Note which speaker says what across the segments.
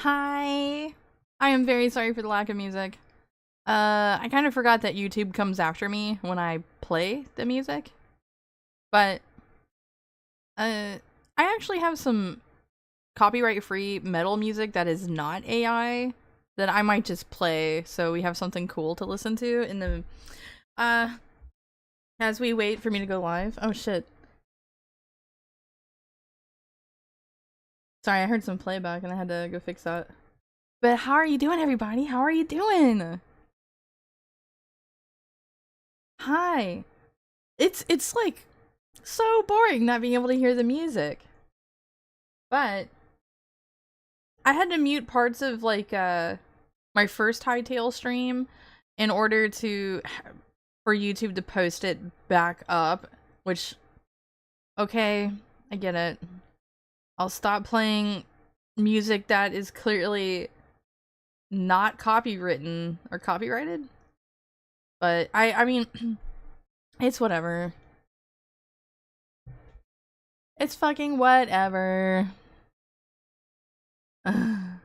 Speaker 1: Hi. I am very sorry for the lack of music. I kind of forgot that YouTube comes after me when I play the music. But, I actually have some copyright-free metal music that is not AI that I might just play so we have something cool to listen to in the, as we wait for me to go live. Oh shit. Sorry, I heard some playback and I had to go fix that. But how are you doing, everybody? How are you doing? Hi. It's like so boring not being able to hear the music. But I had to mute parts of like my first Hightail stream in order to for YouTube to post it back up, which okay, I get it. I'll stop playing music that is clearly not copywritten or copyrighted. But I mean it's whatever. It's fucking whatever. I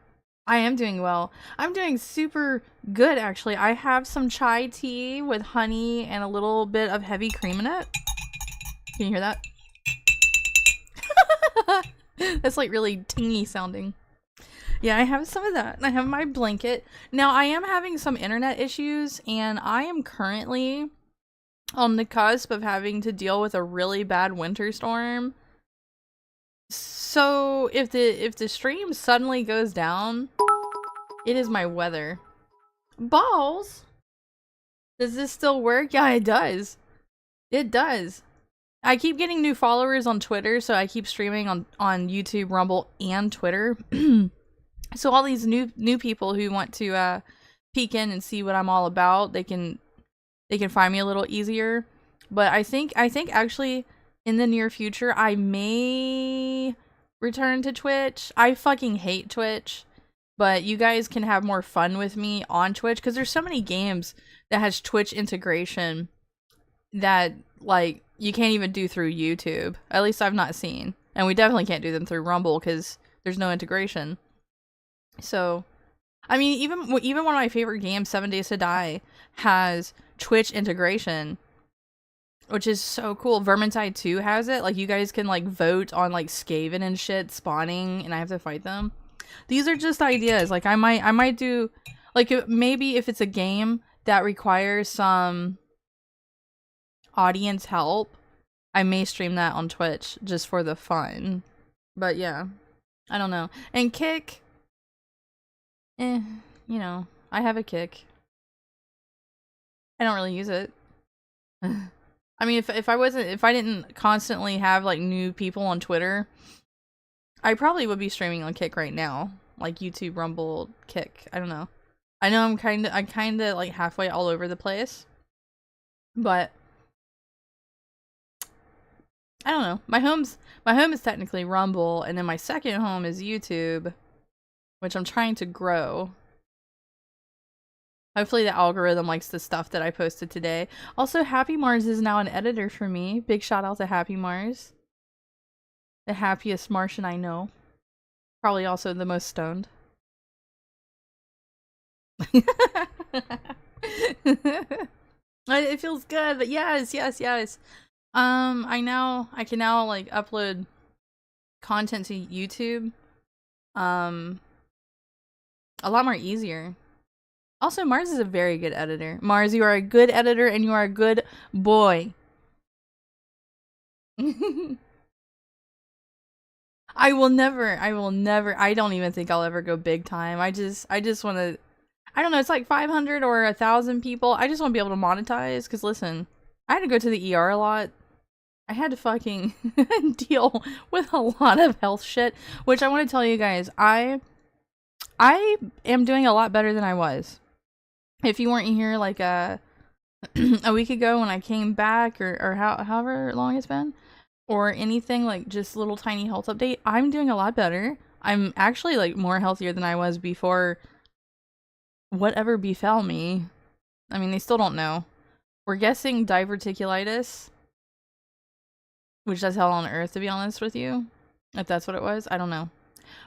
Speaker 1: am doing well. I'm doing super good, actually. I have some chai tea with honey and a little bit of heavy cream in it. Can you hear that? That's like really tingy sounding. Yeah, I have some of that. I have my blanket. Now, I am having some internet issues, and I am currently on the cusp of having to deal with a really bad winter storm. So if the stream suddenly goes down, it is my weather. Balls? Does this still work? Yeah, it does. It does. I keep getting new followers on Twitter, so I keep streaming on YouTube, Rumble, and Twitter. So all these new people who want to peek in and see what I'm all about, they can find me a little easier. But I think actually in the near future I may return to Twitch. I fucking hate Twitch, but you guys can have more fun with me on Twitch because there's so many games that has Twitch integration that like you can't even do through YouTube. At least I've not seen. And we definitely can't do them through Rumble because there's no integration. So, I mean, even one of my favorite games, 7 Days to Die, has Twitch integration, which is so cool. Vermintide 2 has it. Like, you guys can, like, vote on, like, Skaven and shit spawning, and I have to fight them. These are just ideas. Like, I might do, like, maybe if it's a game that requires some audience help, I may stream that on Twitch just for the fun. But, yeah. I don't know. And Kick... you know, I have a Kick. I don't really use it. I mean, if I didn't constantly have like new people on Twitter, I probably would be streaming on Kick right now, like YouTube, Rumble, Kick. I don't know. I know I'm kind of like halfway all over the place, but I don't know. My home is technically Rumble, and then my second home is YouTube, which I'm trying to grow. Hopefully the algorithm likes the stuff that I posted today. Also, Happy Mars is now an editor for me. Big shout out to Happy Mars. The happiest Martian I know. Probably also the most stoned. It feels good, but yes. I can now like upload content to YouTube. A lot more easier. Also, Mars is a very good editor. Mars, you are a good editor and you are a good boy. I will never, I don't even think I'll ever go big time. I just want to, I don't know, it's like 500 or 1,000 people. I just want to be able to monetize, because listen, I had to go to the ER a lot. I had to fucking deal with a lot of health shit, which I want to tell you guys, I am doing a lot better than I was. If you weren't here like a week ago when I came back, or however long it's been, or anything, like just little tiny health update, I'm doing a lot better. I'm actually like more healthier than I was before whatever befell me. I mean, they still don't know. We're guessing diverticulitis, which does hell on earth, to be honest with you. If that's what it was, I don't know.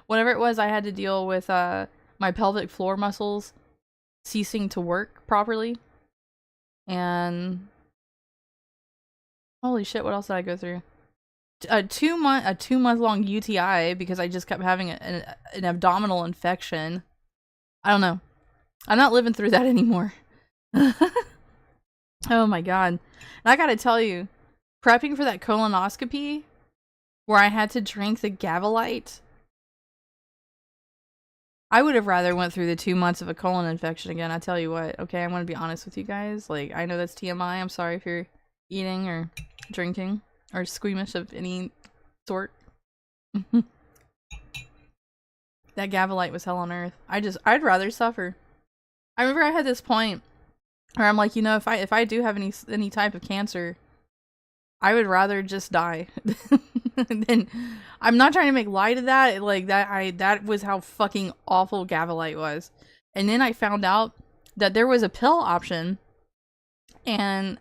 Speaker 1: whatever it was, I had to deal with my pelvic floor muscles ceasing to work properly. And holy shit, what else did I go through? A 2 month long UTI because I just kept having an abdominal infection. I don't know. I'm not living through that anymore. Oh my god. And I gotta tell you, prepping for that colonoscopy where I had to drink the Gavilyte, I would have rather went through the 2 months of a colon infection again. I tell you what, okay, I'm gonna be honest with you guys. Like, I know that's TMI. I'm sorry if you're eating or drinking or squeamish of any sort. That Gavilyte was hell on earth. I'd rather suffer. I remember I had this point where I'm like, you know, if I do have any type of cancer, I would rather just die. Then I'm not trying to make light of that. Like that was how fucking awful Gavilyte was. And then I found out that there was a pill option, and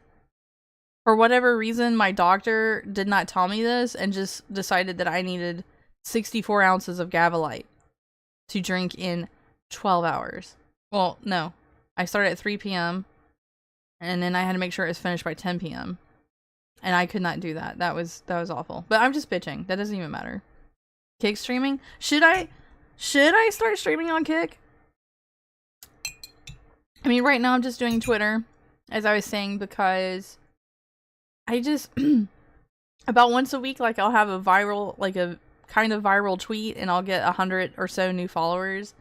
Speaker 1: for whatever reason, my doctor did not tell me this and just decided that I needed 64 ounces of Gavilyte to drink in 12 hours. Well, no. I started at 3 p.m. and then I had to make sure it was finished by 10 p.m. And I could not do that. That was awful. But I'm just bitching. That doesn't even matter. Kick streaming? Should I start streaming on Kick? I mean, right now I'm just doing Twitter, as I was saying, because I just about once a week, like, I'll have a viral, like a kind of viral tweet, and I'll get 100 or so new followers.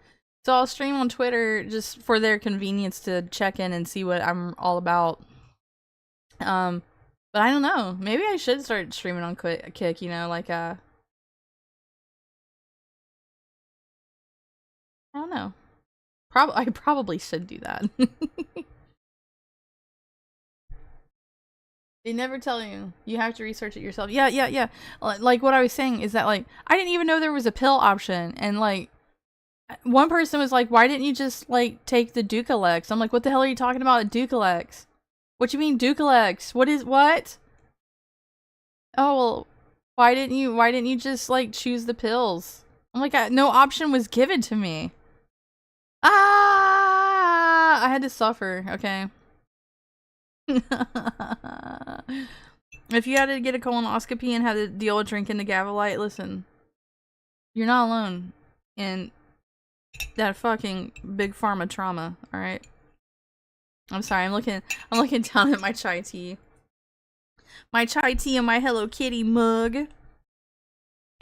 Speaker 1: So I'll stream on Twitter just for their convenience to check in and see what I'm all about. But I don't know. Maybe I should start streaming on Kick, you know, like, I don't know. I probably should do that. They never tell you. You have to research it yourself. Yeah. Like, what I was saying is that, like, I didn't even know there was a pill option. And, like, one person was like, why didn't you just, like, take the Ducalex? I'm like, what the hell are you talking about, Ducalex? What you mean Ducalex? What? Oh, well, why didn't you just, like, choose the pills? I'm like, no option was given to me. I had to suffer, okay? If you had to get a colonoscopy and had to deal with drinking the Gavilyte, listen, you're not alone in that fucking big pharma trauma, alright? I'm sorry, I'm looking down at my chai tea. My chai tea and my Hello Kitty mug.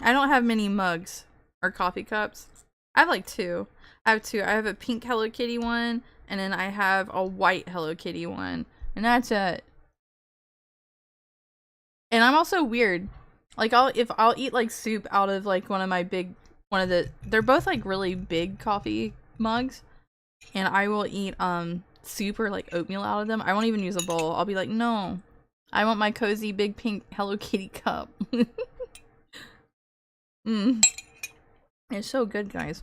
Speaker 1: I don't have many mugs or coffee cups. I have like two. I have a pink Hello Kitty one, and then I have a white Hello Kitty one. And that's it. And I'm also weird. Like, I'll eat like soup out of like they're both like really big coffee mugs. And I will eat soup or like oatmeal out of them. I won't even use a bowl. I'll be like, no. I want my cozy big pink Hello Kitty cup. It's so good, guys.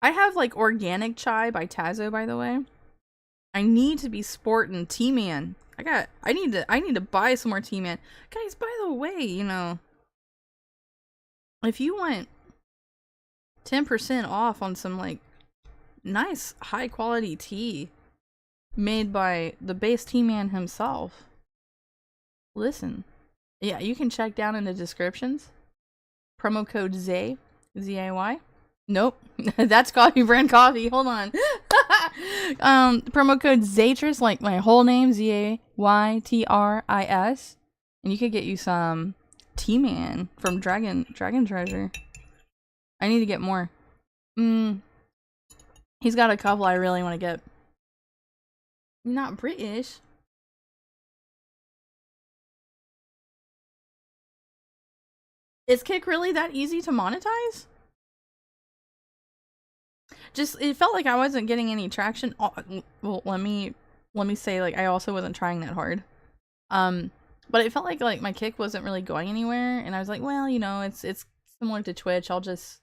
Speaker 1: I have like organic chai by Tazo, by the way. I need to be sporting T-Man. I need to buy some more T-Man. Guys, by the way, you know, if you want 10% off on some like nice high quality tea made by the base T-Man himself, listen. Yeah, you can check down in the descriptions. Promo code ZAY, Z-A-Y. Nope, that's coffee brand coffee. Hold on. Promo code Zaytris, like my whole name, Zaytris, and you could get you some T-Man from Dragon Treasure. I need to get more. He's got a couple I really want to get. You're not British. Is Kick really that easy to monetize? Just, it felt like I wasn't getting any traction. Well, let me say, like, I also wasn't trying that hard. But it felt like my Kick wasn't really going anywhere, and I was like, well, you know, it's similar to Twitch. I'll just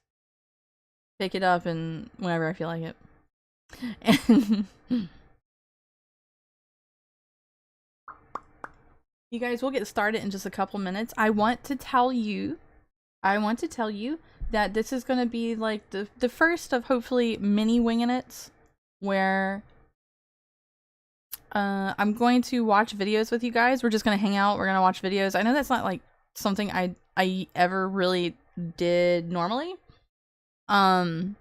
Speaker 1: pick it up and whenever I feel like it. And you guys, we'll get started in just a couple minutes. I want to tell you that this is gonna be like the first of hopefully many Wingin' It's, where I'm going to watch videos with you guys. We're just gonna hang out. We're gonna watch videos. I know that's not like something I ever really did normally. And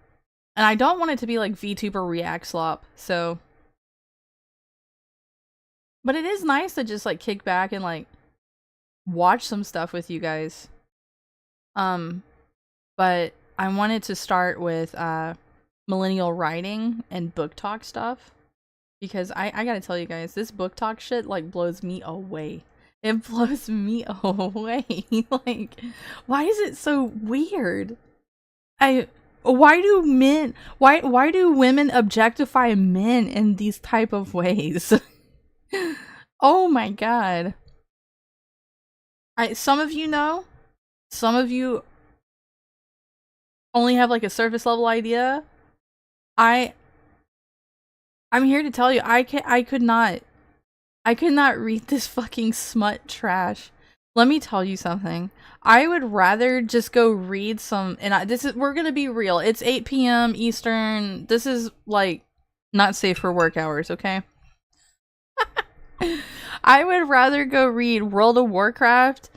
Speaker 1: I don't want it to be like VTuber React Slop. So, but it is nice to just like kick back and like watch some stuff with you guys. But I wanted to start with millennial writing and book talk stuff. Because I gotta tell you guys, this book talk shit, like, blows me away. It blows me away. Like, why is it so weird? Why do women objectify men in these type of ways? Oh my god. Some of you know. Some of you only have, like, a surface level idea. I'm here to tell you, I could not read this fucking smut trash. Let me tell you something. I would rather just go read some, and we're gonna be real. It's 8 p.m. Eastern. This is, like, not safe for work hours, okay? I would rather go read World of Warcraft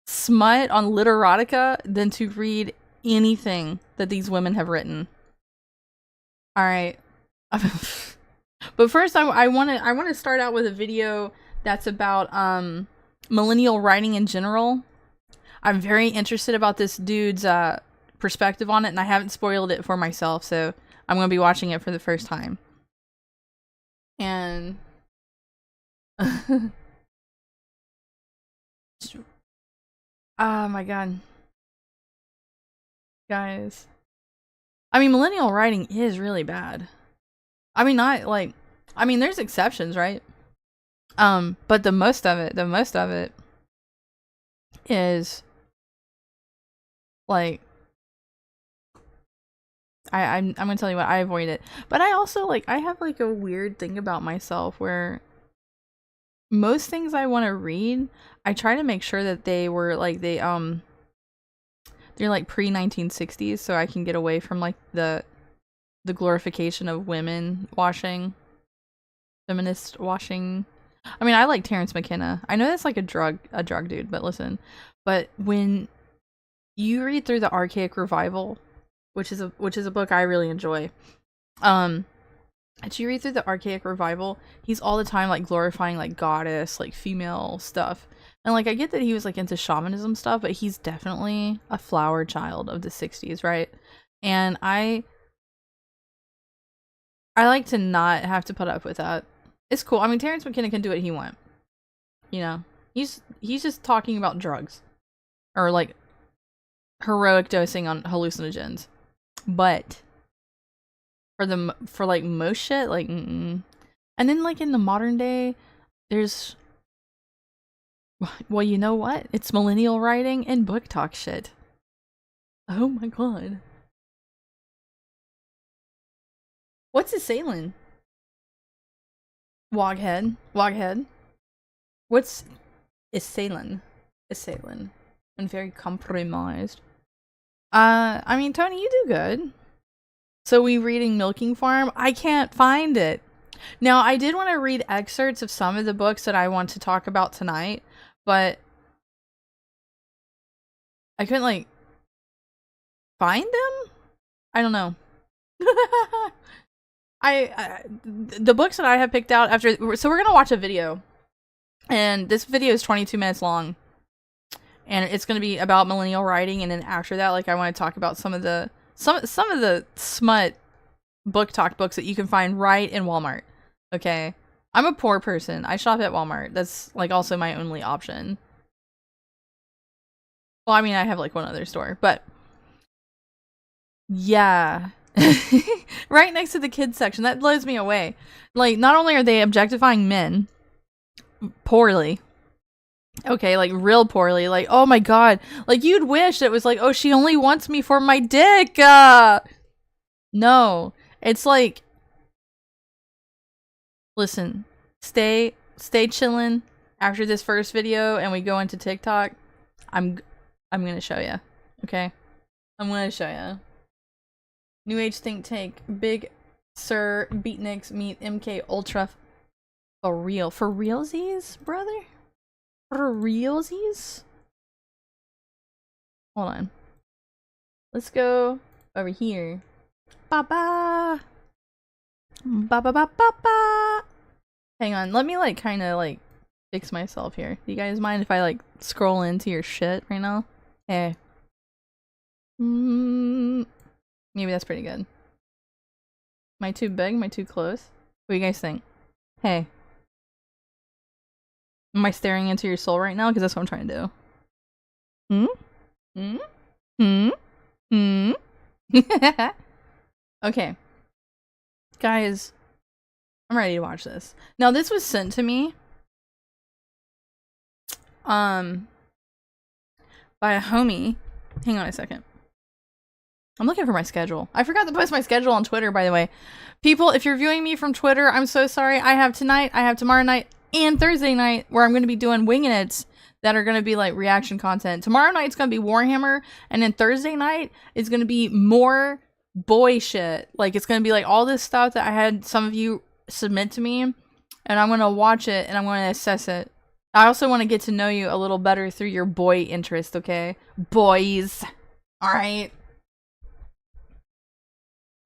Speaker 1: smut on Literotica than to read anything that these women have written. Alright. But first, I want to start out with a video that's about millennial writing in general. I'm very interested about this dude's perspective on it, and I haven't spoiled it for myself, so I'm going to be watching it for the first time. And oh my god, guys. I mean, millennial writing is really bad. I mean, not like, I mean, there's exceptions, right? But the most of it is like, I'm gonna tell you what, I avoid it. But I also, like, I have like a weird thing about myself where most things I want to read, I try to make sure that they were like, they're like pre-1960s, so I can get away from like the glorification of women washing, feminist washing. I mean, I like Terrence McKenna. I know that's like a drug dude, but listen. But when you read through the Archaic Revival, which is a book I really enjoy, as you read through the Archaic Revival, he's all the time like glorifying like goddess, like female stuff. And like, I get that he was like into shamanism stuff, but he's definitely a flower child of the 60s, right? And I like to not have to put up with that. It's cool. I mean, Terrence McKenna can do what he wants. You know, he's just talking about drugs or like heroic dosing on hallucinogens. But for like most shit, like, and then like in the modern day, there's, well, you know what? It's millennial writing and book talk shit. Oh my god. What's assailant? Woghead. What's assailant? I'm very compromised. I mean, Tony, you do good. So we reading Milking Farm? I can't find it. Now, I did want to read excerpts of some of the books that I want to talk about tonight, but I couldn't, like, find them? I don't know. The books that I have picked out after, so we're gonna watch a video, and this video is 22 minutes long, and it's gonna be about millennial writing, and then after that, like, I want to talk about some of the smut book talk books that you can find right in Walmart. Okay, I'm a poor person. I shop at Walmart. That's like also my only option. Well, I mean, I have like one other store, but yeah. Right next to the kids section. That blows me away. Like, not only are they objectifying men poorly, okay, like real poorly, like, oh my god, like you'd wish it was like, oh, she only wants me for my dick. No, it's like, listen, stay chilling after this first video and we go into TikTok. I'm gonna show you, okay? I'm gonna show you. New Age think tank. Big Sir Beatniks meet MK Ultra. For real. For realsies, brother? For realsies? Hold on. Let's go over here. Ba-ba! Ba-ba-ba-ba-ba! Hang on. Let me, like, kind of, like, fix myself here. Do you guys mind if I, like, scroll into your shit right now? Hey. Maybe that's pretty good. Am I too big? Am I too close? What do you guys think? Hey. Am I staring into your soul right now? Because that's what I'm trying to do. Okay. Guys, I'm ready to watch this. Now, this was sent to me by a homie. Hang on a second. I'm looking for my schedule. I forgot to post my schedule on Twitter, by the way. People, if you're viewing me from Twitter, I'm so sorry. I have tonight, I have tomorrow night, and Thursday night where I'm going to be doing Wingin' It's that are going to be like reaction content. Tomorrow night's going to be Warhammer, and then Thursday night is going to be more boy shit. Like, it's going to be like all this stuff that I had some of you submit to me, and I'm going to watch it and I'm going to assess it. I also want to get to know you a little better through your boy interest, okay? Boys. Alright.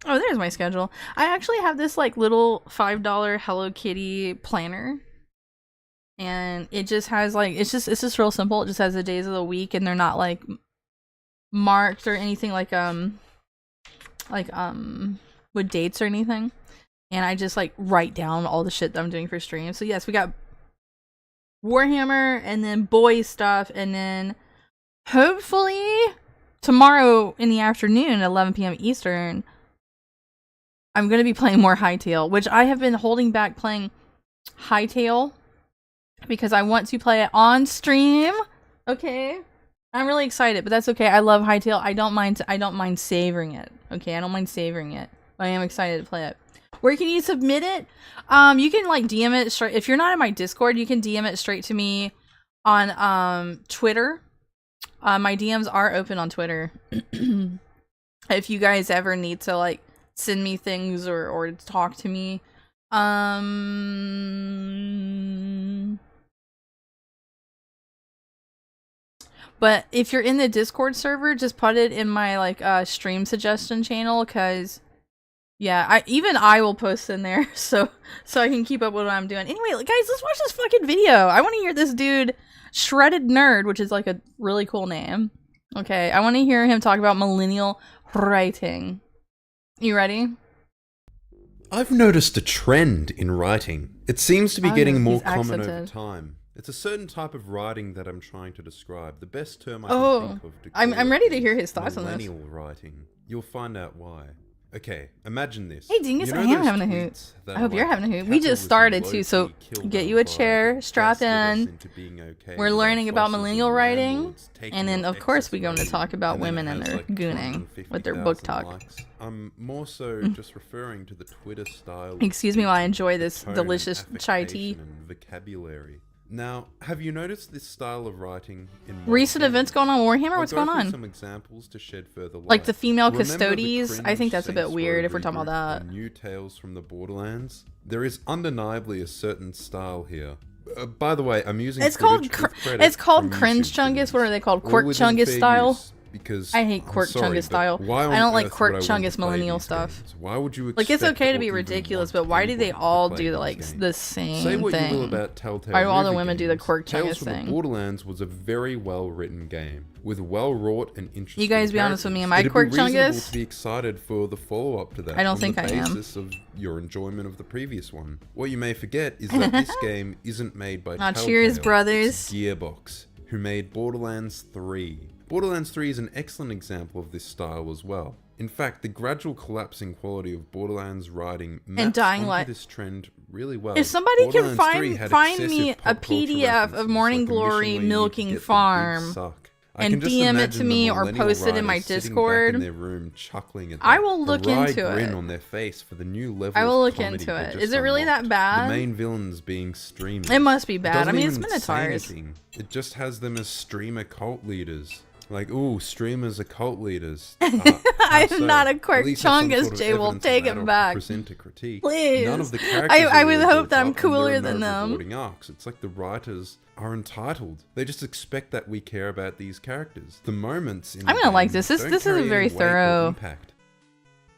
Speaker 1: Oh, there's my schedule. I actually have this like little $5 Hello Kitty planner. And it just has like, it's just real simple. It just has the days of the week, and they're not like marked or anything like with dates or anything. And I just like write down all the shit that I'm doing for stream. So yes, we got Warhammer and then boy stuff, and then hopefully tomorrow in the afternoon at 11 p.m. Eastern, I'm going to be playing more Hytale, which I have been holding back playing Hytale because I want to play it on stream. Okay. I'm really excited, but that's okay. I love Hytale. I don't mind savoring it. Okay, I don't mind savoring it. But I am excited to play it. Where can you submit it? You can like DM it straight. If you're not in my Discord, you can DM it straight to me on Twitter. My DMs are open on Twitter. If you guys ever need to like send me things or talk to me. But if you're in the Discord server, just put it in my like stream suggestion channel, cause yeah, I will post in there so I can keep up with what I'm doing. Anyway, guys, let's watch this fucking video. I want to hear this dude, Shredded Nerd, which is like a really cool name. Okay, I want to hear him talk about millennial writing. You ready?
Speaker 2: I've noticed a trend in writing. It seems to be getting more common over time. It's a certain type of writing that I'm trying to describe. The best term I can think of to call
Speaker 1: I'm ready to hear his thoughts on this.
Speaker 2: Millennial writing. You'll find out why. Okay, imagine this.
Speaker 1: Hey Dingus, I am having a hoot. I hope you're having a hoot. We just started too, so get you a chair, strap in. We're learning about millennial writing, and then of course we're going to talk about women and their gooning with their book talk.
Speaker 2: I'm more so just referring to the Twitter style.
Speaker 1: Excuse me while I enjoy this delicious chai tea.
Speaker 2: Vocabulary. Now, have you noticed this style of writing in
Speaker 1: recent events going on Warhammer? What's going on?
Speaker 2: Some examples to shed further light.
Speaker 1: Like the female custodes? I think that's a bit weird if we're talking about that.
Speaker 2: New Tales from the Borderlands. There is undeniably a certain style here. By the way, I'm using
Speaker 1: it's called cringe chungus. What are they called? Quirk chungus style?
Speaker 2: Because
Speaker 1: I hate Quirk Chungus style. I don't like Quirk Chungus millennial stuff.
Speaker 2: Why would you
Speaker 1: like? It's okay to be ridiculous, but why do they all do like the same thing? Say what you will about Telltale. Why do all the women do the Quirk Chungus thing?
Speaker 2: Tales from the Borderlands was a very well written game with well wrought and interesting.
Speaker 1: You guys be honest with me, am I Quirk Chungus?
Speaker 2: To be excited for the follow up to that.
Speaker 1: I don't think I am.
Speaker 2: On the basis of your enjoyment of the previous one. What you may forget is that this game isn't made by Telltale.
Speaker 1: Cheers, brothers.
Speaker 2: It's Gearbox, who made Borderlands 3. Borderlands 3 is an excellent example of this style as well. In fact, the gradual collapsing quality of Borderlands writing maps onto this trend really well.
Speaker 1: If somebody can find me a PDF of Morning Glory milking farm and DM it to me or post it in my Discord, I will look into it.
Speaker 2: On their face for the new level
Speaker 1: I will look into it. Is it really that bad?
Speaker 2: The main villains being streamers.
Speaker 1: It must be bad. I mean, it's Minotaurs.
Speaker 2: It just has them as streamer cult leaders. Like, ooh, streamers are cult leaders.
Speaker 1: I'm not a Quirk Chongus, Jay will take it back.
Speaker 2: Present a critique.
Speaker 1: Please.
Speaker 2: None of the characters
Speaker 1: I would hope that I'm cooler than them.
Speaker 2: Arcs. It's like the writers are entitled. They just expect that we care about these characters. The moments in
Speaker 1: I'm gonna like this. This is a very thorough
Speaker 2: impact.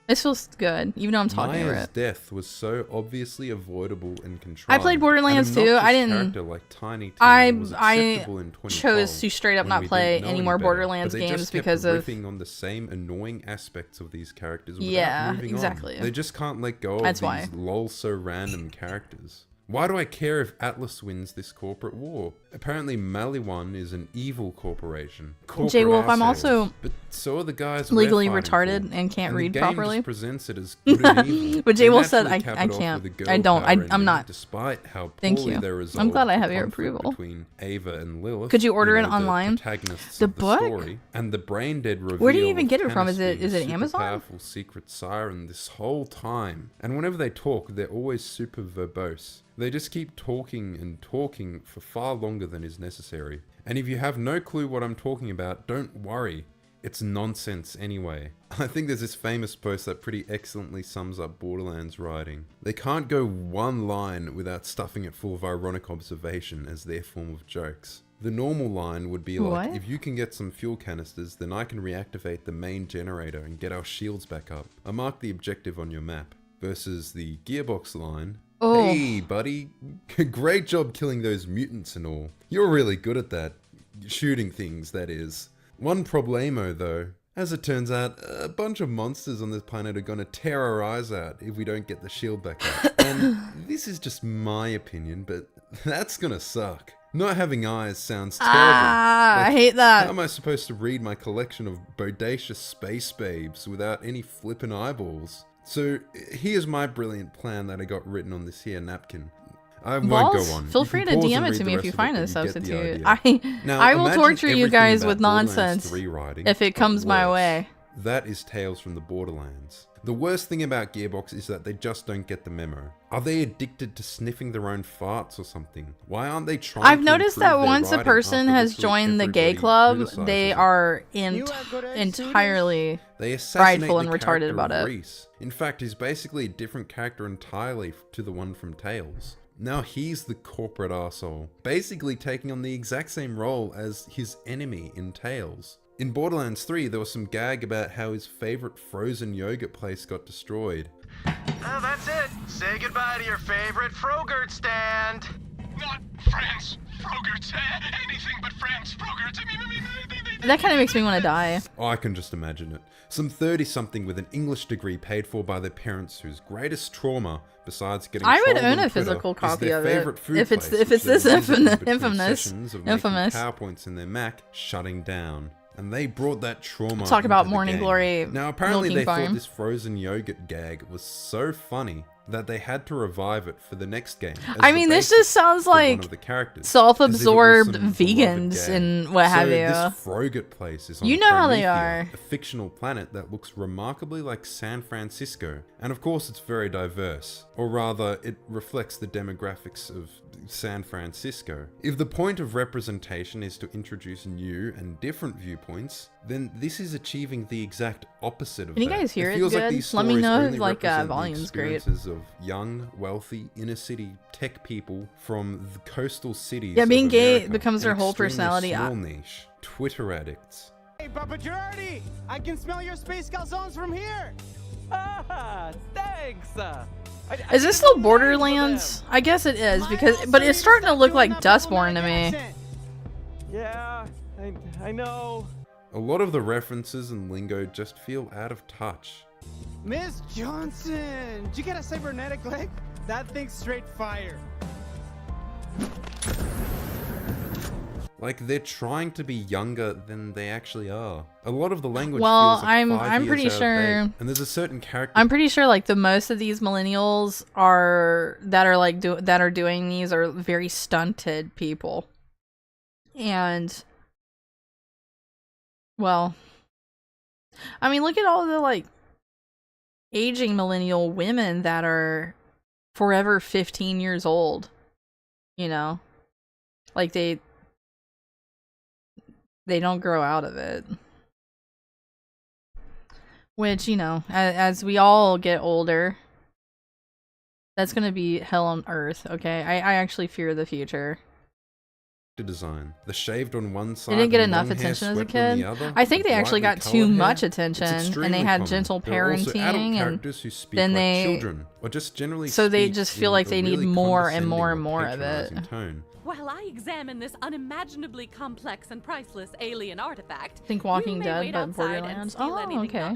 Speaker 1: This feels good, even though I'm talking about it.
Speaker 2: Maya's death was so obviously avoidable and contrived.
Speaker 1: I played Borderlands 2. I didn't.
Speaker 2: Like Tiny
Speaker 1: I chose to straight up not play any more Borderlands games because of
Speaker 2: riffing on the same annoying aspects of these characters.
Speaker 1: Yeah, exactly.
Speaker 2: On. They just can't let go of these lol so random characters. Why do I care if Atlas wins this corporate war? Apparently Maliwan is an evil corporation.
Speaker 1: J-Wolf, I'm also
Speaker 2: but so are the guys
Speaker 1: legally retarded and can't read
Speaker 2: the game
Speaker 1: properly.
Speaker 2: Just presents it as good and evil.
Speaker 1: But J-Wolf said I can't. I don't. I'm not.
Speaker 2: Despite how
Speaker 1: Thank you. I'm glad I have your approval.
Speaker 2: Between Ava and Lilith,
Speaker 1: could you order it online?
Speaker 2: The book? Story, and the brain dead reveal.
Speaker 1: Where do you even get it from? Is it Amazon?
Speaker 2: Powerful secret siren this whole time. And whenever they talk, they're always super verbose. They just keep talking and talking for far longer than is necessary. And if you have no clue what I'm talking about, don't worry. It's nonsense anyway. I think there's this famous post that pretty excellently sums up Borderlands writing. They can't go one line without stuffing it full of ironic observation as their form of jokes. The normal line would be like, if you can get some fuel canisters, then I can reactivate the main generator and get our shields back up. I mark the objective on your map. Versus the Gearbox line, hey buddy, great job killing those mutants and all. You're really good at that. Shooting things, that is. One problemo though. As it turns out, a bunch of monsters on this planet are gonna tear our eyes out if we don't get the shield back up. And this is just my opinion, but that's gonna suck. Not having eyes sounds terrible.
Speaker 1: I hate that.
Speaker 2: How am I supposed to read my collection of bodacious space babes without any flippin' eyeballs? So here's my brilliant plan that I got written on this here napkin. I won't go on.
Speaker 1: Feel free to DM it to me if you find a substitute. I will torture you guys with nonsense if it comes my way.
Speaker 2: That is Tales from the Borderlands. The worst thing about Gearbox is that they just don't get the memo. Are they addicted to sniffing their own farts or something? Why aren't they trying
Speaker 1: I've noticed that once a person has joined the gay club, they are entirely prideful and retarded about it.
Speaker 2: In fact, he's basically a different character entirely to the one from Tales. Now he's the corporate arsehole, basically taking on the exact same role as his enemy in Tales. In Borderlands 3, there was some gag about how his favorite frozen yogurt place got destroyed.
Speaker 3: Oh, that's it. Say goodbye to your favorite Frogurt stand.
Speaker 4: Not friends, Frogurts, anything but friends, Frogurts.
Speaker 1: That kind of makes me want to die.
Speaker 2: Oh, I can just imagine it. Some 30-something with an English degree paid for by their parents whose greatest trauma, besides getting
Speaker 1: I would
Speaker 2: trolled
Speaker 1: own
Speaker 2: on
Speaker 1: a physical
Speaker 2: Twitter,
Speaker 1: copy of
Speaker 2: it.
Speaker 1: If it's this infamous
Speaker 2: PowerPoints in their Mac shutting down. And they brought that trauma.
Speaker 1: Talk about
Speaker 2: into the
Speaker 1: Morning
Speaker 2: game.
Speaker 1: Glory.
Speaker 2: Now apparently they
Speaker 1: farm.
Speaker 2: thought this frozen yogurt gag was so funny that they had to revive it for the next game.
Speaker 1: I mean, this just sounds like self-absorbed vegans and what have you.
Speaker 2: This Frogurt place is on
Speaker 1: you know how they are.
Speaker 2: A fictional planet that looks remarkably like San Francisco. And of course it's very diverse. Or rather, it reflects the demographics of San Francisco. If the point of representation is to introduce new and different viewpoints, then this is achieving the exact opposite of that.
Speaker 1: Can you guys hear it
Speaker 2: feels
Speaker 1: good?
Speaker 2: like these
Speaker 1: Let me know
Speaker 2: stories
Speaker 1: if
Speaker 2: only
Speaker 1: volume's great.
Speaker 2: experiences of young, wealthy, inner-city tech people from the coastal cities.
Speaker 1: Yeah, being
Speaker 2: of
Speaker 1: gay
Speaker 2: America,
Speaker 1: becomes their
Speaker 2: an
Speaker 1: whole
Speaker 2: extremely
Speaker 1: personality.
Speaker 2: Small niche, Twitter addicts.
Speaker 3: Hey, Papa Girardi! I can smell your space calzones from here!
Speaker 5: Ah, thanks!
Speaker 1: Is this still Borderlands? I guess it is, but it's starting to look like Dustborn to me.
Speaker 5: Yeah, I know.
Speaker 2: A lot of the references and lingo just feel out of touch.
Speaker 3: Miss Johnson! Did you get a cybernetic leg? That thing's straight fire.
Speaker 2: Like they're trying to be younger than they actually are. A lot of the language
Speaker 1: Well,
Speaker 2: feels like
Speaker 1: I'm pretty sure.
Speaker 2: And there's a certain character.
Speaker 1: I'm pretty sure like the most of these millennials that are doing these are very stunted people. And well, I mean, look at all the like aging millennial women that are forever 15 years old. You know, like they don't grow out of it. Which, you know, as we all get older, that's gonna be hell on earth, okay? I actually fear the future.
Speaker 2: Design. The shaved on one side.
Speaker 1: They didn't get enough attention as a kid. I think they actually got too much attention, and they had gentle parenting, and then they
Speaker 2: children, or just generally
Speaker 1: so they just feel like they need more and more and more of it.
Speaker 6: While I examine this unimaginably complex and priceless alien artifact,
Speaker 1: think Walking Dead, but Borderlands. Oh, okay.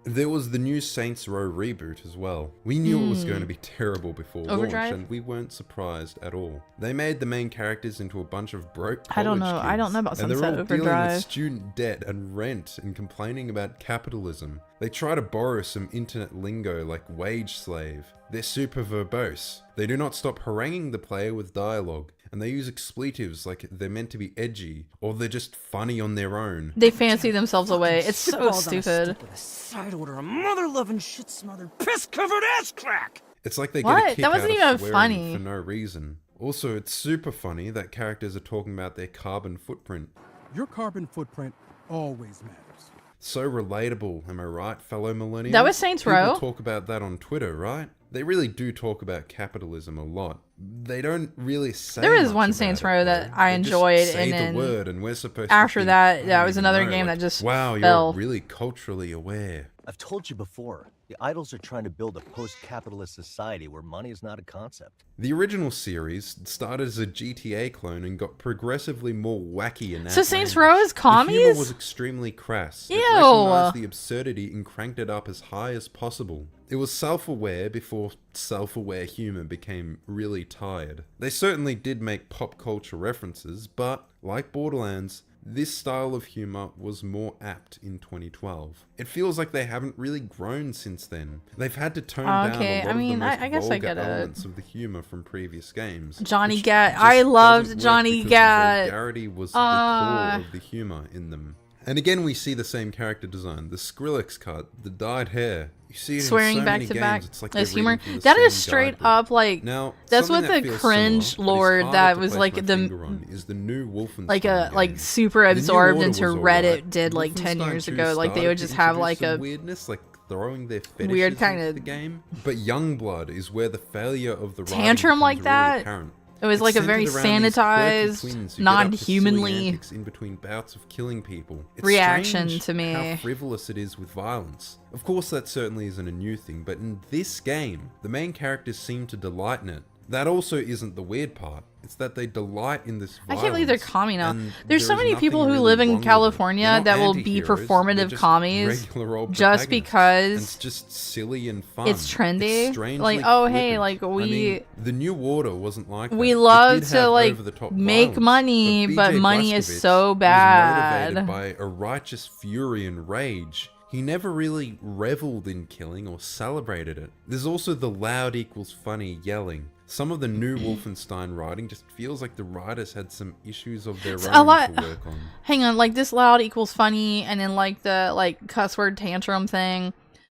Speaker 2: There was the new Saints Row reboot as well. We knew it was going to be terrible before launch, and we weren't surprised at all. They made the main characters into a bunch of broke college
Speaker 1: I don't know
Speaker 2: kids,
Speaker 1: about Sunset
Speaker 2: and they're all
Speaker 1: Overdrive.
Speaker 2: dealing with student debt and rent and complaining about capitalism. They try to borrow some internet lingo like wage slave. They're super verbose. They do not stop haranguing the player with dialogue, and they use expletives like they're meant to be edgy, or they're just funny on their own.
Speaker 1: They fancy themselves away. It's so stupid.
Speaker 7: Side order a mother-loving, shit-smothered, piss-covered ass crack.
Speaker 2: It's like they get a kick
Speaker 1: That wasn't
Speaker 2: out of
Speaker 1: even
Speaker 2: swearing
Speaker 1: funny.
Speaker 2: for no reason. Also, it's super funny that characters are talking about their carbon footprint.
Speaker 8: Your carbon footprint always matters.
Speaker 2: So relatable, am I right, fellow millennials?
Speaker 1: That was Saints Row.
Speaker 2: People talk about that on Twitter, right? They really do talk about capitalism a lot. They don't really say
Speaker 1: There is
Speaker 2: much
Speaker 1: one
Speaker 2: about
Speaker 1: Saints
Speaker 2: it,
Speaker 1: Row
Speaker 2: though.
Speaker 1: that I
Speaker 2: They just
Speaker 1: enjoyed,
Speaker 2: say
Speaker 1: and
Speaker 2: the
Speaker 1: then
Speaker 2: word, and we're supposed
Speaker 1: after
Speaker 2: to
Speaker 1: that,
Speaker 2: I
Speaker 1: that
Speaker 2: don't
Speaker 1: was
Speaker 2: even
Speaker 1: another
Speaker 2: know,
Speaker 1: game
Speaker 2: like,
Speaker 1: that just
Speaker 2: wow,
Speaker 1: fell.
Speaker 2: you're really culturally aware.
Speaker 9: I've told you before, the idols are trying to build a post-capitalist society where money is not a concept.
Speaker 2: The original series started as a GTA clone and got progressively more wacky and
Speaker 1: So Saints Row is commies?
Speaker 2: The humor was extremely crass.
Speaker 1: Ew.
Speaker 2: It recognized the absurdity and cranked it up as high as possible. It was self-aware before self-aware humor became really tired. They certainly did make pop culture references, but, like Borderlands, this style of humor was more apt in 2012. It feels like they haven't really grown since then. They've had to tone down a lot of the most
Speaker 1: I guess I
Speaker 2: vulgar
Speaker 1: get it.
Speaker 2: elements of the humor from previous games.
Speaker 1: Johnny
Speaker 2: which
Speaker 1: Gat.
Speaker 2: just
Speaker 1: I loved
Speaker 2: doesn't work
Speaker 1: Johnny
Speaker 2: because
Speaker 1: Gat.
Speaker 2: The vulgarity was the core of the humor in them. And again, we see the same character design. The Skrillex cut, the dyed hair. You see it
Speaker 1: Swearing
Speaker 2: in so
Speaker 1: back
Speaker 2: many
Speaker 1: to
Speaker 2: games.
Speaker 1: back.
Speaker 2: It's like
Speaker 1: There's
Speaker 2: they're
Speaker 1: humor.
Speaker 2: reading from the
Speaker 1: That
Speaker 2: same
Speaker 1: is straight
Speaker 2: guidebook.
Speaker 1: up like
Speaker 2: Now,
Speaker 1: that's
Speaker 2: something
Speaker 1: what
Speaker 2: that
Speaker 1: the
Speaker 2: feels
Speaker 1: cringe
Speaker 2: similar, but is
Speaker 1: lord
Speaker 2: harder
Speaker 1: that
Speaker 2: to
Speaker 1: was
Speaker 2: place
Speaker 1: like
Speaker 2: my
Speaker 1: the
Speaker 2: finger on is the new Wolfenstein
Speaker 1: like a
Speaker 2: game.
Speaker 1: like super
Speaker 2: The New
Speaker 1: absorbed
Speaker 2: Order
Speaker 1: into
Speaker 2: was
Speaker 1: Reddit
Speaker 2: alright.
Speaker 1: did like 10
Speaker 2: Wolfenstein
Speaker 1: years
Speaker 2: 2
Speaker 1: ago. Like they
Speaker 2: started
Speaker 1: would
Speaker 2: to
Speaker 1: just have
Speaker 2: introduce
Speaker 1: like
Speaker 2: some
Speaker 1: a
Speaker 2: weirdness, like throwing their fetishes
Speaker 1: weird
Speaker 2: into
Speaker 1: kinda
Speaker 2: the game. But Youngblood is where the failure of the writing
Speaker 1: tantrum
Speaker 2: becomes
Speaker 1: like
Speaker 2: really
Speaker 1: that.
Speaker 2: apparent.
Speaker 1: It was
Speaker 2: It's
Speaker 1: like a
Speaker 2: centered
Speaker 1: very
Speaker 2: around these quirky
Speaker 1: sanitized,
Speaker 2: twins who get up to silly
Speaker 1: non-humanly
Speaker 2: antics in between bouts of killing people. It's
Speaker 1: reaction
Speaker 2: strange
Speaker 1: to me.
Speaker 2: how frivolous it is with violence. Of course, that certainly isn't a new thing, but in this game, the main characters seem to delight in it. That also isn't the weird part. It's that they delight in this violence.
Speaker 1: I can't believe they're commie now.
Speaker 2: and
Speaker 1: There's so
Speaker 2: there is
Speaker 1: many people
Speaker 2: nothing
Speaker 1: who
Speaker 2: really
Speaker 1: live
Speaker 2: wrong
Speaker 1: in
Speaker 2: with them.
Speaker 1: California
Speaker 2: They're not
Speaker 1: that will be
Speaker 2: anti-heroes, they're
Speaker 1: performative
Speaker 2: just
Speaker 1: commies
Speaker 2: regular old
Speaker 1: just
Speaker 2: protagonists.
Speaker 1: because
Speaker 2: And it's just silly and fun.
Speaker 1: it's trendy.
Speaker 2: It's strangely
Speaker 1: Like, oh, hey,
Speaker 2: flippant.
Speaker 1: like,
Speaker 2: I
Speaker 1: we-
Speaker 2: mean, the New Order wasn't like that.
Speaker 1: we
Speaker 2: It
Speaker 1: love
Speaker 2: did
Speaker 1: to
Speaker 2: have
Speaker 1: like
Speaker 2: over-the-top
Speaker 1: make
Speaker 2: violence,
Speaker 1: money, but
Speaker 2: BJ
Speaker 1: money is
Speaker 2: Blazkowicz
Speaker 1: so
Speaker 2: was
Speaker 1: bad.
Speaker 2: motivated by a righteous fury and rage. He never really reveled in killing or celebrated it. There's also the loud equals funny yelling. Some of the new Wolfenstein writing just feels like the writers had some issues of their own to work on.
Speaker 1: Hang on, like this loud equals funny, and then like the like cuss word tantrum thing.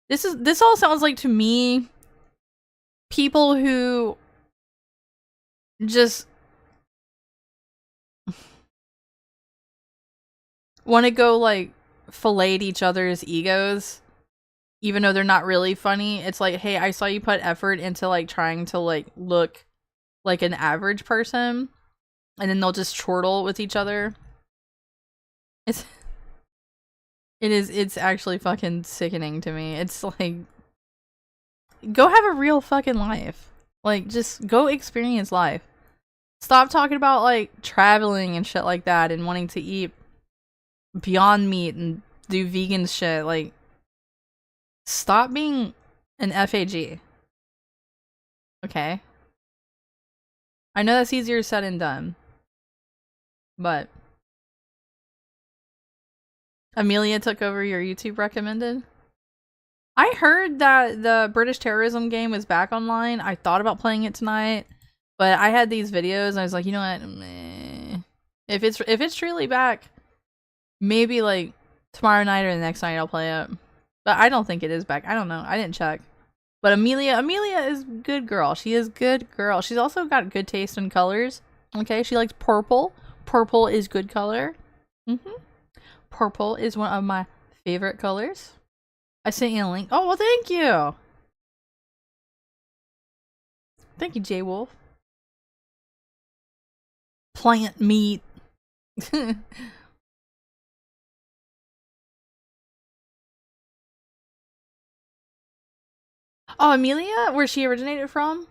Speaker 1: This all sounds like to me people who just want to go like fillet each other's egos, even though they're not really funny. It's like, hey, I saw you put effort into like trying to like look like an average person, and then they'll just chortle with each other. It's actually fucking sickening to me. It's like, go have a real fucking life. Like, just go experience life. Stop talking about like traveling and shit like that and wanting to eat Beyond Meat and do vegan shit. Like, stop being an FAG. Okay? I know that's easier said than done. But Amelia took over your YouTube recommended? I heard that the British terrorism game was back online. I thought about playing it tonight, but I had these videos and I was like, you know what? Meh. If it's truly back, maybe like tomorrow night or the next night I'll play it. But I don't think it is back. I don't know. I didn't check. But Amelia is good girl. She is good girl. She's also got good taste in colors. Okay, she likes purple. Purple is good color. Purple is one of my favorite colors. I sent you a link. Oh, well, thank you. Thank you, J Wolf. Plant meat. Oh, Amelia, where she originated from?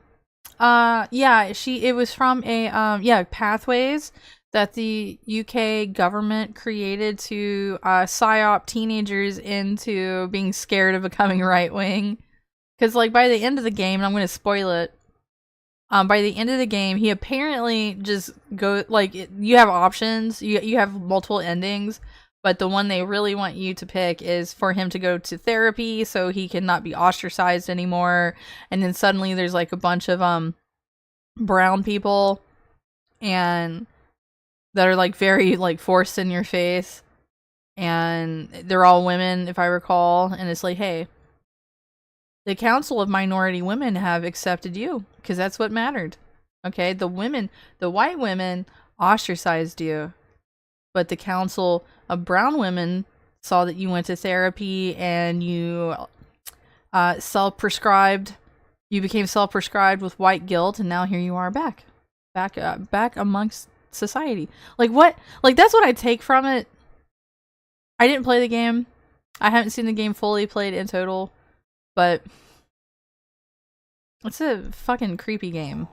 Speaker 1: Yeah, it was from a Pathways that the UK government created to psyop teenagers into being scared of becoming right wing. Because like by the end of the game, and I'm going to spoil it. By the end of the game, he apparently just you have options. You have multiple endings, but the one they really want you to pick is for him to go to therapy so he can not be ostracized anymore. And then suddenly there's like a bunch of brown people and that are like very like forced in your face, and they're all women if I recall, and it's like, hey, the Council of Minority Women have accepted you because that's what mattered. Okay, the white women ostracized you, but the Council of Brown Women saw that you went to therapy and you self-prescribed. You became self-prescribed with white guilt, and now here you are back amongst society. Like what? Like that's what I take from it. I didn't play the game. I haven't seen the game fully played in total, but it's a fucking creepy game.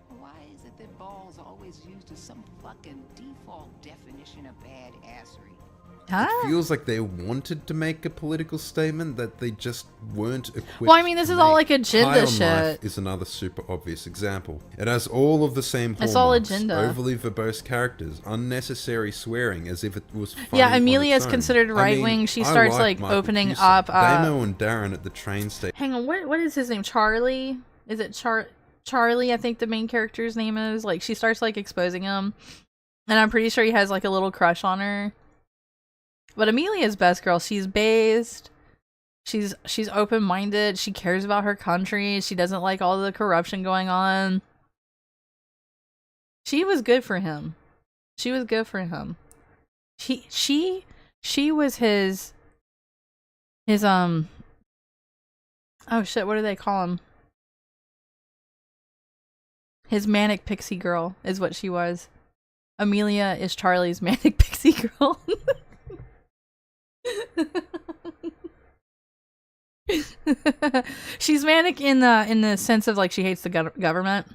Speaker 10: Why is it that balls are always used as some fucking default definition of badassery?
Speaker 2: It feels like they wanted to make a political statement that they just weren't equipped.
Speaker 1: Well, I mean, this is all like agenda shit.
Speaker 2: Life is another super obvious example. It has all of the same hallmarks.
Speaker 1: It's all agenda.
Speaker 2: Overly verbose characters, unnecessary swearing as if it was funny.
Speaker 1: Yeah, Amelia is considered right wing. She starts like opening up.
Speaker 2: Damo and Darren at the train station.
Speaker 1: Hang on, what is his name? Charlie? Is it Charlie? I think the main character's name is. Like, she starts like exposing him, and I'm pretty sure he has like a little crush on her. But Amelia's best girl. She's based. She's open-minded. She cares about her country. She doesn't like all the corruption going on. She was good for him. She was good for him. She was his oh shit, what do they call him? His manic pixie girl is what she was. Amelia is Charlie's manic pixie girl. She's manic in the sense of like she hates the government.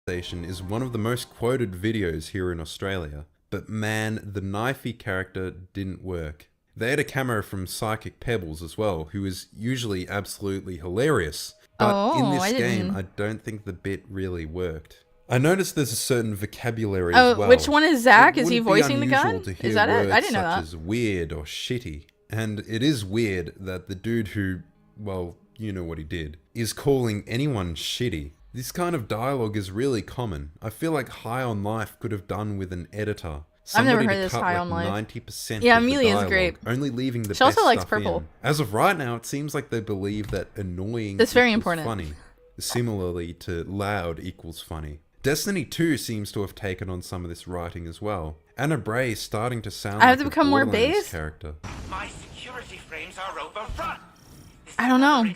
Speaker 2: Station is one of the most quoted videos here in Australia, but man, the knifey character didn't work. They had a cameo from Psychic Pebbles as well, who is usually absolutely hilarious, but in this game I don't think the bit really worked. I noticed there's a certain vocabulary as well.
Speaker 1: Which one is Zach? Is he voicing the gun?
Speaker 2: Is that it? I didn't know that. Such as weird or shitty. And it is weird that the dude who, well, you know what he did, is calling anyone shitty. This kind of dialogue is really common. I feel like High on Life could have done with an editor.
Speaker 1: I've never heard this High on Life.
Speaker 2: 90%
Speaker 1: yeah,
Speaker 2: of
Speaker 1: Amelia
Speaker 2: the
Speaker 1: is great.
Speaker 2: Only leaving the
Speaker 1: she
Speaker 2: best
Speaker 1: also likes
Speaker 2: stuff
Speaker 1: purple.
Speaker 2: In. As of right now, it seems like they believe that annoying
Speaker 1: That's very
Speaker 2: equals
Speaker 1: important.
Speaker 2: funny. Similarly to loud equals funny. Destiny 2 seems to have taken on some of this writing as well. Anna Bray is starting to sound
Speaker 1: I have
Speaker 2: like
Speaker 1: to become more base
Speaker 2: character.
Speaker 4: My security frames are overrun.
Speaker 1: I don't know.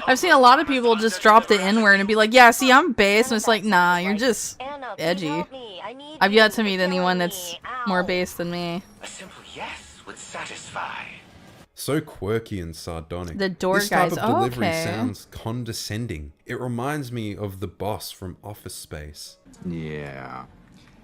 Speaker 1: I've seen a lot of people just drop the N-word and be like, yeah, see, I'm base. And it's like, nah, you're just edgy. I've yet to meet anyone that's more base than me.
Speaker 4: A simple yes would satisfy.
Speaker 2: So quirky and sardonic.
Speaker 1: The door
Speaker 2: this
Speaker 1: guys.
Speaker 2: type of delivery sounds condescending. It reminds me of the boss from Office Space.
Speaker 11: Yeah.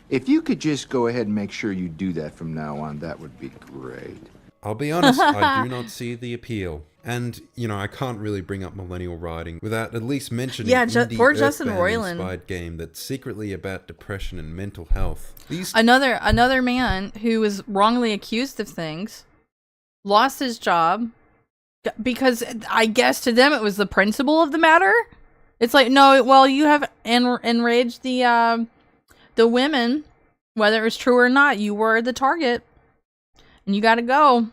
Speaker 11: If you could just go ahead and make sure you do that from now on, that would be great.
Speaker 2: I'll be honest, I do not see the appeal. And, you know, I can't really bring up millennial writing without at least mentioning
Speaker 1: poor Justin Roiland
Speaker 2: inspired game that's secretly about depression and mental health.
Speaker 1: Another man who was wrongly accused of things lost his job because I guess to them it was the principle of the matter. It's like, no, well, you have enraged the women, whether it was true or not. You were the target, and you got to go.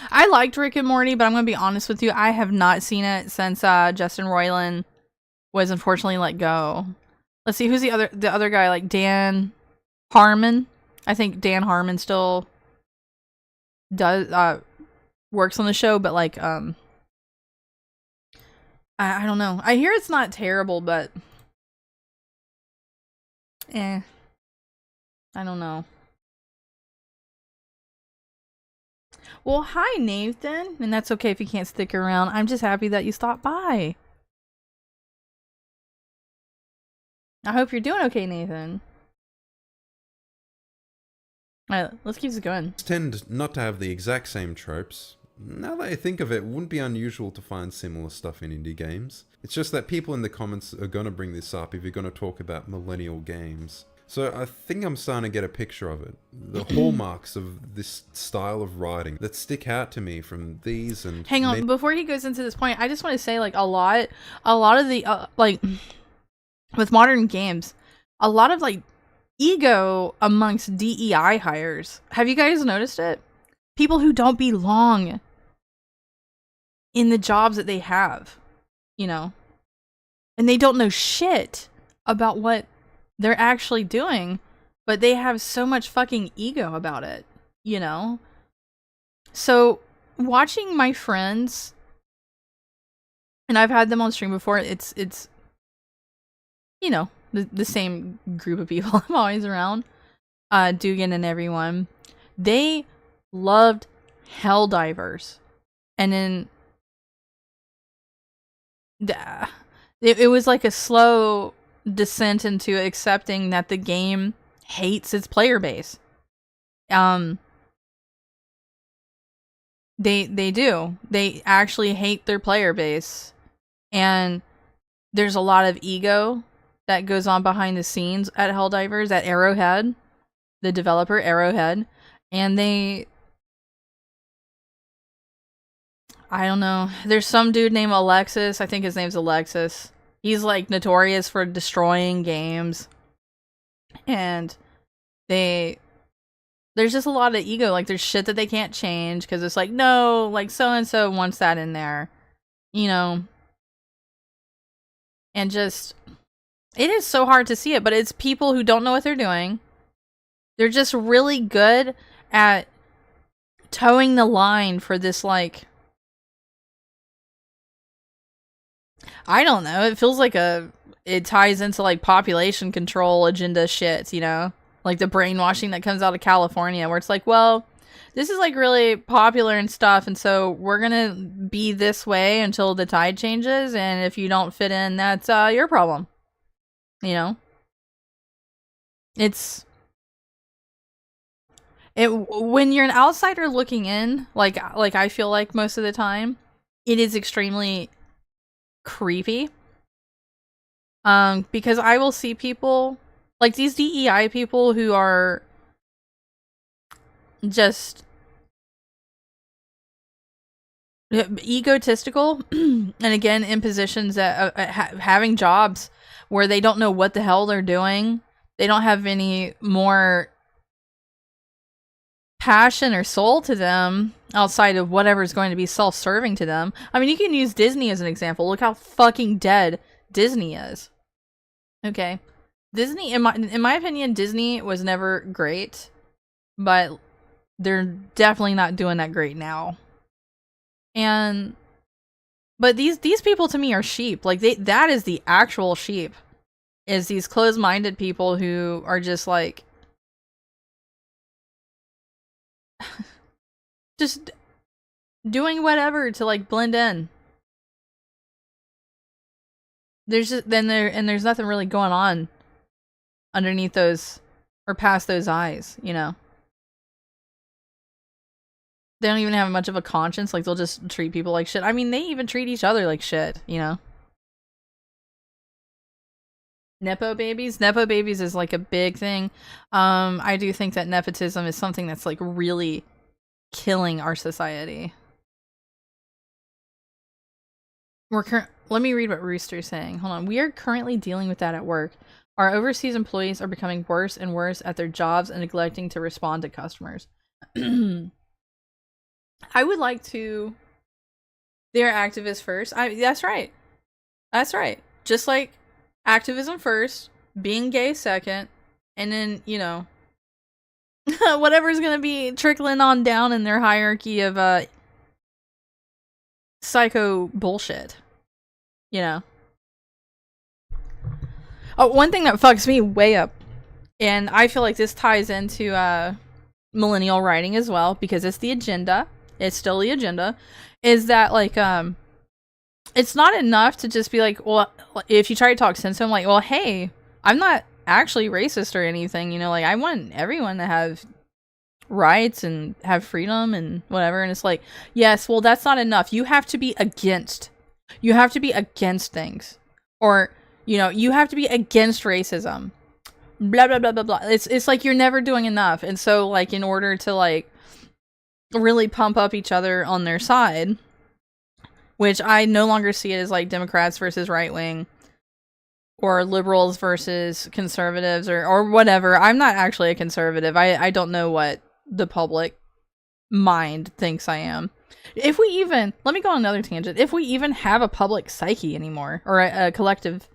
Speaker 1: I liked Rick and Morty, but I'm going to be honest with you. I have not seen it since Justin Roiland was unfortunately let go. Let's see, who's the other guy, like Dan Harmon? I think Dan Harmon still does works on the show, but like I don't know. I hear it's not terrible, but I don't know. Well, hi Nathan, and that's okay if you can't stick around. I'm just happy that you stopped by. I hope you're doing okay, Nathan. Alright, let's keep this going.
Speaker 2: Tend not to have the exact same tropes. Now that I think of it, it wouldn't be unusual to find similar stuff in indie games. It's just that people in the comments are going to bring this up if you're going to talk about millennial games. So I think I'm starting to get a picture of it. The hallmarks of this style of writing that stick out to me from these and...
Speaker 1: Hang on, before he goes into this point, I just want to say, like, a lot of the, like, with modern games, a lot of, like, ego amongst DEI hires. Have you guys noticed it? People who don't belong in the jobs that they have, you know, and they don't know shit about what they're actually doing, but they have so much fucking ego about it, you know? So watching my friends, and I've had them on stream before, it's you know, the same group of people I'm always around, Dugan and everyone, they loved Helldivers. And then it was like a slow descent into accepting that the game hates its player base. They do. They actually hate their player base. And there's a lot of ego that goes on behind the scenes at Helldivers, at Arrowhead, the developer Arrowhead, and I don't know. There's some dude named Alexis. I think his name's Alexis. He's like notorious for destroying games. And there's just a lot of ego. Like there's shit that they can't change because it's like, no, like so and so wants that in there. You know. And just it is so hard to see it, but it's people who don't know what they're doing. They're just really good at towing the line for this, like, I don't know. It feels like it ties into like population control agenda shit, you know? Like the brainwashing that comes out of California where it's like, well, this is like really popular and stuff, and so we're gonna be this way until the tide changes, and if you don't fit in, that's your problem. You know? When you're an outsider looking in, like I feel like most of the time, it is extremely creepy. Because I will see people like these DEI people who are just egotistical and again in positions that having jobs where they don't know what the hell they're doing. They don't have any more passion or soul to them outside of whatever's going to be self-serving to them. I mean, you can use Disney as an example. Look how fucking dead Disney is. Okay. Disney, in my opinion, Disney was never great, but they're definitely not doing that great now. But these people to me are sheep. Like that is the actual sheep. Is these closed-minded people who are just like just doing whatever to like blend in. There's nothing really going on underneath those or past those eyes, you know. They don't even have much of a conscience. Like they'll just treat people like shit. I mean, they even treat each other like shit, you know. Nepo babies is like a big thing. I do think that nepotism is something that's like really killing our society. Let me read what Rooster's saying. Hold on. We are currently dealing with that at work. Our overseas employees are becoming worse and worse at their jobs and neglecting to respond to customers. I would like to... They're activists first. That's right. That's right. Just like activism first, being gay second, and then, you know, whatever's gonna be trickling on down in their hierarchy of psycho bullshit. You know. Oh, one thing that fucks me way up, and I feel like this ties into millennial writing as well, because it's the agenda. It's still the agenda. Is that like it's not enough to just be like, well, if you try to talk sense to them, like, well, hey, I'm not actually racist or anything, you know, like I want everyone to have rights and have freedom and whatever. And it's like, yes, well, that's not enough. You have to be against things, or, you know, you have to be against racism, blah blah blah blah blah. It's like you're never doing enough. And so, like, in order to like really pump up each other on their side, which I no longer see it as like Democrats versus right wing, or liberals versus conservatives, or whatever. I'm not actually a conservative. I don't know what the public mind thinks I am. If we even, let me go on another tangent. If we even have a public psyche anymore, or a collective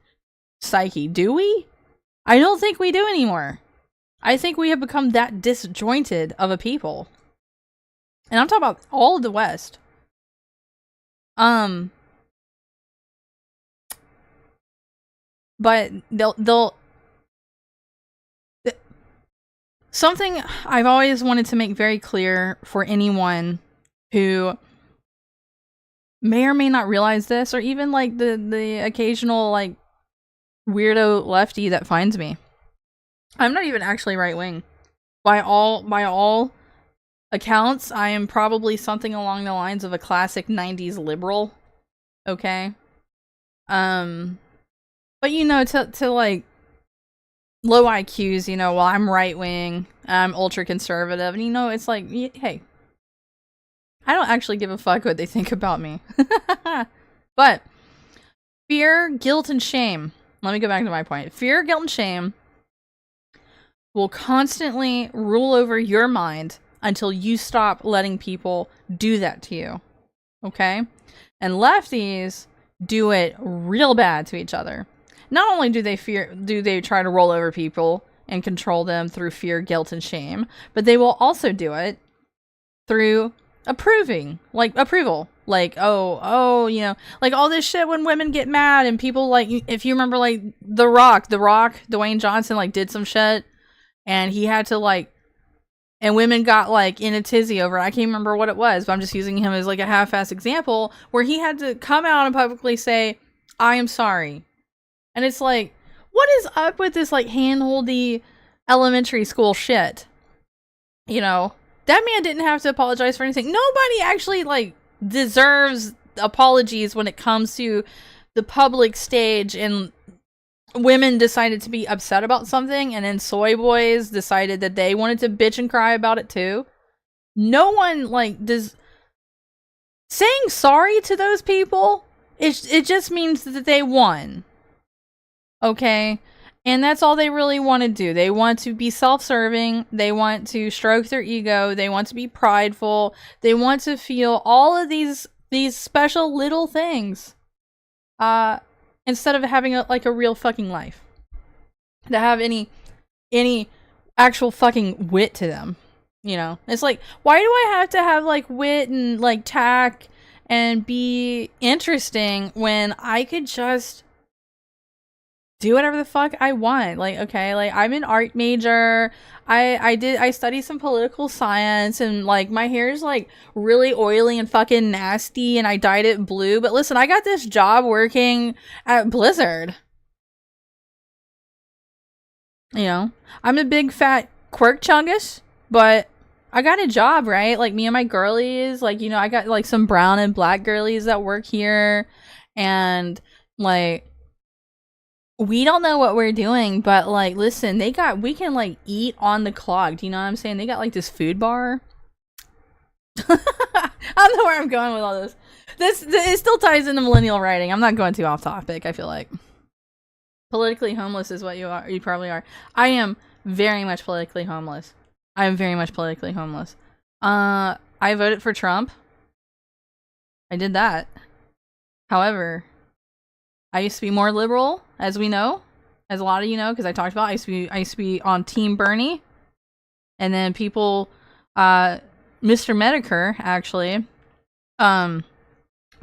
Speaker 1: psyche, do we? I don't think we do anymore. I think we have become that disjointed of a people. And I'm talking about all of the West. But they'll something I've always wanted to make very clear for anyone who may or may not realize this, or even like the occasional like weirdo lefty that finds me. I'm not even actually right wing. By all accounts, I am probably something along the lines of a classic 90s liberal. Okay? But you know, to like low IQs, you know, well, I'm right wing, I'm ultra conservative, and you know, it's like, hey, I don't actually give a fuck what they think about me. But fear, guilt, and shame. Let me go back to my point. Fear, guilt, and shame will constantly rule over your mind until you stop letting people do that to you. Okay? And lefties do it real bad to each other. Not only do they try to roll over people and control them through fear, guilt, and shame, but they will also do it through approval. Like, oh, you know, like all this shit when women get mad and people, like, if you remember, like, The Rock, Dwayne Johnson, like, did some shit, and he had to, like, and women got, like, in a tizzy over it. I can't remember what it was, but I'm just using him as, like, a half-ass example, where he had to come out and publicly say, I am sorry. And it's like, what is up with this, like, hand-holdy elementary school shit? You know? That man didn't have to apologize for anything. Nobody actually, like, deserves apologies when it comes to the public stage, and women decided to be upset about something, and then soy boys decided that they wanted to bitch and cry about it too. No one, like, does... Saying sorry to those people, it just means that they won. Okay? And that's all they really want to do. They want to be self-serving. They want to stroke their ego. They want to be prideful. They want to feel all of these special little things. Instead of having a real fucking life. To have any actual fucking wit to them. You know? It's like, why do I have to have, like, wit and, like, tact and be interesting when I could just do whatever the fuck I want? Like, okay, like, I'm an art major. I studied some political science, and, like, my hair's, like, really oily and fucking nasty, and I dyed it blue. But listen, I got this job working at Blizzard. You know? I'm a big fat quirk chungus, but I got a job, right? Like, me and my girlies, like, you know, I got, like, some brown and black girlies that work here, and, like, we don't know what we're doing, but, like, listen, we can, like, eat on the clock. Do you know what I'm saying? They got, like, this food bar. I don't know where I'm going with all this. It still ties into millennial writing. I'm not going too off topic, I feel like. Politically homeless is what you are. You probably are. I am very much politically homeless. I voted for Trump. I did that. However, I used to be more liberal, as we know. as a lot of you know, because I talked about, I used to be on Team Bernie, and then people, Mr. Medicare actually,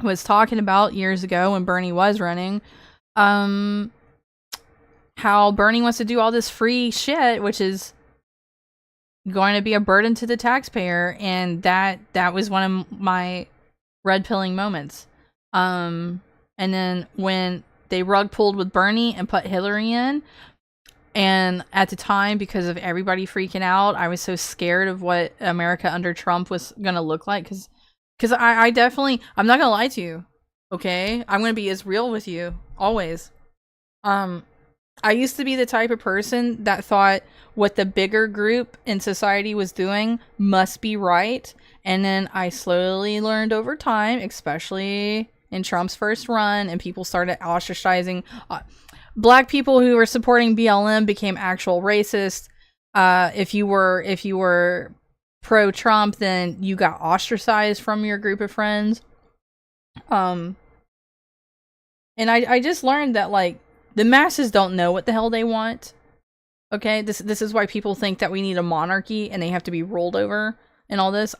Speaker 1: was talking about years ago when Bernie was running, how Bernie wants to do all this free shit, which is going to be a burden to the taxpayer, and that was one of my red pilling moments. And then when they rug pulled with Bernie and put Hillary in, and at the time, because of everybody freaking out, I was so scared of what America under Trump was gonna look like, because I definitely, I'm not gonna lie to you, okay? I'm gonna be as real with you always. I used to be the type of person that thought what the bigger group in society was doing must be right. And then I slowly learned over time, especially in Trump's first run, and people started ostracizing black people who were supporting BLM became actual racists. If you were pro-Trump, then you got ostracized from your group of friends. And I just learned that, like, the masses don't know what the hell they want. Okay, this is why people think that we need a monarchy and they have to be rolled over and all this.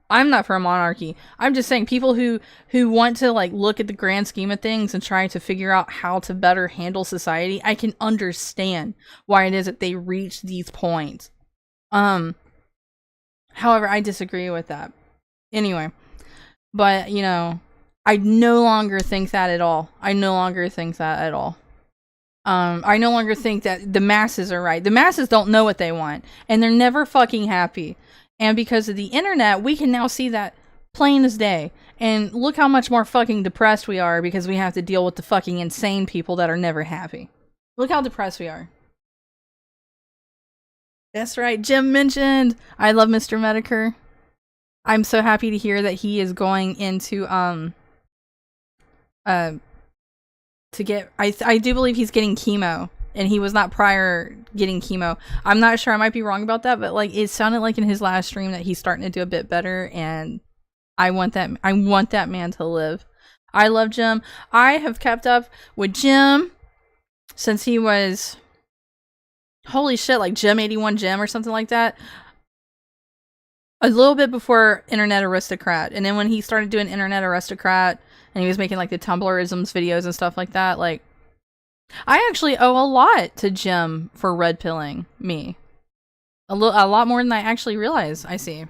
Speaker 1: I'm not for a monarchy. I'm just saying people who want to, like, look at the grand scheme of things and try to figure out how to better handle society, I can understand why it is that they reach these points. However, I disagree with that. Anyway, but, you know, I no longer think that at all. I no longer think that the masses are right. The masses don't know what they want, and they're never fucking happy. And because of the internet, we can now see that plain as day. And look how much more fucking depressed we are because we have to deal with the fucking insane people that are never happy. Look how depressed we are. That's right, Jim mentioned. I love Mr. Medicare. I'm so happy to hear that he is going into to get, I do believe he's getting chemo, and he was not prior getting chemo. I'm not sure, I might be wrong about that, but, like, it sounded like in his last stream that he's starting to do a bit better, and I want that man to live. I love Jim. I have kept up with Jim since he was, holy shit, like Jim 81 Jim or something like that. A little bit before Internet Aristocrat, and then when he started doing Internet Aristocrat, and he was making, like, the Tumblrisms videos and stuff like that, like, I actually owe a lot to Jim for red pilling me. A lot more than I actually realize, I see.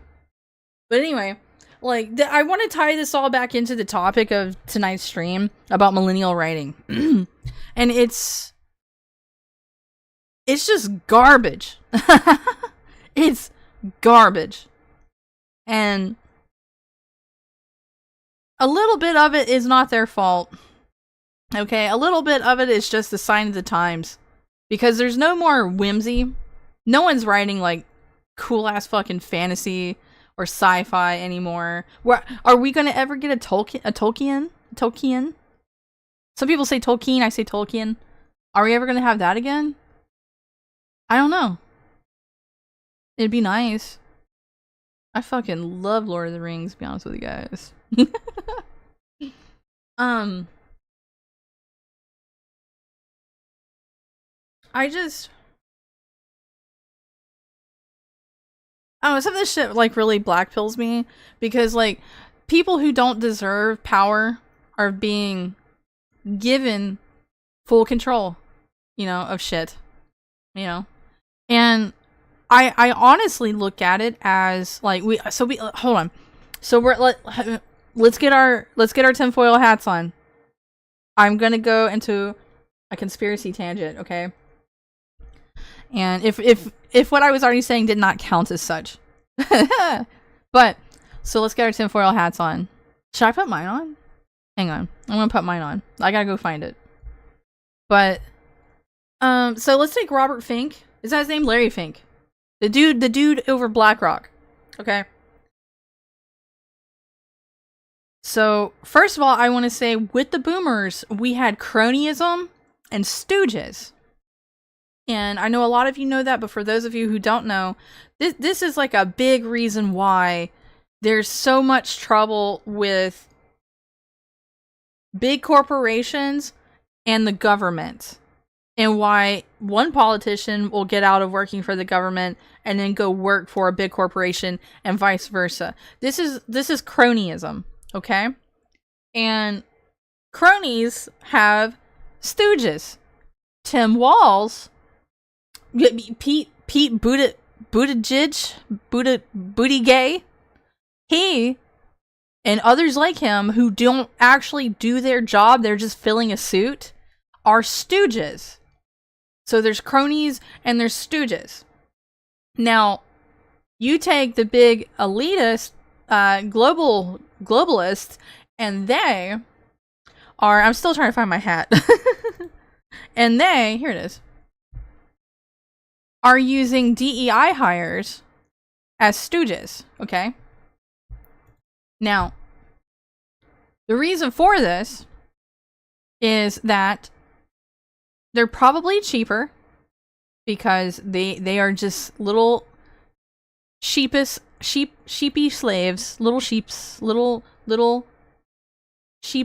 Speaker 1: But anyway, like, I want to tie this all back into the topic of tonight's stream about millennial writing. And it's just garbage. It's garbage. And a little bit of it is not their fault. Okay, a little bit of it is just a sign of the times. Because there's no more whimsy. No one's writing, like, cool-ass fucking fantasy or sci-fi anymore. Are we gonna ever get a Tolkien? Tolkien? Some people say Tolkien, I say Tolkien. Are we ever gonna have that again? I don't know. It'd be nice. I fucking love Lord of the Rings, to be honest with you guys. I don't know, some of this shit, like, really black pills me, because, like, people who don't deserve power are being given full control, you know, of shit, you know, and I honestly look at it as, like, hold on, so let's get our tinfoil hats on. I'm gonna go into a conspiracy tangent, okay? And if what I was already saying did not count as such. But, so let's get our tinfoil hats on. Should I put mine on? Hang on. I'm gonna put mine on. I gotta go find it. But, so let's take Robert Fink. Is that his name? Larry Fink. The dude over BlackRock. Okay? So, first of all, I want to say, with the boomers, we had cronyism and stooges. And I know a lot of you know that, but for those of you who don't know, this is like a big reason why there's so much trouble with big corporations and the government. and why one politician will get out of working for the government and then go work for a big corporation and vice versa. This is cronyism, okay? And cronies have stooges. Tim Walz, Pete Buttigieg, he and others like him who don't actually do their job, they're just filling a suit, are stooges. So there's cronies and there's stooges. Now, you take the big elitist, globalists, and they are, I'm still trying to find my hat. And they, here it is, are using DEI hires as stooges, okay? Now, the reason for this is that they're probably cheaper because they are just little sheepy slaves, little sheep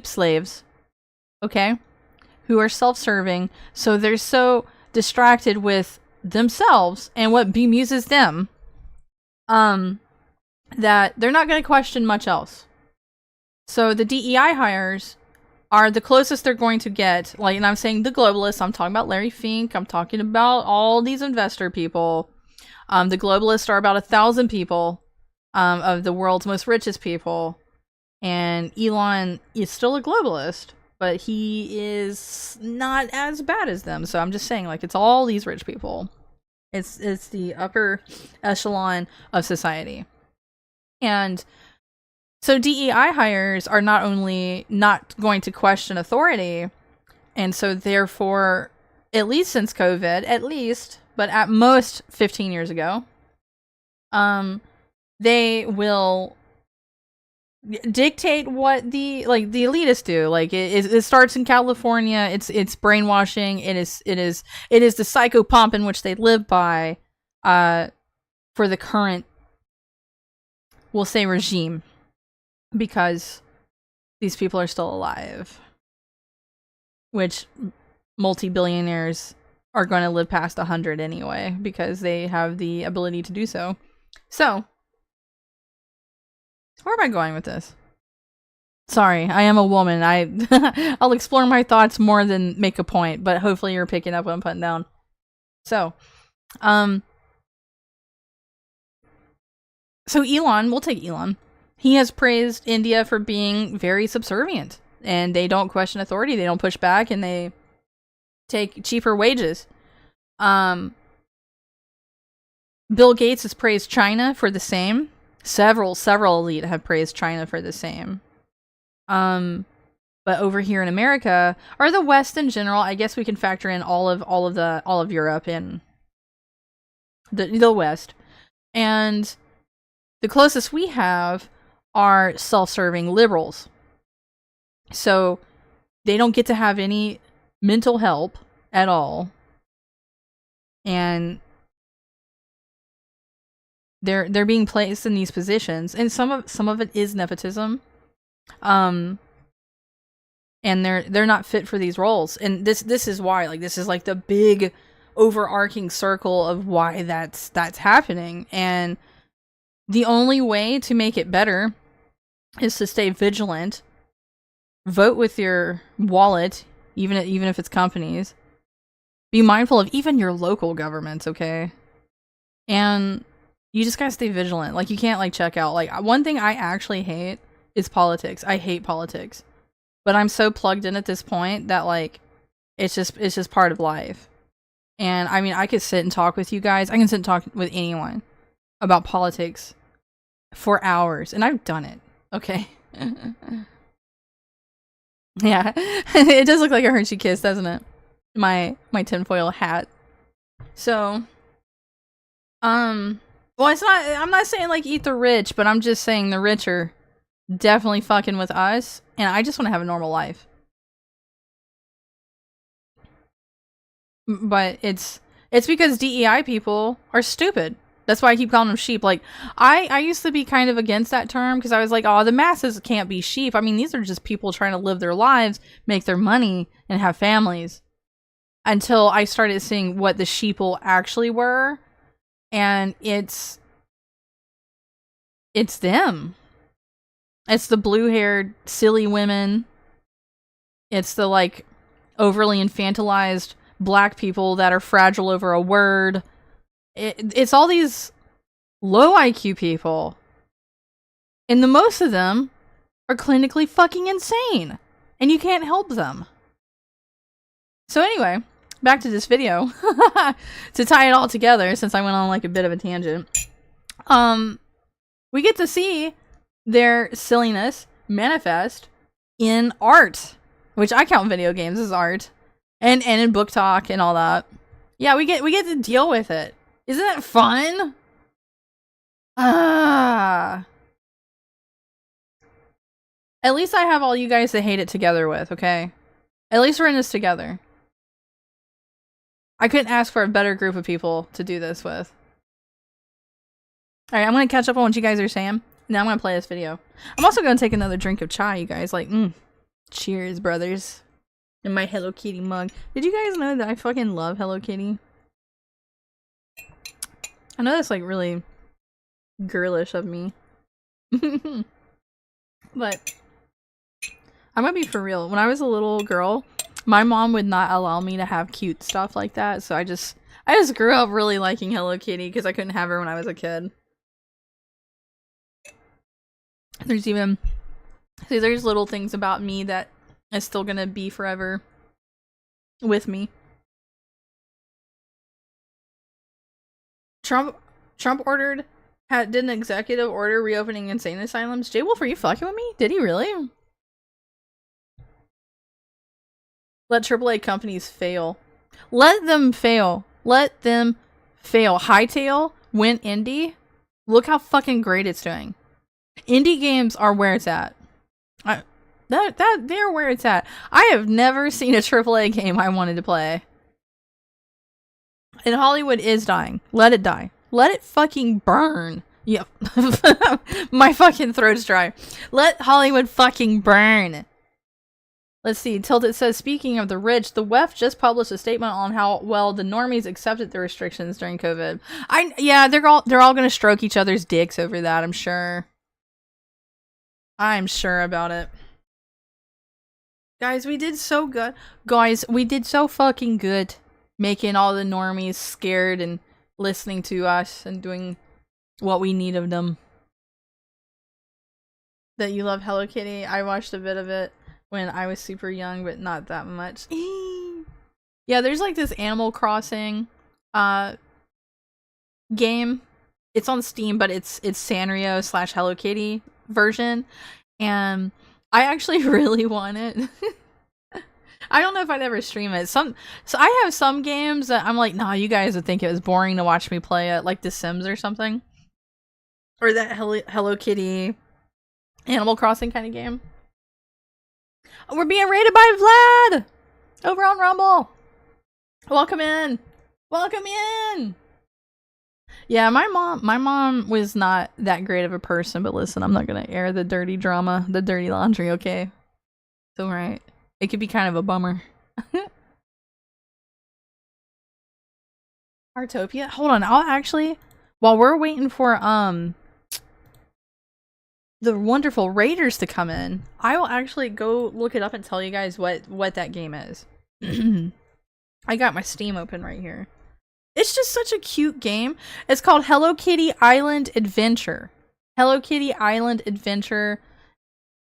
Speaker 1: slaves, okay? Who are self-serving, so they're so distracted with themselves and what bemuses them, that they're not going to question much else. So the DEI hires are the closest they're going to get, like, and I'm saying the globalists, I'm talking about Larry Fink, I'm talking about all these investor people. The globalists are about 1,000 people, of the world's most richest people, and Elon is still a globalist, but he is not as bad as them. So I'm just saying, like, it's all these rich people. It's the upper echelon of society. And so DEI hires are not only not going to question authority, and so therefore, at least since COVID, but at most 15 years ago, they will dictate what the elitists do. Like it starts in California. It's brainwashing. It is the psychopomp in which they live by, for the current, we'll say, regime, because these people are still alive, which multi-billionaires are going to live past 100 anyway because they have the ability to do so. So, where am I going with this? Sorry, I am a woman. I'll explore my thoughts more than make a point, but hopefully you're picking up what I'm putting down. So Elon, we'll take Elon. He has praised India for being very subservient, and they don't question authority, they don't push back, and they take cheaper wages. Bill Gates has praised China for the same. Several elite have praised China for the same. But over here in America, or the West in general, I guess we can factor in all of Europe and the West. And the closest we have are self-serving liberals. So they don't get to have any mental help at all. And they're being placed in these positions, and some of it is nepotism. And they're not fit for these roles. And this is why, like, this is like the big overarching circle of why that's happening. And the only way to make it better is to stay vigilant, vote with your wallet, even if it's companies. Be mindful of even your local governments, okay? And you just gotta stay vigilant. Like, you can't, like, check out. Like, one thing I actually hate is politics. I hate politics. But I'm so plugged in at this point that, like, it's just part of life. And, I mean, I could sit and talk with you guys. I can sit and talk with anyone about politics for hours. And I've done it, okay? Yeah. It does look like a Hershey Kiss, doesn't it? My tinfoil hat. So, well, it's not, I'm not saying, like, eat the rich, but I'm just saying the rich are definitely fucking with us, and I just want to have a normal life. But it's because DEI people are stupid. That's why I keep calling them sheep. Like, I used to be kind of against that term, because I was like, oh, the masses can't be sheep. I mean, these are just people trying to live their lives, make their money, and have families. until I started seeing what the sheeple actually were, and it's them. It's the blue-haired, silly women. It's the, like, overly infantilized black people that are fragile over a word. It's all these low IQ people. And the most of them are clinically fucking insane. And you can't help them. So anyway, back to this video. To tie it all together, since I went on like a bit of a tangent. We get to see their silliness manifest in art. Which I count video games as art. And in book talk and all that. Yeah, we get to deal with it. Isn't that fun? At least I have all you guys to hate it together with, okay? At least we're in this together. I couldn't ask for a better group of people to do this with. Alright, I'm gonna catch up on what you guys are saying. Now I'm gonna play this video. I'm also gonna take another drink of chai, you guys. Like, cheers, brothers. In my Hello Kitty mug. Did you guys know that I fucking love Hello Kitty? I know that's like really girlish of me. But I'm gonna be for real. When I was a little girl, my mom would not allow me to have cute stuff like that, so I just grew up really liking Hello Kitty because I couldn't have her when I was a kid. There's little things about me that is still gonna be forever with me. Trump did an executive order reopening insane asylums. Jay Wolf, are you fucking with me? Did he really? Let AAA companies fail. Let them fail. Let them fail. Hytale went indie. Look how fucking great it's doing. Indie games are where it's at. They're where it's at. I have never seen a AAA game I wanted to play. And Hollywood is dying. Let it die. Let it fucking burn. Yep. My fucking throat's dry. Let Hollywood fucking burn. Let's see. Tilted says, speaking of the rich, the WEF just published a statement on how well the normies accepted the restrictions during COVID. Yeah, they're all gonna stroke each other's dicks over that, I'm sure. I'm sure about it. Guys, we did so good. Guys, we did so fucking good making all the normies scared and listening to us and doing what we need of them. That you love Hello Kitty. I watched a bit of it when I was super young, but not that much. Yeah, there's like this Animal Crossing game. It's on Steam, but it's Sanrio / Hello Kitty version. And I actually really want it. I don't know if I'd ever stream it. So I have some games that I'm like, nah, you guys would think it was boring to watch me play it, like The Sims or something. Or that Hello Kitty Animal Crossing kind of game. We're being rated by Vlad over on Rumble. Welcome in. Welcome in. Yeah, my mom was not that great of a person, but listen, I'm not gonna air the dirty drama, the dirty laundry, okay? It's alright. It could be kind of a bummer. Artopia? Hold on, I'll actually, while we're waiting for the wonderful Raiders to come in, I will actually go look it up and tell you guys what that game is. I got my Steam open right here. It's just such a cute game. It's called Hello Kitty Island Adventure. Hello Kitty Island Adventure.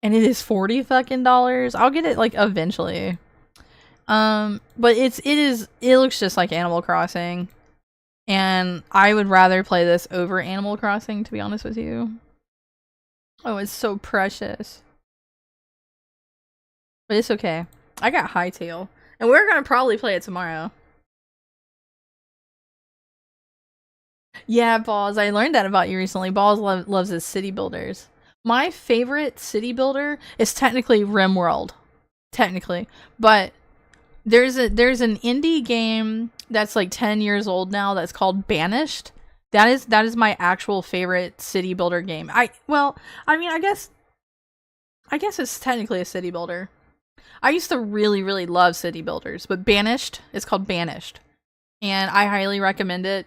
Speaker 1: And it is $40 fucking dollars. I'll get it like eventually. But it looks just like Animal Crossing. And I would rather play this over Animal Crossing, to be honest with you. Oh, it's so precious. But it's okay. I got Hytale. And we're gonna probably play it tomorrow. Yeah, Balls. I learned that about you recently. Balls loves his city builders. My favorite city builder is technically RimWorld. Technically. But there's an indie game that's like 10 years old now that's called Banished. That is my actual favorite city builder game. I guess it's technically a city builder. I used to really, really love City Builders, but Banished, it's called Banished. And I highly recommend it.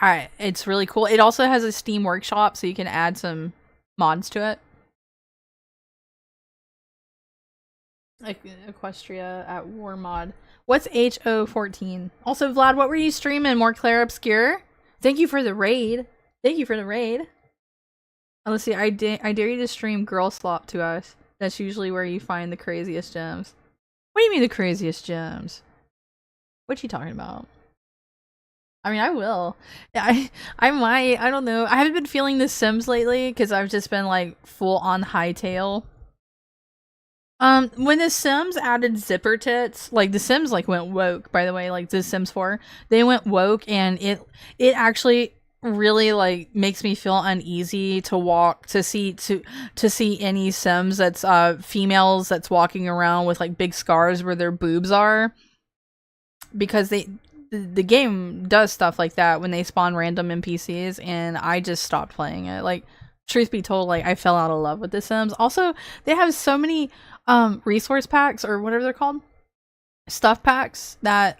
Speaker 1: Alright, it's really cool. It also has a Steam Workshop, so you can add some mods to it. Like Equestria at War Mod. What's HO14? Also, Vlad, what were you streaming? More Claire Obscure? Thank you for the raid. Thank you for the raid. Oh, let's see, I dare you to stream Girl Slop to us. That's usually where you find the craziest gems. What do you mean the craziest gems? What you talking about? I mean, I will. I might. I don't know. I haven't been feeling The Sims lately because I've just been like full on hightail. When The Sims added zipper tits, like The Sims like went woke. By the way, like The Sims 4, they went woke, and it actually really like makes me feel uneasy to see any Sims that's females that's walking around with like big scars where their boobs are, because the game does stuff like that when they spawn random NPCs, and I just stopped playing it. Like, truth be told, like I fell out of love with The Sims. Also, they have so many resource packs or whatever they're called, stuff packs, that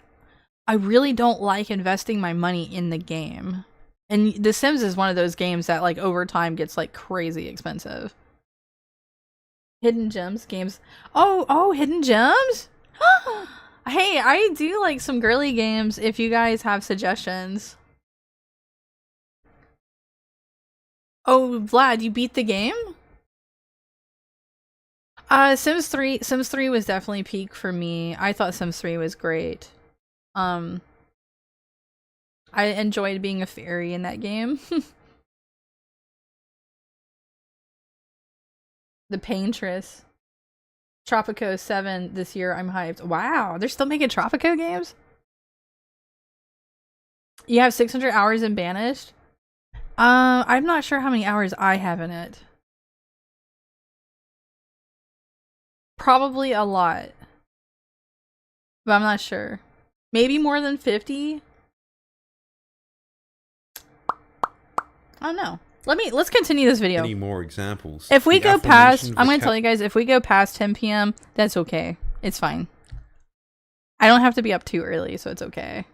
Speaker 1: I really don't like investing my money in the game. And The Sims is one of those games that like over time gets like crazy expensive. Hidden gems games. Oh, hidden gems? Hey, I do like some girly games if you guys have suggestions. Oh, Vlad, you beat the game? Sims 3 was definitely peak for me. I thought Sims 3 was great. I enjoyed being a fairy in that game. The Paintress. Tropico 7 this year, I'm hyped. Wow, they're still making Tropico games? You have 600 hours in Banished? I'm not sure how many hours I have in it. Probably a lot. But I'm not sure. Maybe more than 50? I don't know. Let's continue this video.
Speaker 2: Any more examples?
Speaker 1: If we go past, I'm going to tell you guys, if we go past 10 p.m., that's okay. It's fine. I don't have to be up too early, so it's okay.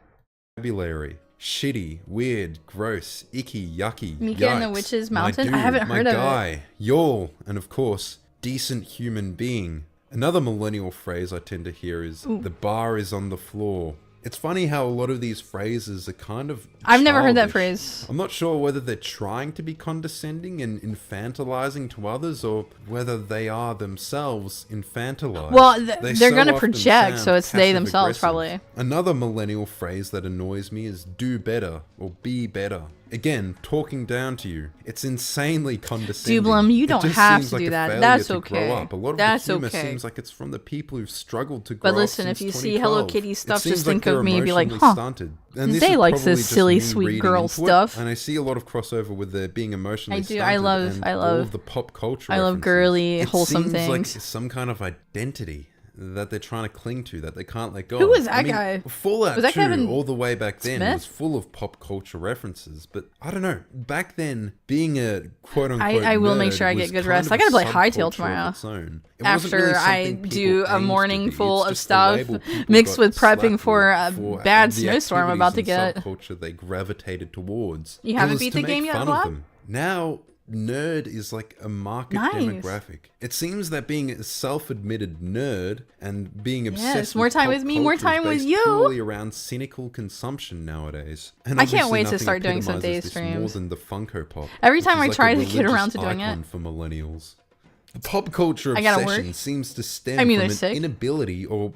Speaker 2: Vocabulary. Shitty, weird, gross, icky, yucky,
Speaker 1: Mika and the Witch's Mountain? I haven't heard of it.
Speaker 2: Y'all, and of course, decent human being. Another millennial phrase I tend to hear is, the bar is on the floor. It's funny how a lot of these phrases are kind of
Speaker 1: I've never heard that phrase.
Speaker 2: I'm not sure whether they're trying to be condescending and infantilizing to others, or whether they are themselves infantilized.
Speaker 1: Well, they're going to project, so it's they themselves probably.
Speaker 2: Another millennial phrase that annoys me is do better or be better. Again, talking down to you. It's insanely condescending.
Speaker 1: Dublum, you don't have to do that. That's okay.
Speaker 2: A lot of the humor seems like it's from the people who've struggled to grow up.
Speaker 1: But listen, if you see Hello Kitty stuff, just think
Speaker 2: like
Speaker 1: of me and be like, huh, they like this silly, sweet girl stuff.
Speaker 2: And I see a lot of crossover with their being emotionally stunted.
Speaker 1: I love
Speaker 2: all of the pop culture
Speaker 1: I love girly, wholesome things.
Speaker 2: It seems like some kind of identity that they're trying to cling to, that they can't let go.
Speaker 1: Who was that guy?
Speaker 2: Fallout
Speaker 1: was that
Speaker 2: 2,
Speaker 1: Kevin
Speaker 2: all the way back then,
Speaker 1: Smith?
Speaker 2: was full of pop culture references. But I don't know, back then, being a quote-unquote
Speaker 1: I will make sure I get good rest. I gotta play Hytale
Speaker 2: tomorrow.
Speaker 1: After I do a morning full of stuff, mixed with prepping for a bad snowstorm I'm about to get.
Speaker 2: Subculture they gravitated towards.
Speaker 1: You haven't beat the game yet, Vlad?
Speaker 2: Now, nerd is like a market demographic. It seems that being a self-admitted nerd and being obsessed
Speaker 1: more
Speaker 2: with
Speaker 1: time
Speaker 2: pop
Speaker 1: with me, more
Speaker 2: culture is
Speaker 1: time with
Speaker 2: based
Speaker 1: you.
Speaker 2: Purely around cynical consumption nowadays. And
Speaker 1: I can't wait to
Speaker 2: nothing
Speaker 1: start doing some day
Speaker 2: epitomizes this more
Speaker 1: streams.
Speaker 2: than the Funko Pop.
Speaker 1: Every time
Speaker 2: which
Speaker 1: I
Speaker 2: is
Speaker 1: try
Speaker 2: like
Speaker 1: to get around to doing
Speaker 2: religious
Speaker 1: it.
Speaker 2: icon for millennials. The pop culture
Speaker 1: I gotta
Speaker 2: obsession
Speaker 1: work.
Speaker 2: seems to stem
Speaker 1: I'm either
Speaker 2: from an
Speaker 1: sick,
Speaker 2: inability or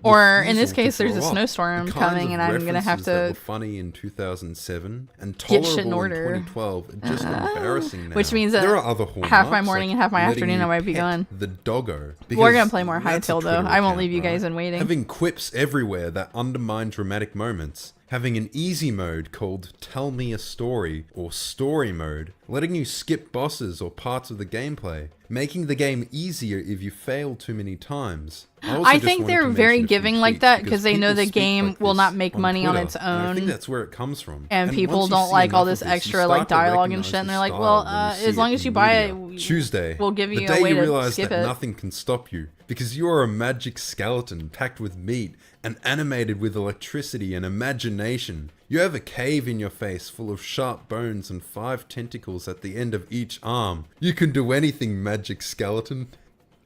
Speaker 1: in this
Speaker 2: refusal
Speaker 1: case,
Speaker 2: to
Speaker 1: there's a
Speaker 2: grow up.
Speaker 1: snowstorm
Speaker 2: The kinds
Speaker 1: coming
Speaker 2: of
Speaker 1: and I'm gonna have
Speaker 2: references that
Speaker 1: to
Speaker 2: were funny in 2007 and
Speaker 1: get shit in
Speaker 2: tolerable
Speaker 1: order.
Speaker 2: in 2012 are just embarrassing now.
Speaker 1: Which means that
Speaker 2: there are other hallmarks,
Speaker 1: half my morning
Speaker 2: like
Speaker 1: and half my
Speaker 2: letting
Speaker 1: afternoon
Speaker 2: you
Speaker 1: I might be
Speaker 2: pet
Speaker 1: gone.
Speaker 2: The doggo.
Speaker 1: We're gonna play more
Speaker 2: That's a
Speaker 1: Hytale though.
Speaker 2: Twitter
Speaker 1: I won't
Speaker 2: account,
Speaker 1: leave you guys
Speaker 2: right?
Speaker 1: in waiting.
Speaker 2: Having quips everywhere that undermine dramatic moments. Having an easy mode called Tell Me a Story or Story Mode, letting you skip bosses or parts of the gameplay, making the game easier if you fail too many times.
Speaker 1: I think they're very giving like that because they know the game will not make money on its own.
Speaker 2: I think that's where it comes from.
Speaker 1: And people don't like all this extra like dialogue and shit, and they're like, well, as long as you buy it,
Speaker 2: Tuesday,
Speaker 1: we'll give you
Speaker 2: the
Speaker 1: a
Speaker 2: day
Speaker 1: way
Speaker 2: you
Speaker 1: to
Speaker 2: realize
Speaker 1: skip
Speaker 2: that
Speaker 1: it.
Speaker 2: nothing can stop you, because you are a magic skeleton packed with meat and animated with electricity and imagination. You have a cave in your face full of sharp bones and 5 tentacles at the end of each arm. You can do anything, magic skeleton.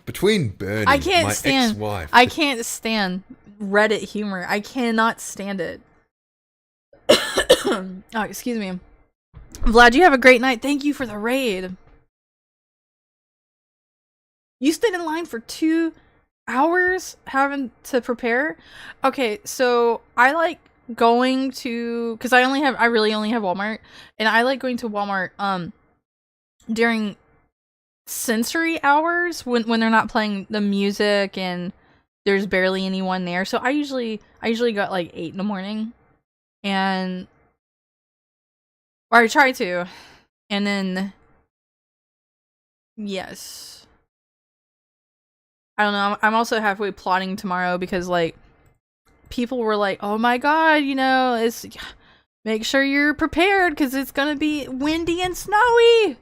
Speaker 2: Between Bernie, my ex-wife...
Speaker 1: I can't stand Reddit humor. I cannot stand it. Oh, excuse me. Vlad, you have a great night. Thank you for the raid. You stayed in line for 2 hours having to prepare? Okay, so I like going to... Because I really only have Walmart. And I like going to Walmart during sensory hours when they're not playing the music and there's barely anyone there. So I usually got like 8 in the morning. And... Or I try to. And then... Yes. I don't know. I'm also halfway plotting tomorrow because, like, people were like, oh my god, you know, make sure you're prepared because it's gonna be windy and snowy.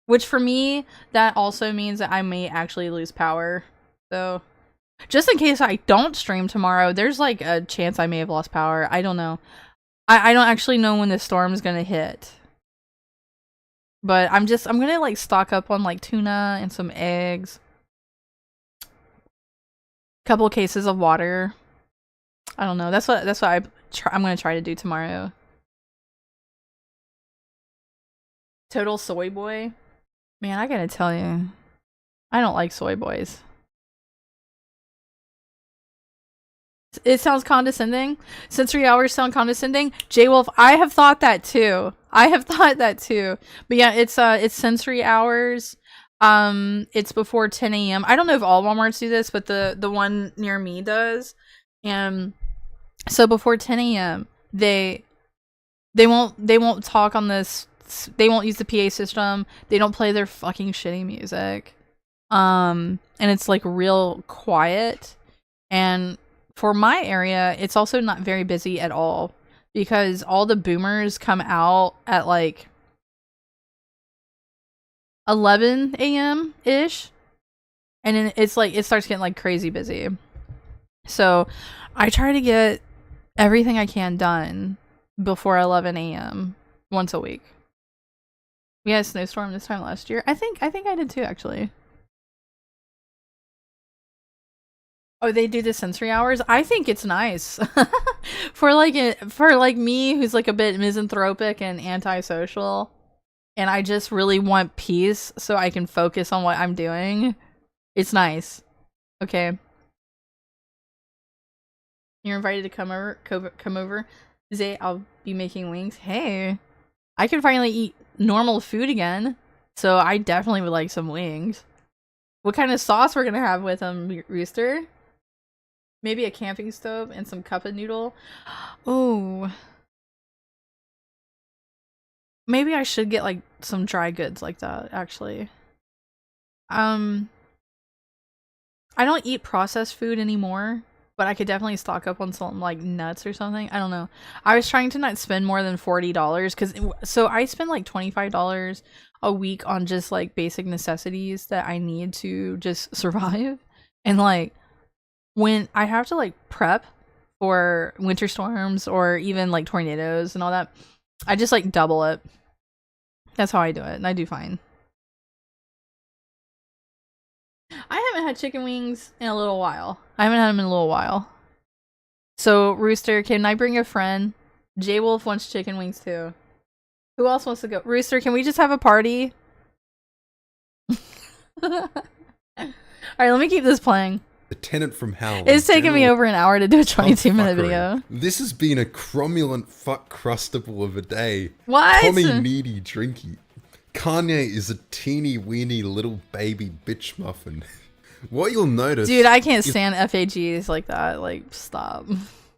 Speaker 1: Which for me, that also means that I may actually lose power. So, just in case I don't stream tomorrow, there's like a chance I may have lost power. I don't know. I don't actually know when the storm's gonna hit. But I'm gonna like stock up on like tuna and some eggs. Couple cases of water. I don't know. That's what I'm gonna try to do tomorrow. Total soy boy. Man, I gotta tell you, I don't like soy boys. It sounds condescending. Sensory hours sound condescending. J-Wolf, I have thought that too. But yeah, it's sensory hours. It's before 10 a.m. I don't know if all Walmarts do this, but the one near me does. And so before 10 a.m. they won't talk on this. They won't use the PA system. They don't play their fucking shitty music. And it's like real quiet. And for my area, it's also not very busy at all because all the boomers come out at like 11 a.m. ish, and then it's like it starts getting like crazy busy. So I try to get everything I can done before 11 a.m. once a week. We had a snowstorm this time last year. I think I did too, actually. Oh, they do the sensory hours. I think it's nice for me, who's like a bit misanthropic and antisocial, and I just really want peace so I can focus on what I'm doing. It's nice. Okay, you're invited to come over. Zay, I'll be making wings. Hey, I can finally eat normal food again, so I definitely would like some wings. What kind of sauce we're gonna have with them, Rooster? Maybe a camping stove and some cup of noodle. Oh. Maybe I should get like some dry goods like that, actually. I don't eat processed food anymore, but I could definitely stock up on some like nuts or something. I don't know. I was trying to not spend more than $40 so I spend like $25 a week on just like basic necessities that I need to just survive. And like when I have to like prep for winter storms or even like tornadoes and all that, I just like double it. That's how I do it, and I do fine. I haven't had chicken wings in a little while. So, Rooster, can I bring a friend? J-Wolf wants chicken wings too. Who else wants to go? Rooster, can we just have a party? Alright, let me keep this playing.
Speaker 2: The Tenant from Hell.
Speaker 1: It's taken me over an hour to do a 22-minute video.
Speaker 2: This has been a cromulent fuck crustable of a day.
Speaker 1: What?
Speaker 2: Tommy Needy Drinky. Kanye is a teeny weeny little baby bitch muffin. What you'll notice...
Speaker 1: Dude, I can't stand FAGs like that. Like, stop.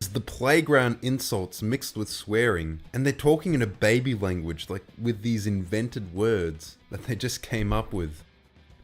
Speaker 2: Is the playground insults mixed with swearing, and they're talking in a baby language, like with these invented words that they just came up with.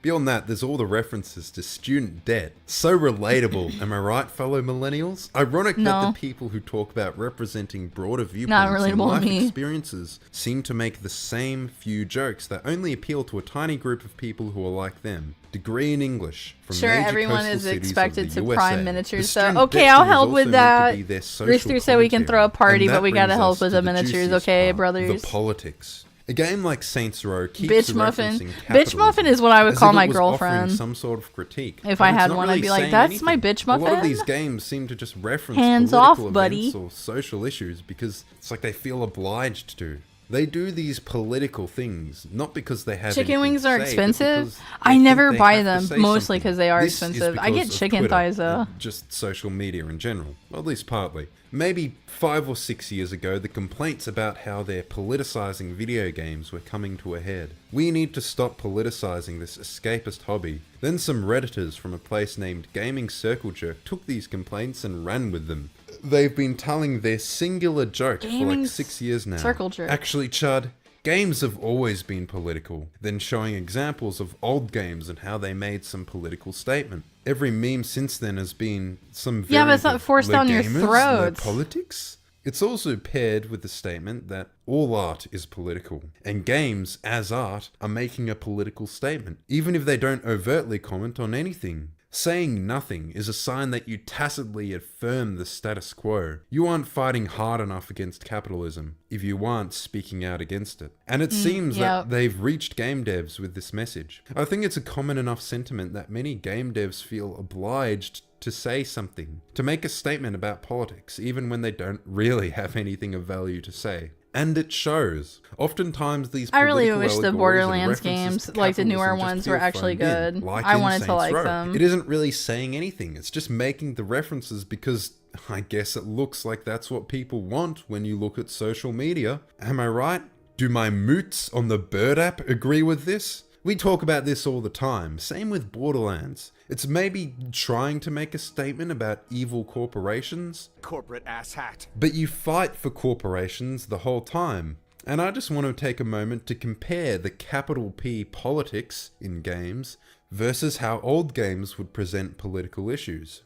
Speaker 2: Beyond that, there's all the references to student debt. So relatable, am I right, fellow millennials? Ironic that the people who talk about representing broader viewpoints and life experiences seem to make the same few jokes that only appeal to a tiny group of people who are like them. Degree in English from
Speaker 1: sure,
Speaker 2: major
Speaker 1: everyone is expected to
Speaker 2: USA.
Speaker 1: prime miniatures, so okay, I'll help with that. Rooster said we can throw a party, but we gotta help with the miniatures, okay, brothers?
Speaker 2: The politics. A game like Saints Row keeps
Speaker 1: Bitch Muffin. Bitch Muffin is what I would call my girlfriend.
Speaker 2: Some sort of critique.
Speaker 1: If I had one, I'd be like, "That's my bitch muffin."
Speaker 2: A lot of these games seem to just reference
Speaker 1: hands
Speaker 2: political
Speaker 1: off, buddy,
Speaker 2: events or social issues because it's like they feel obliged to. They do these political things not because they have
Speaker 1: chicken wings are expensive. I never buy them, mostly because they are expensive. I get chicken thighs though.
Speaker 2: Just social media in general, well, at least partly. Maybe 5 or 6 years ago, the complaints about how they're politicizing video games were coming to a head. We need to stop politicizing this escapist hobby. Then some Redditors from a place named Gaming Circle Jerk took these complaints and ran with them. They've been telling their singular joke for like 6 years now.
Speaker 1: Circle Jerk.
Speaker 2: Actually, Chud, games have always been political, then showing examples of old games and how they made some political statement. Every meme since then has been some
Speaker 1: but it's not forced down your throats.
Speaker 2: Politics? It's also paired with the statement that all art is political, and games, as art, are making a political statement, even if they don't overtly comment on anything. Saying nothing is a sign that you tacitly affirm the status quo. You aren't fighting hard enough against capitalism if you aren't speaking out against it. And it seems that they've reached game devs with this message. I think it's a common enough sentiment that many game devs feel obliged to say something, to make a statement about politics, even when they don't really have anything of value to say. And it shows. Oftentimes these
Speaker 1: I really wish the Borderlands games, like the newer ones, were actually good. I wanted to like them.
Speaker 2: It isn't really saying anything. It's just making the references because I guess it looks like that's what people want when you look at social media. Am I right? Do my moots on the Bird app agree with this? We talk about this all the time. Same with Borderlands. It's maybe trying to make a statement about evil corporations.
Speaker 7: Corporate asshat.
Speaker 2: But you fight for corporations the whole time. And I just want to take a moment to compare the capital P politics in games versus how old games would present political issues.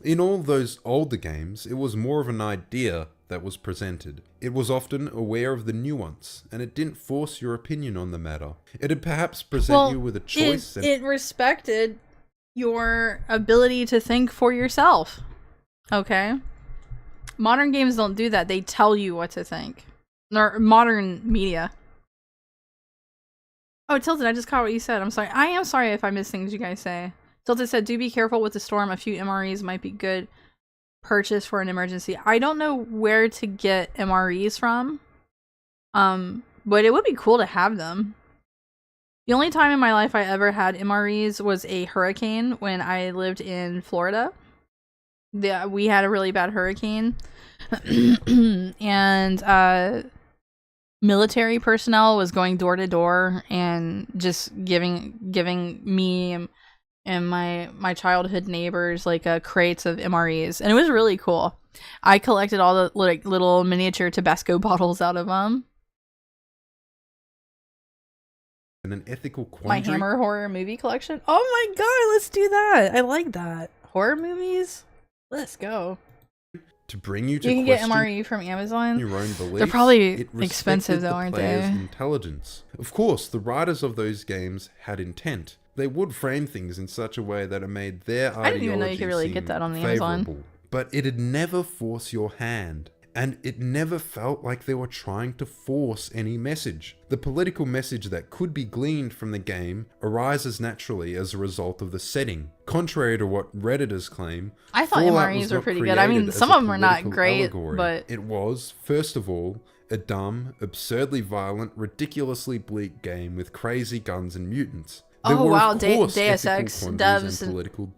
Speaker 2: In all those older games, it was more of an idea that was presented. It was often aware of the nuance, and it didn't force your opinion on the matter. It'd perhaps present you with a choice.
Speaker 1: It respected your ability to think for yourself. Okay? Modern games don't do that. They tell you what to think. Or modern media. Oh, Tilted, I just caught what you said. I'm sorry. I am sorry if I miss things you guys say. Tilted said, do be careful with the storm. A few MREs might be good purchase for an emergency. I don't know where to get MREs from. But it would be cool to have them. The only time in my life I ever had MREs was a hurricane when I lived in Florida. We had a really bad hurricane. And military personnel was going door to door and just giving me and my childhood neighbors like crates of MREs, and it was really cool. I collected all the like little miniature Tabasco bottles out of them.
Speaker 2: And an ethical quandary.
Speaker 1: My Hammer horror movie collection. Oh my god, let's do that. I like that. Horror movies. Let's go.
Speaker 2: To bring you to
Speaker 1: you can get MRE from Amazon.
Speaker 2: Your own beliefs.
Speaker 1: They're probably expensive though, aren't they?
Speaker 2: Intelligence. Of course, the writers of those games had intent. They would frame things in such a way that it made their ideology
Speaker 1: I didn't even know you could really get that on the Amazon.
Speaker 2: But it'd never force your hand. And it never felt like they were trying to force any message. The political message that could be gleaned from the game arises naturally as a result of the setting. Contrary to what Redditors claim,
Speaker 1: I thought MREs were pretty good. I mean, some of them were not great, but...
Speaker 2: It was, first of all, a dumb, absurdly violent, ridiculously bleak game with crazy guns and mutants.
Speaker 1: Oh wow, Deus Ex devs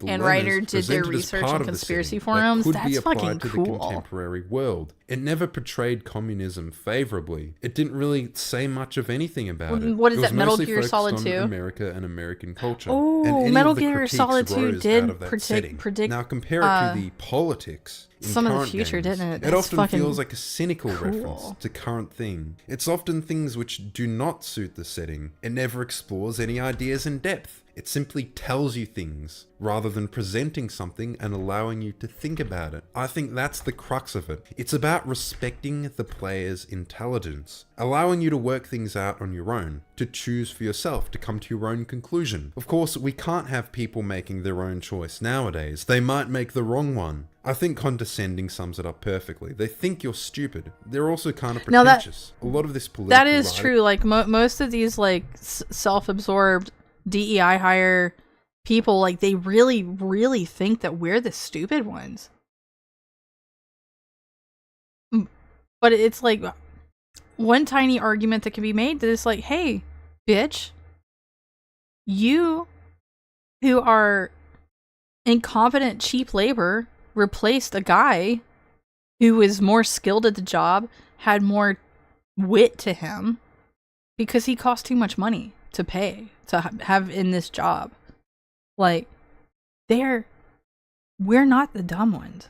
Speaker 1: and writers did their research on conspiracy forums. That's fucking cool.
Speaker 2: To the contemporary world. It never portrayed communism favorably. It didn't really say much of anything about it.
Speaker 1: What is that, Metal Gear Solid 2?
Speaker 2: America and American culture.
Speaker 1: Oh, Metal Gear Solid 2 did predict.
Speaker 2: Now compare it to the politics.
Speaker 1: Some of the future, didn't it?
Speaker 2: It often feels like a cynical reference to current thing. It's often things which do not suit the setting. It never explores any ideas in depth. It simply tells you things rather than presenting something and allowing you to think about it. I think that's the crux of it. It's about respecting the player's intelligence, allowing you to work things out on your own, to choose for yourself, to come to your own conclusion. Of course, we can't have people making their own choice nowadays. They might make the wrong one. I think condescending sums it up perfectly. They think you're stupid. They're also kind of pretentious. A lot of this political
Speaker 1: that is true. Like most of these like self-absorbed DEI hire people, like they really, really think that we're the stupid ones. But it's like one tiny argument that can be made that is like, hey, bitch, you who are incompetent, cheap labor replaced a guy who was more skilled at the job, had more wit to him, because he cost too much money to pay to have in this job. Like, we're not the dumb ones.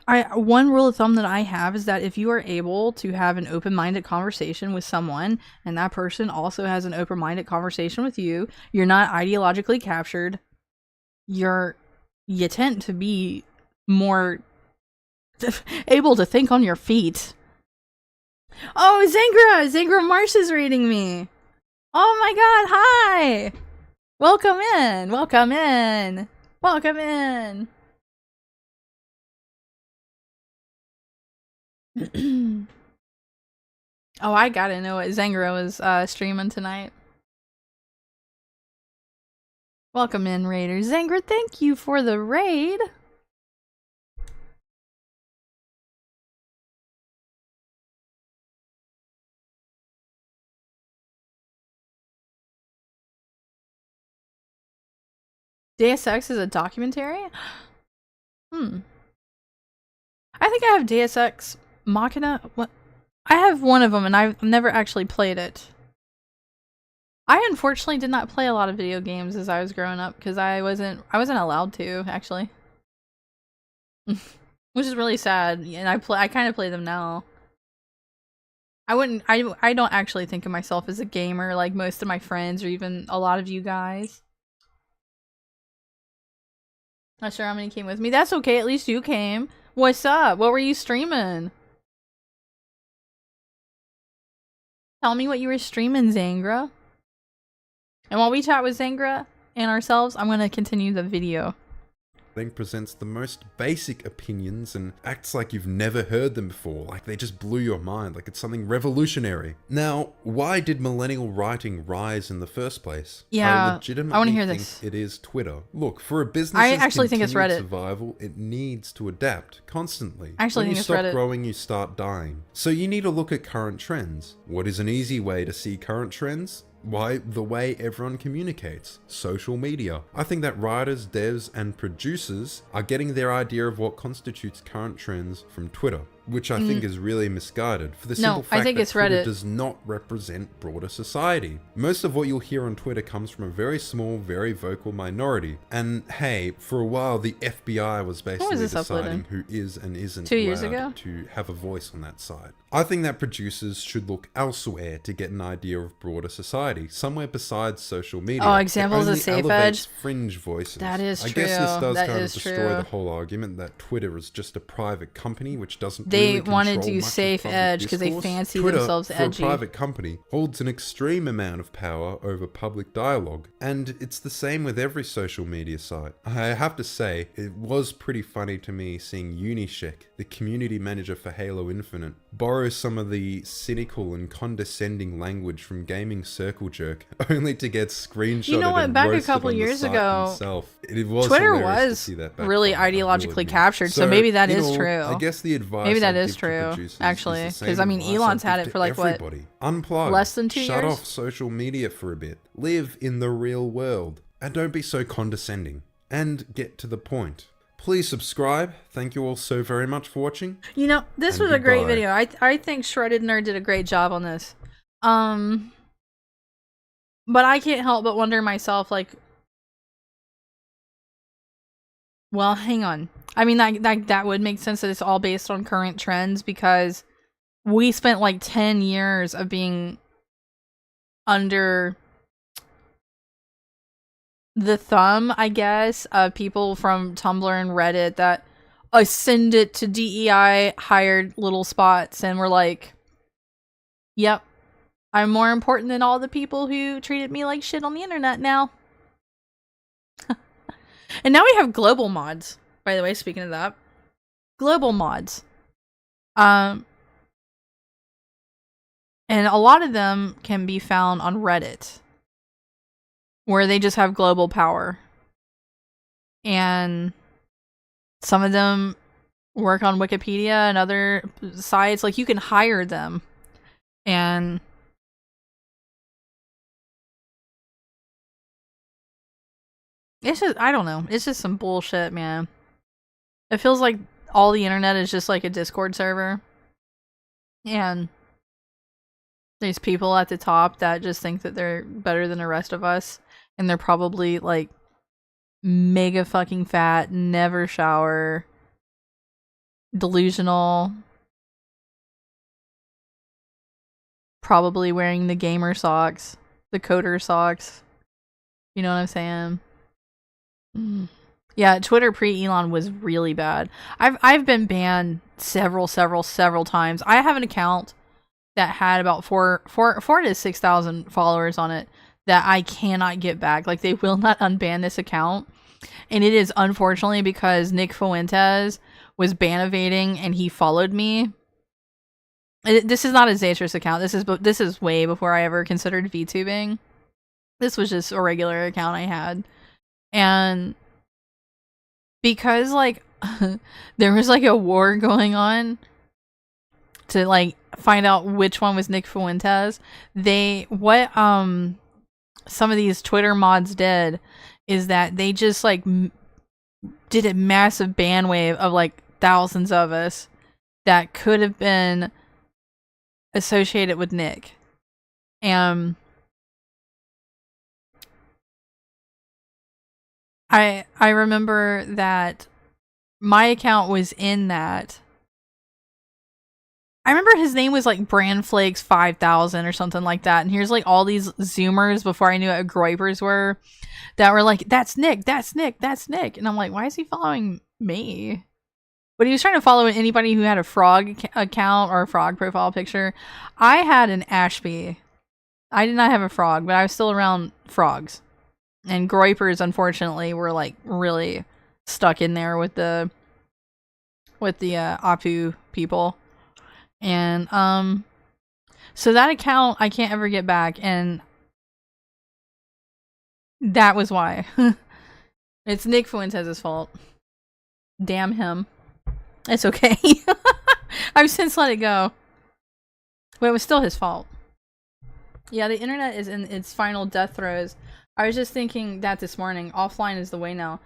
Speaker 1: One rule of thumb that I have is that if you are able to have an open-minded conversation with someone, and that person also has an open-minded conversation with you, you're not ideologically captured, you tend to be more able to think on your feet. Oh, Zangra Marsh is reading me. Oh my god, hi! Welcome in! Oh, I gotta know what Zangra was streaming tonight. Welcome in, Raiders. Zangra, thank you for the raid. Deus Ex is a documentary? I think I have Deus Ex Machina. What? I have one of them, and I've never actually played it. I unfortunately did not play a lot of video games as I was growing up because I wasn't allowed to, actually. Which is really sad, and I kind of play them now. I don't actually think of myself as a gamer like most of my friends or even a lot of you guys. Not sure how many came with me. That's okay, at least you came. What's up? What were you streaming? Tell me what you were streaming, Zangra. And while we chat with Zangra and ourselves, I'm gonna continue the video.
Speaker 2: Presents the most basic opinions and acts like you've never heard them before, like they just blew your mind, like it's something revolutionary. Now, why did millennial writing rise in the first place?
Speaker 1: Yeah,
Speaker 2: I legitimately
Speaker 1: want to hear
Speaker 2: think
Speaker 1: this.
Speaker 2: It is Twitter. Look, for a business's
Speaker 1: think it's Reddit.
Speaker 2: survival, it needs to adapt constantly.
Speaker 1: I actually
Speaker 2: when
Speaker 1: think
Speaker 2: you
Speaker 1: it's
Speaker 2: stop
Speaker 1: Reddit.
Speaker 2: growing, you start dying. So you need to look at current trends. What is an easy way to see current trends? Why, the way everyone communicates. Social media. I think that writers, devs, and producers are getting their idea of what constitutes current trends from Twitter, which I think is really misguided, for the simple fact that Twitter does not represent broader society. Most of what you'll hear on Twitter comes from a very small, very vocal minority. And hey, for a while the FBI was basically deciding who is and isn't
Speaker 1: 2 years
Speaker 2: allowed
Speaker 1: ago?
Speaker 2: to have a voice on that side. I think that producers should look elsewhere to get an idea of broader society, somewhere besides social media.
Speaker 1: Oh, examples of
Speaker 2: It only
Speaker 1: Safe
Speaker 2: elevates
Speaker 1: Edge?
Speaker 2: fringe voices.
Speaker 1: That is
Speaker 2: I guess this
Speaker 1: true.
Speaker 2: does
Speaker 1: That
Speaker 2: kind of
Speaker 1: is
Speaker 2: destroy
Speaker 1: true.
Speaker 2: the whole argument that Twitter is just a private company which doesn't
Speaker 1: They
Speaker 2: really
Speaker 1: wanted
Speaker 2: control
Speaker 1: to
Speaker 2: much of
Speaker 1: Safe
Speaker 2: public
Speaker 1: Edge because they
Speaker 2: discourse.
Speaker 1: fancy
Speaker 2: Twitter,
Speaker 1: themselves
Speaker 2: for
Speaker 1: edgy.
Speaker 2: a private company, holds an extreme amount of power over public dialogue, and it's the same with every social media site. I have to say, it was pretty funny to me seeing Unishek, the community manager for Halo Infinite, borrow some of the cynical and condescending language from gaming Circle Jerk, only to get screenshotted
Speaker 1: You know what?
Speaker 2: and
Speaker 1: Back a
Speaker 2: roasted
Speaker 1: couple
Speaker 2: on the
Speaker 1: years
Speaker 2: site
Speaker 1: ago,
Speaker 2: himself. It was
Speaker 1: Twitter
Speaker 2: hilarious to
Speaker 1: was
Speaker 2: see that
Speaker 1: really
Speaker 2: backfire, I will
Speaker 1: ideologically
Speaker 2: admit.
Speaker 1: captured, so maybe that
Speaker 2: in
Speaker 1: is
Speaker 2: all,
Speaker 1: true.
Speaker 2: I guess the advice
Speaker 1: Maybe that
Speaker 2: I'd
Speaker 1: is
Speaker 2: give to
Speaker 1: true,
Speaker 2: producers is
Speaker 1: actually,
Speaker 2: the same
Speaker 1: because I mean,
Speaker 2: advice
Speaker 1: Elon's
Speaker 2: I'd
Speaker 1: had
Speaker 2: give
Speaker 1: it
Speaker 2: to
Speaker 1: for like
Speaker 2: everybody. Unplug.
Speaker 1: less than 2
Speaker 2: Shut
Speaker 1: years?
Speaker 2: off social media for a bit. Live in the real world. And don't be so condescending. And get to the point. Please subscribe. Thank you all so very much for watching.
Speaker 1: You know, this
Speaker 2: And
Speaker 1: was a great
Speaker 2: goodbye.
Speaker 1: video. I think Shredded Nerd did a great job on this. But I can't help but wonder myself, like, well, hang on. I mean, that would make sense that it's all based on current trends because we spent like 10 years of being under the thumb, I guess, of people from Tumblr and Reddit that ascend it to DEI hired little spots and were like, yep, I'm more important than all the people who treated me like shit on the internet now. And now we have global mods, by the way, speaking of that. Global mods. And a lot of them can be found on Reddit, where they just have global power. And some of them work on Wikipedia and other sites. Like, you can hire them. And it's just, I don't know. It's just some bullshit, man. It feels like all the internet is just like a Discord server. And there's people at the top that just think that they're better than the rest of us. And they're probably like mega fucking fat, never shower, delusional, probably wearing the gamer socks, the coder socks. You know what I'm saying? Yeah, Twitter pre-Elon was really bad. I've been banned several times. I have an account that had about 4,000 to 6,000 followers on it that I cannot get back. Like, they will not unban this account. And it is unfortunately because Nick Fuentes was ban evading and he followed me. This is not a Zatris account. This is way before I ever considered VTubing. This was just a regular account I had. And because, like, there was, like, a war going on to, like, find out which one was Nick Fuentes, some of these Twitter mods did is that they just, like, did a massive ban wave of, like, thousands of us that could have been associated with Nick. And I remember that my account was in that. I remember his name was like Brandflakes 5000 or something like that. And here's like all these Zoomers before I knew what Groypers were that were like, that's Nick, that's Nick, that's Nick. And I'm like, why is he following me? But he was trying to follow anybody who had a frog account or a frog profile picture. I had an Ashby. I did not have a frog, but I was still around frogs. And Groypers, unfortunately, were like really stuck in there with the Apu people. And so that account I can't ever get back, and that was why. It's Nick Fuentes' fault. Damn him. It's okay. I've since let it go. But it was still his fault. Yeah, the internet is in its final death throes. I was just thinking that this morning. Offline is the way now.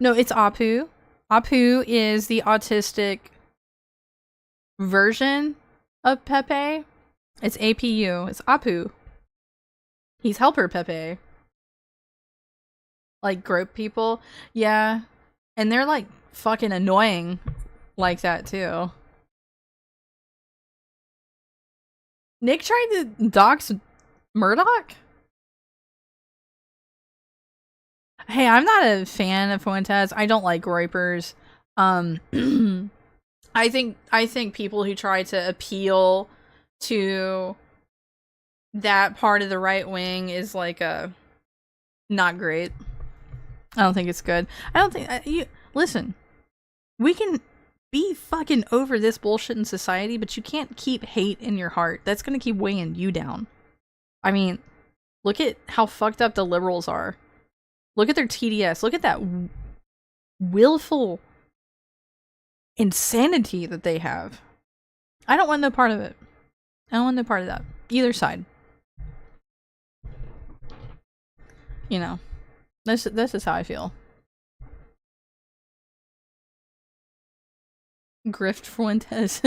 Speaker 1: No, it's Apu. Apu is the autistic version of Pepe. It's APU. It's Apu. He's helper Pepe. Like grope people. Yeah. And they're like fucking annoying like that too. Nick tried to dox Murdoch? Hey, I'm not a fan of Fuentes. I don't like Groypers. I think people who try to appeal to that part of the right wing is like not great. I don't think it's good. I don't think listen. We can be fucking over this bullshit in society, but you can't keep hate in your heart. That's going to keep weighing you down. I mean, look at how fucked up the liberals are. Look at their TDS. Look at that willful insanity that they have. I don't want no part of it. I don't want no part of that. Either side. You know. This is how I feel. Grift Fuentes.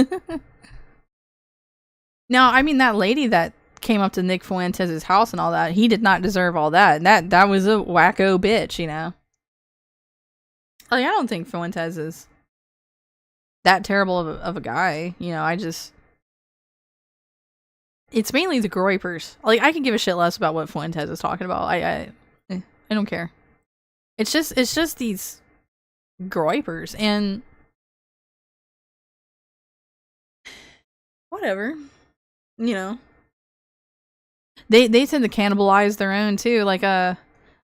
Speaker 1: Now, I mean, that lady that came up to Nick Fuentes' house and all that, he did not deserve all that. That was a wacko bitch, you know? Like, I don't think Fuentes is that terrible of a guy. You know, it's mainly the Groypers. Like, I can give a shit less about what Fuentes is talking about. I don't care. It's just these groypers and whatever. You know. They tend to cannibalize their own too. Like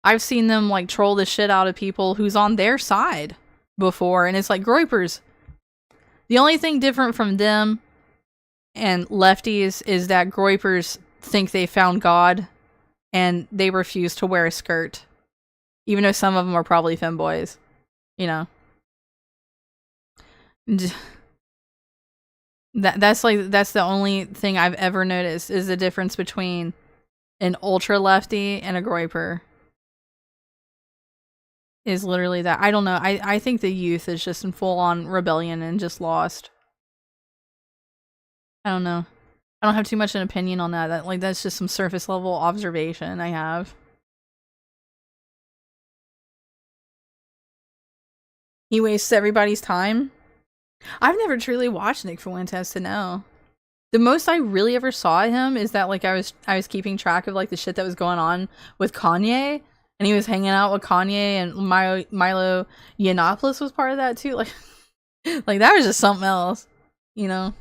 Speaker 1: I've seen them like troll the shit out of people who's on their side before, and it's like groypers. The only thing different from them and lefties is that groypers think they found God and they refuse to wear a skirt. Even though some of them are probably femboys. You know. That's the only thing I've ever noticed is the difference between an ultra lefty and a groyper. Is literally that. I don't know. I think the youth is just in full on rebellion and just lost. I don't know. I don't have too much an opinion on that. That's just some surface level observation I have. He wastes everybody's time. I've never truly watched Nick Fuentes to know. The most I really ever saw him is that like I was keeping track of like the shit that was going on with Kanye, and he was hanging out with Kanye, and Milo Yiannopoulos was part of that too. Like, like that was just something else, you know.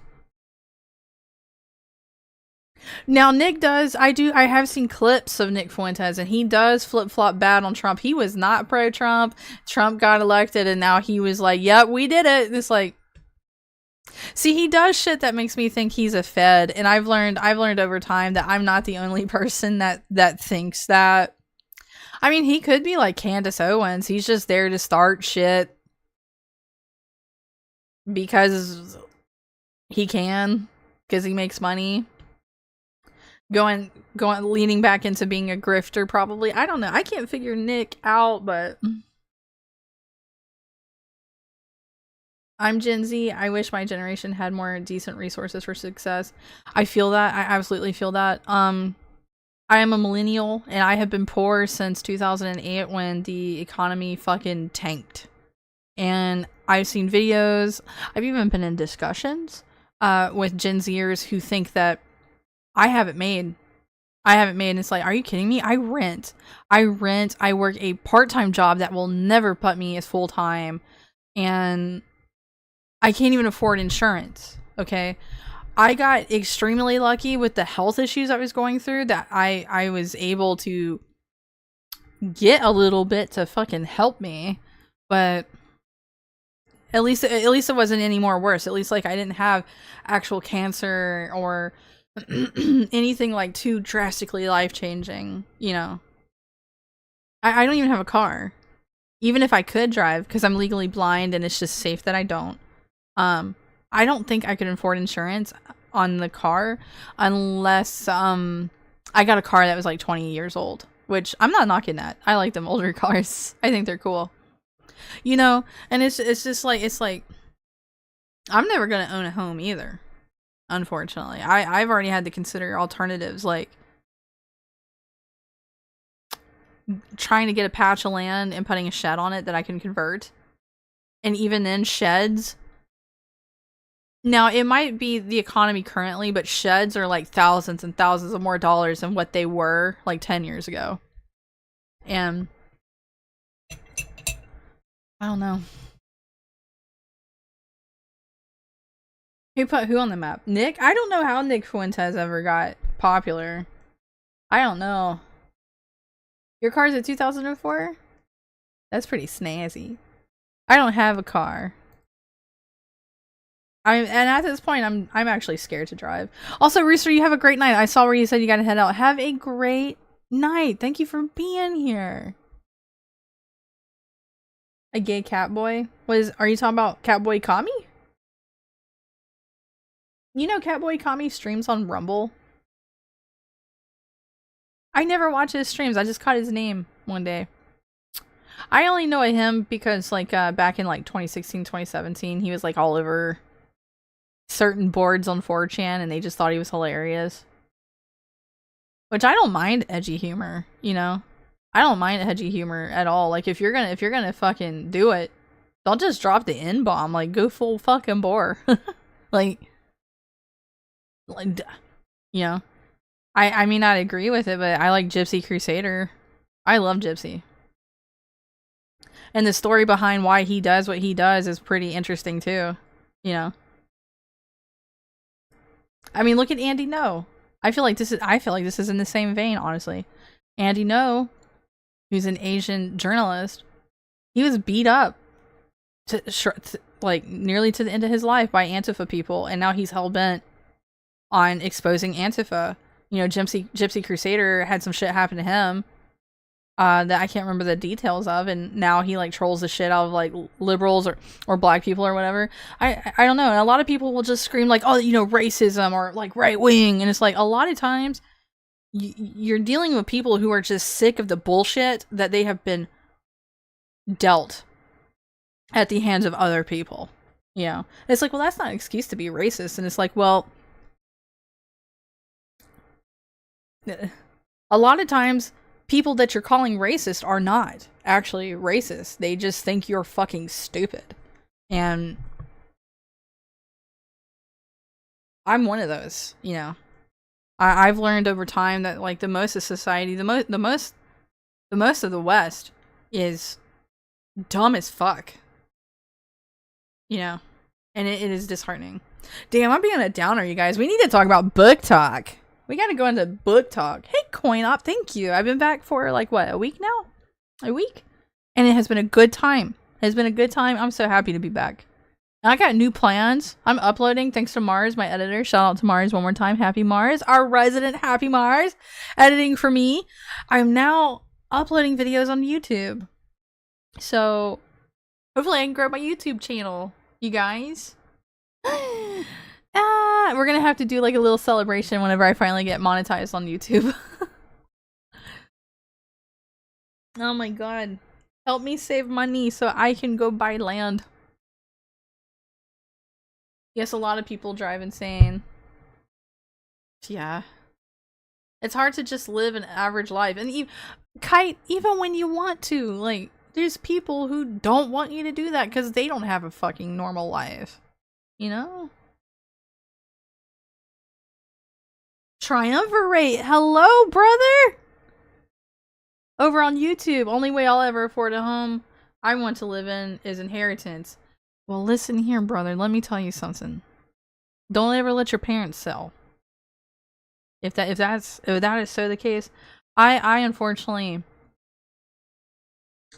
Speaker 1: Now Nick does. I have seen clips of Nick Fuentes, and he does flip flop bad on Trump. He was not pro Trump. Trump got elected, and now he was like, "Yep, we did it." It's like. See, he does shit that makes me think he's a Fed, and I've learned over time that I'm not the only person that thinks that. I mean, he could be like Candace Owens. He's just there to start shit because he can, because he makes money. Going leaning back into being a grifter, probably. I don't know. I can't figure Nick out, but. I'm Gen Z. I wish my generation had more decent resources for success. I feel that. I absolutely feel that. I am a millennial, and I have been poor since 2008 when the economy fucking tanked. And I've seen videos. I've even been in discussions with Gen Zers who think that I have it made. And it's like, are you kidding me? I rent. I work a part-time job that will never put me as full-time. And I can't even afford insurance, okay? I got extremely lucky with the health issues I was going through that I was able to get a little bit to fucking help me, but at least it wasn't any more worse. At least like I didn't have actual cancer or anything like too drastically life-changing, you know. I don't even have a car. Even if I could drive, because I'm legally blind and it's just safe that I don't. I don't think I could afford insurance on the car unless I got a car that was like 20 years old, which I'm not knocking that. I like them older cars. I think they're cool. You know, and it's just like I'm never going to own a home either. Unfortunately. I've already had to consider alternatives like trying to get a patch of land and putting a shed on it that I can convert. And even then, sheds. Now, it might be the economy currently, but sheds are like thousands and thousands of more dollars than what they were like 10 years ago. And I don't know. Who put who on the map? Nick? I don't know how Nick Fuentes ever got popular. I don't know. Your car's a 2004? That's pretty snazzy. I don't have a car. And at this point, I'm actually scared to drive. Also, Rooster, you have a great night. I saw where you said you gotta head out. Have a great night. Thank you for being here. A gay cat boy? Are you talking about Catboy Kami? You know Catboy Kami streams on Rumble? I never watch his streams. I just caught his name one day. I only know him because like back in like 2016, 2017, he was like all over certain boards on 4chan and they just thought he was hilarious. Which I don't mind edgy humor, you know? I don't mind edgy humor at all. Like if you're gonna fucking do it, don't just drop the N-bomb. Like go full fucking bore. like you know. I may not agree with it, but I like Gypsy Crusader. I love Gypsy. And the story behind why he does what he does is pretty interesting too. You know. I mean, look at Andy No. I feel like this is in the same vein, honestly. Andy No, who's an Asian journalist, he was beat up like nearly to the end of his life by Antifa people, and now he's hell-bent on exposing Antifa. You know, Gypsy Crusader had some shit happen to him that I can't remember the details of, and now he like trolls the shit out of like liberals or black people or whatever. I don't know. And a lot of people will just scream like, oh, you know, racism or like right wing, and it's like a lot of times you're dealing with people who are just sick of the bullshit that they have been dealt at the hands of other people. You know, it's like, well, that's not an excuse to be racist. And it's like, well, a lot of times people that you're calling racist are not actually racist. They just think you're fucking stupid. And I'm one of those, you know. I've learned over time that like the most of society, the most of the West is dumb as fuck. You know, and it is disheartening. Damn, I'm being a downer, you guys. We need to talk about book talk. We gotta go into book talk. Hey, Coin Op, thank you. I've been back for like what, a week now? A week? And it has been a good time. It has been a good time. I'm so happy to be back. And I got new plans. I'm uploading thanks to Mars, my editor. Shout out to Mars one more time. Happy Mars, our resident Happy Mars, editing for me. I'm now uploading videos on YouTube. So hopefully I can grow my YouTube channel, you guys. We're gonna have to do like a little celebration whenever I finally get monetized on YouTube. Oh my god. Help me save money so I can go buy land. Yes, a lot of people drive insane. Yeah. It's hard to just live an average life. And Kite, even when you want to, like, there's people who don't want you to do that because they don't have a fucking normal life. You know? Triumvirate! Hello, brother! Over on YouTube, only way I'll ever afford a home I want to live in is inheritance. Well, listen here, brother. Let me tell you something. Don't ever let your parents sell. If that is so the case, I unfortunately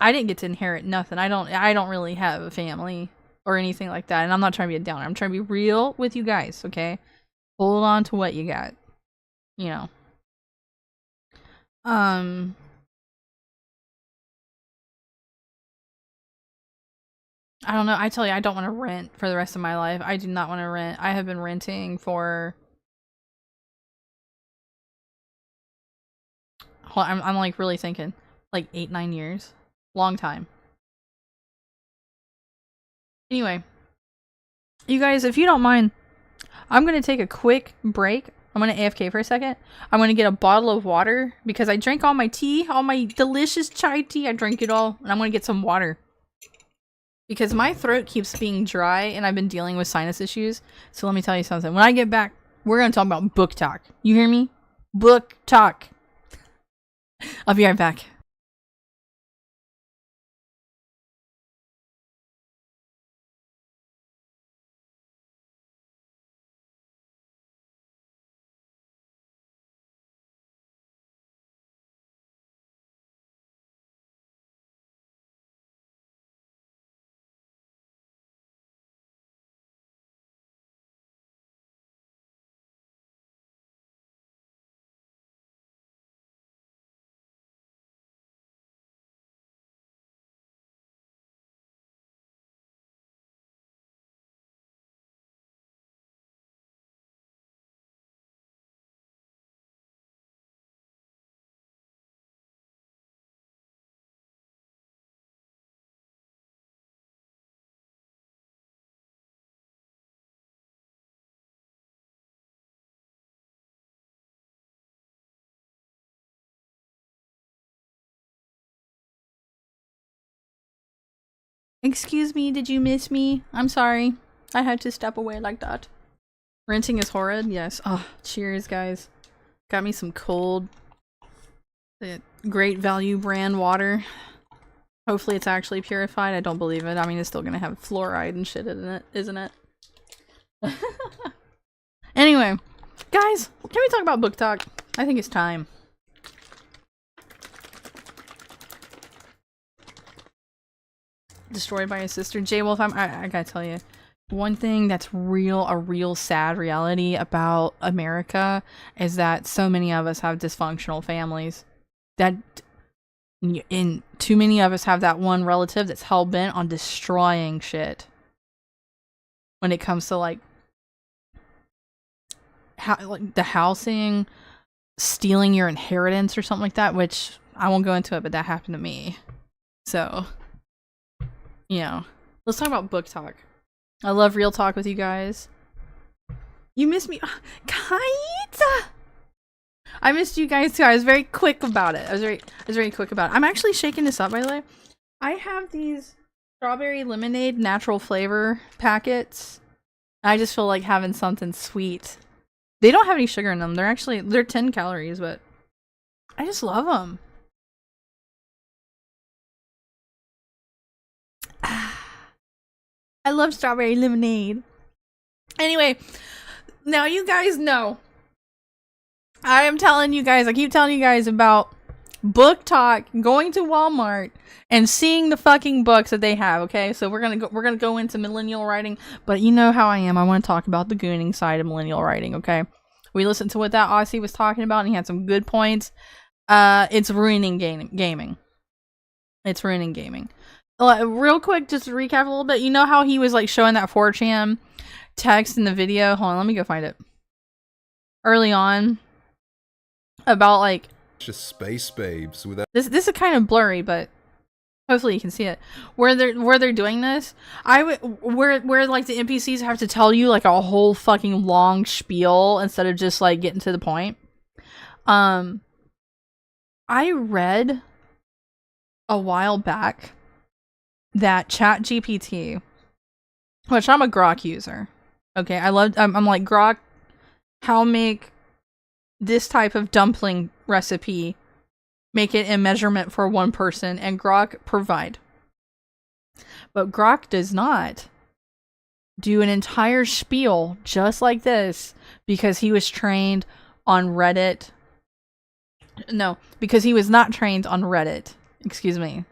Speaker 1: I didn't get to inherit nothing. I don't really have a family or anything like that, and I'm not trying to be a downer. I'm trying to be real with you guys, okay? Hold on to what you got. You know. I don't know. I tell you, I don't want to rent for the rest of my life. I do not want to rent. I have been renting for... I'm like really thinking. Like 8-9 years. Long time. Anyway. You guys, if you don't mind, I'm going to take a quick break. I'm going to AFK for a second. I'm going to get a bottle of water because I drank all my tea. All my delicious chai tea. I drank it all. And I'm going to get some water. Because my throat keeps being dry and I've been dealing with sinus issues. So let me tell you something. When I get back, we're going to talk about book talk. You hear me? Book talk. I'll be right back. Excuse me, did you miss me? I'm sorry. I had to step away like that. Renting is horrid? Yes. Oh, cheers, guys. Got me some cold, great value brand water. Hopefully it's actually purified. I don't believe it. I mean, it's still gonna have fluoride and shit in it, isn't it? Anyway, guys, can we talk about book talk? I think it's time. Destroyed by his sister. J-Wolf, I gotta tell you, one thing that's a real sad reality about America is that so many of us have dysfunctional families. And too many of us have that one relative that's hell-bent on destroying shit. When it comes to like the housing, stealing your inheritance or something like that, which I won't go into it, but that happened to me. So, you know, let's talk about book talk. I love real talk with you guys. You missed me. Kite! I missed you guys too. I was very quick about it. I was very quick about it. I'm actually shaking this up, by the way. I have these strawberry lemonade natural flavor packets. I just feel like having something sweet. They don't have any sugar in them. They're 10 calories, but I just love them. I love strawberry lemonade. Anyway, now you guys know. I keep telling you guys about book talk, going to Walmart and seeing the fucking books that they have, okay? So we're gonna go into millennial writing, but you know how I am. I want to talk about the gooning side of millennial writing, okay? We listened to what that Aussie was talking about and he had some good points. It's ruining gaming. It's ruining gaming. Real quick, just to recap a little bit. You know how he was like showing that 4chan text in the video? Hold on, let me go find it. Early on. About like
Speaker 2: just space babes without
Speaker 1: this is kind of blurry, but hopefully you can see it. Where they're doing this, where like the NPCs have to tell you like a whole fucking long spiel instead of just like getting to the point. I read a while back that ChatGPT, which I'm a Grok user. Okay, I'm like Grok, how make this type of dumpling recipe, make it in measurement for one person, and Grok provide. But Grok does not do an entire spiel just like this because he was trained on Reddit. No, because he was not trained on Reddit. Excuse me.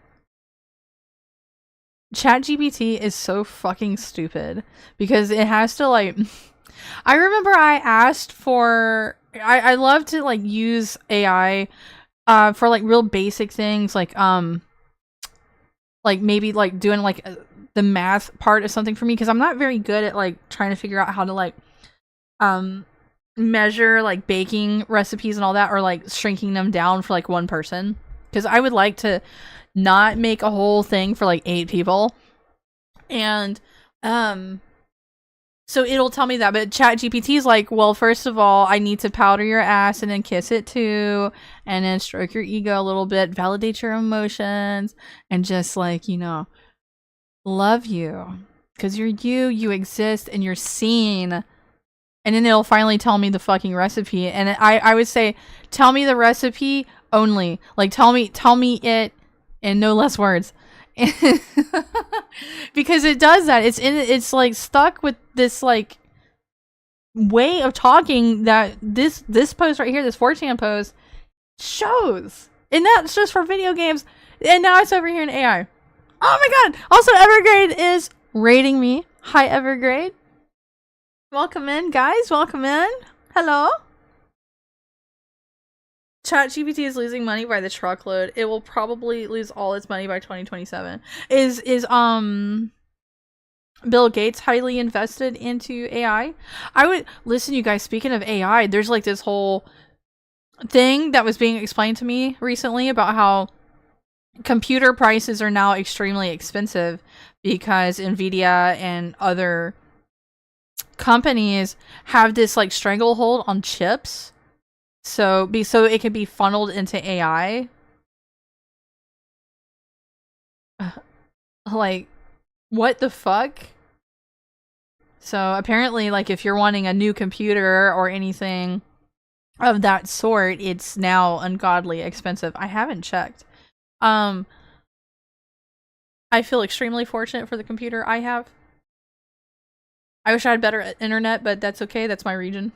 Speaker 1: ChatGPT is so fucking stupid because it has to like... I remember I asked for... I love to like use AI for like real basic things like maybe like doing like the math part of something for me because I'm not very good at like trying to figure out how to like measure like baking recipes and all that, or like shrinking them down for like one person, because I would like to not make a whole thing for like 8 people. And so it'll tell me that, but ChatGPT is like, well, first of all, I need to powder your ass and then kiss it too, and then stroke your ego a little bit, validate your emotions, and just like, you know, love you. Because you're you exist, and you're seen. And then it'll finally tell me the fucking recipe. And I would say, tell me the recipe only. Like, tell me it in no less words. Because it does that. It's like stuck with this like way of talking that this post right here, this 4chan post shows. And that's just for video games. And now it's over here in AI. Oh my god! Also, Evergrade is rating me. Hi, Evergrade. Welcome in, guys. Welcome in. Hello. ChatGPT is losing money by the truckload. It will probably lose all its money by 2027. Is Bill Gates highly invested into AI? I would listen, you guys. Speaking of AI, there's like this whole thing that was being explained to me recently about how computer prices are now extremely expensive because Nvidia and other companies have this like stranglehold on chips. So it can be funneled into AI. Like, what the fuck? So apparently, like, if you're wanting a new computer or anything of that sort, it's now ungodly expensive. I haven't checked. I feel extremely fortunate for the computer I have. I wish I had better internet, but that's okay. That's my region.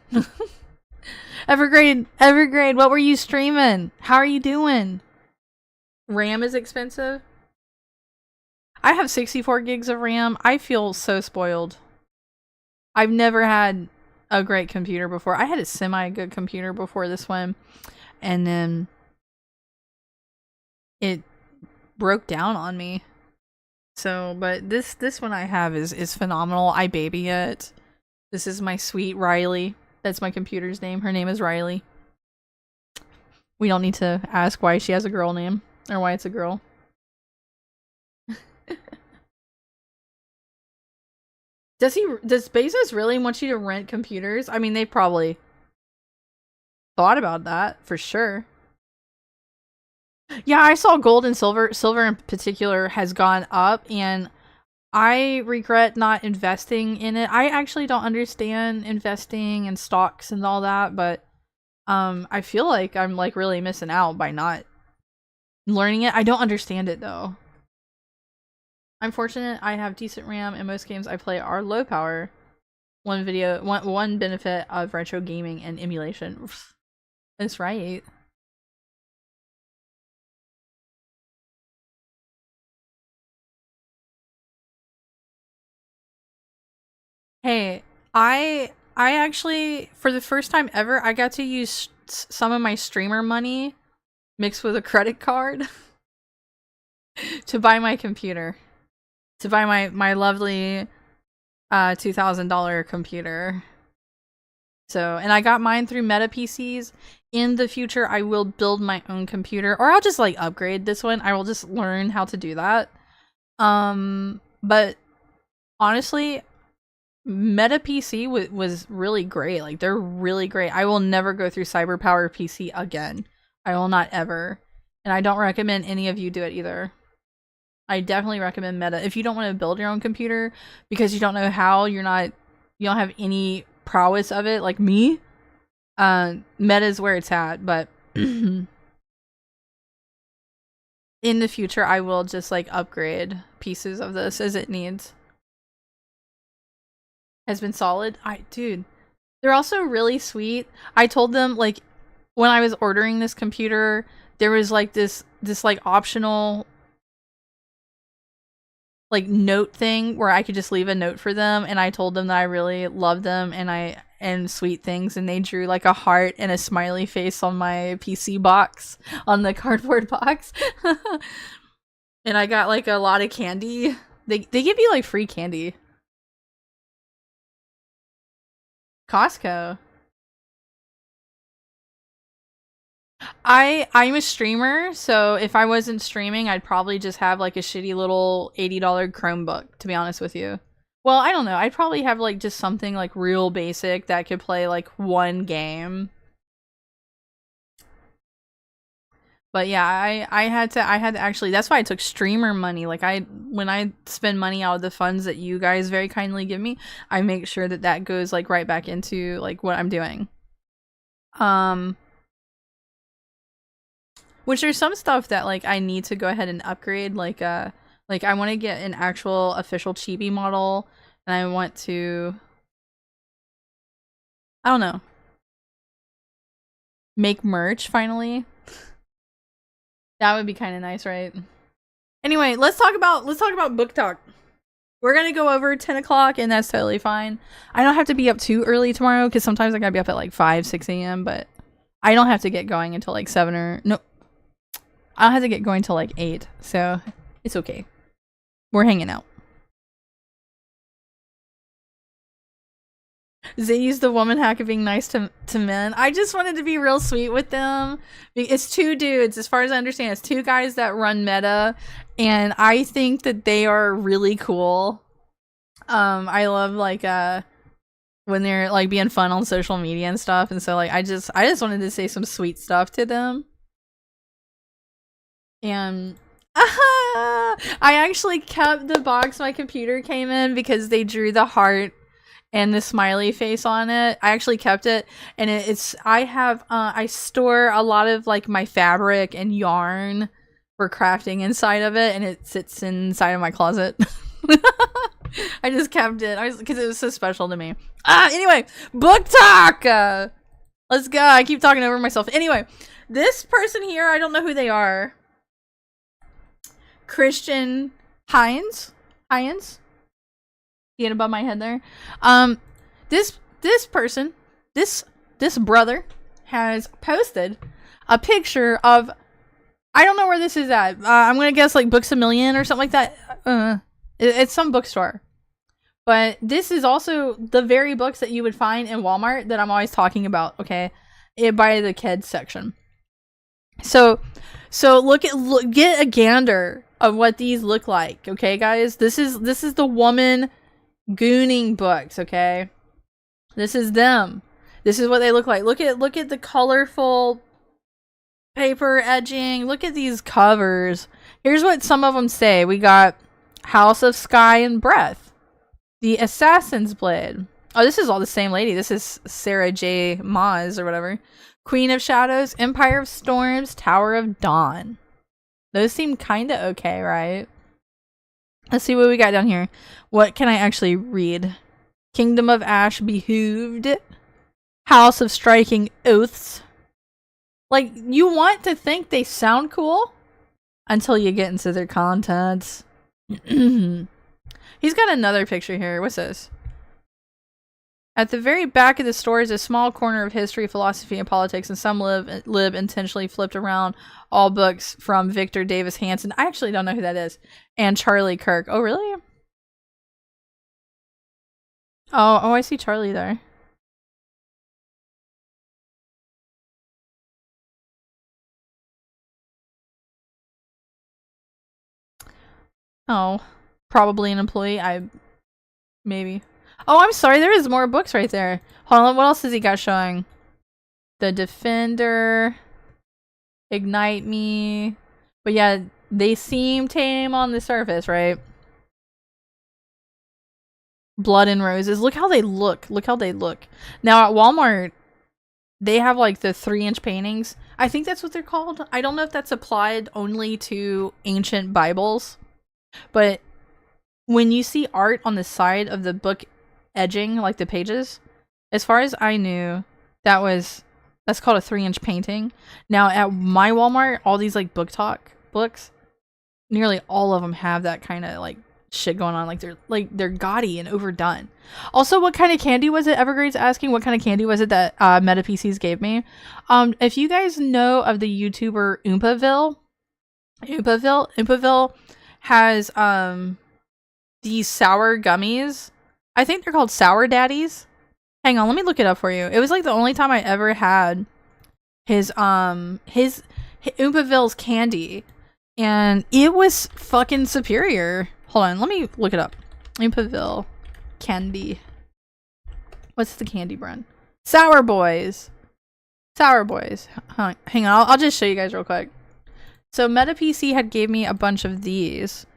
Speaker 1: Evergrade, what were you streaming? How are you doing? RAM is expensive. I have 64 gigs of RAM. I feel so spoiled. I've never had a great computer before. I had a semi-good computer before this one, and then it broke down on me. So, but this one I have is phenomenal. I baby it. This is my sweet Riley. That's my computer's name. Her name is Riley. We don't need to ask why she has a girl name or why it's a girl. Does Bezos really want you to rent computers? I mean, they probably thought about that for sure. Yeah, I saw gold and silver. Silver in particular has gone up, and I regret not investing in it. I actually don't understand investing in stocks and all that, but I feel like I'm like really missing out by not learning it. I don't understand it though. I'm fortunate I have decent RAM, and most games I play are low power. One benefit of retro gaming and emulation. That's right. Hey, I actually, for the first time ever, I got to use some of my streamer money mixed with a credit card to buy my computer. To buy my lovely $2,000 computer. So, and I got mine through Meta PCs. In the future, I will build my own computer, or I'll just like upgrade this one. I will just learn how to do that. But honestly, Meta PC was really great. Like, they're really great. I will never go through CyberPower PC again. I will not ever. And I don't recommend any of you do it either. I definitely recommend Meta. If you don't want to build your own computer because you don't know how, you don't have any prowess of it, like me, Meta is where it's at. But in the future, I will just like upgrade pieces of this as it needs. Has been solid. Dude, they're also really sweet. I told them, like, when I was ordering this computer, there was like this like optional like note thing where I could just leave a note for them, and I told them that I really love them and sweet things, and they drew like a heart and a smiley face on my PC box, on the cardboard box. And I got like a lot of candy. They give you like free candy. Costco. I'm a streamer, so if I wasn't streaming, I'd probably just have like a shitty little $80 Chromebook, to be honest with you. Well, I don't know. I'd probably have like just something like real basic that could play like one game. But yeah, I had to actually, that's why I took streamer money. Like, when I spend money out of the funds that you guys very kindly give me, I make sure that goes like right back into like what I'm doing. Which there's some stuff that like I need to go ahead and upgrade, like I want to get an actual official chibi model, and I want to, I don't know, make merch finally. That would be kind of nice, right? Anyway, let's talk about book talk. We're gonna go over 10 o'clock, and that's totally fine. I don't have to be up too early tomorrow, because sometimes I gotta be up at like 5-6 a.m. But I don't have to get going until like 7 or no. I'll have to get going till like 8, so it's okay. We're hanging out. Ziggy's the woman hack of being nice to men. I just wanted to be real sweet with them. It's two dudes, as far as I understand. It's two guys that run Meta, and I think that they are really cool. I love like when they're like being fun on social media and stuff, and so like I just wanted to say some sweet stuff to them. And I actually kept the box my computer came in because they drew the heart and the smiley face on it. I actually kept it, and I store a lot of like my fabric and yarn for crafting inside of it, and it sits inside of my closet. I just kept it. Because it was so special to me. Anyway, book talk. Let's go. I keep talking over myself. Anyway, this person here, I don't know who they are. Christian Hines. Get above my head there. This person, this brother has posted a picture of, I don't know where this is at. I'm gonna guess like Books A Million or something like that. It's some bookstore. But this is also the very books that you would find in Walmart that I'm always talking about. Okay, by the kids section. So get a gander of what these look like. Okay, guys, this is the woman gooning books. Okay, this is them. This is what they look like. Look at the colorful paper edging. Look at these covers. Here's what some of them say. We got House of Sky and Breath, The Assassin's Blade. Oh, this is all the same lady. This is Sarah J. Maas or whatever. Queen of Shadows, Empire of Storms, Tower of Dawn. Those seem kind of okay, right? Let's see what we got down here. What can I actually read? Kingdom of Ash Behooved. House of Striking Oaths. Like, you want to think they sound cool until you get into their contents. He's got another picture here. What's this? At the very back of the store is a small corner of history, philosophy, and politics, and some lib intentionally flipped around all books from Victor Davis Hanson. I actually don't know who that is. And Charlie Kirk. Oh, really? Oh, I see Charlie there. Oh, probably an employee. Maybe. Oh, I'm sorry. There is more books right there. Hold on. What else has he got showing? The Defender. Ignite Me. But yeah, they seem tame on the surface, right? Blood and Roses. Look how they look. Look how they look. Now at Walmart, they have like the 3-inch paintings. I think that's what they're called. I don't know if that's applied only to ancient Bibles. But when you see art on the side of the book edging, like the pages, as far as I knew, that's called a 3-inch painting. Now at my Walmart, all these like book talk books, nearly all of them have that kind of like shit going on. They're gaudy and overdone. Also, what kind of candy was it? Evergrade's asking what kind of candy was it that Meta PCs gave me. If you guys know of the YouTuber Oompaville has these sour gummies. I think they're called Sour Daddies. Hang on, let me look it up for you. It was like the only time I ever had his Oompaville's candy, and it was fucking superior. Hold on, let me look it up. Oompaville candy. What's the candy brand? Sour Boys. Hang on, I'll just show you guys real quick. So Meta PC had gave me a bunch of these,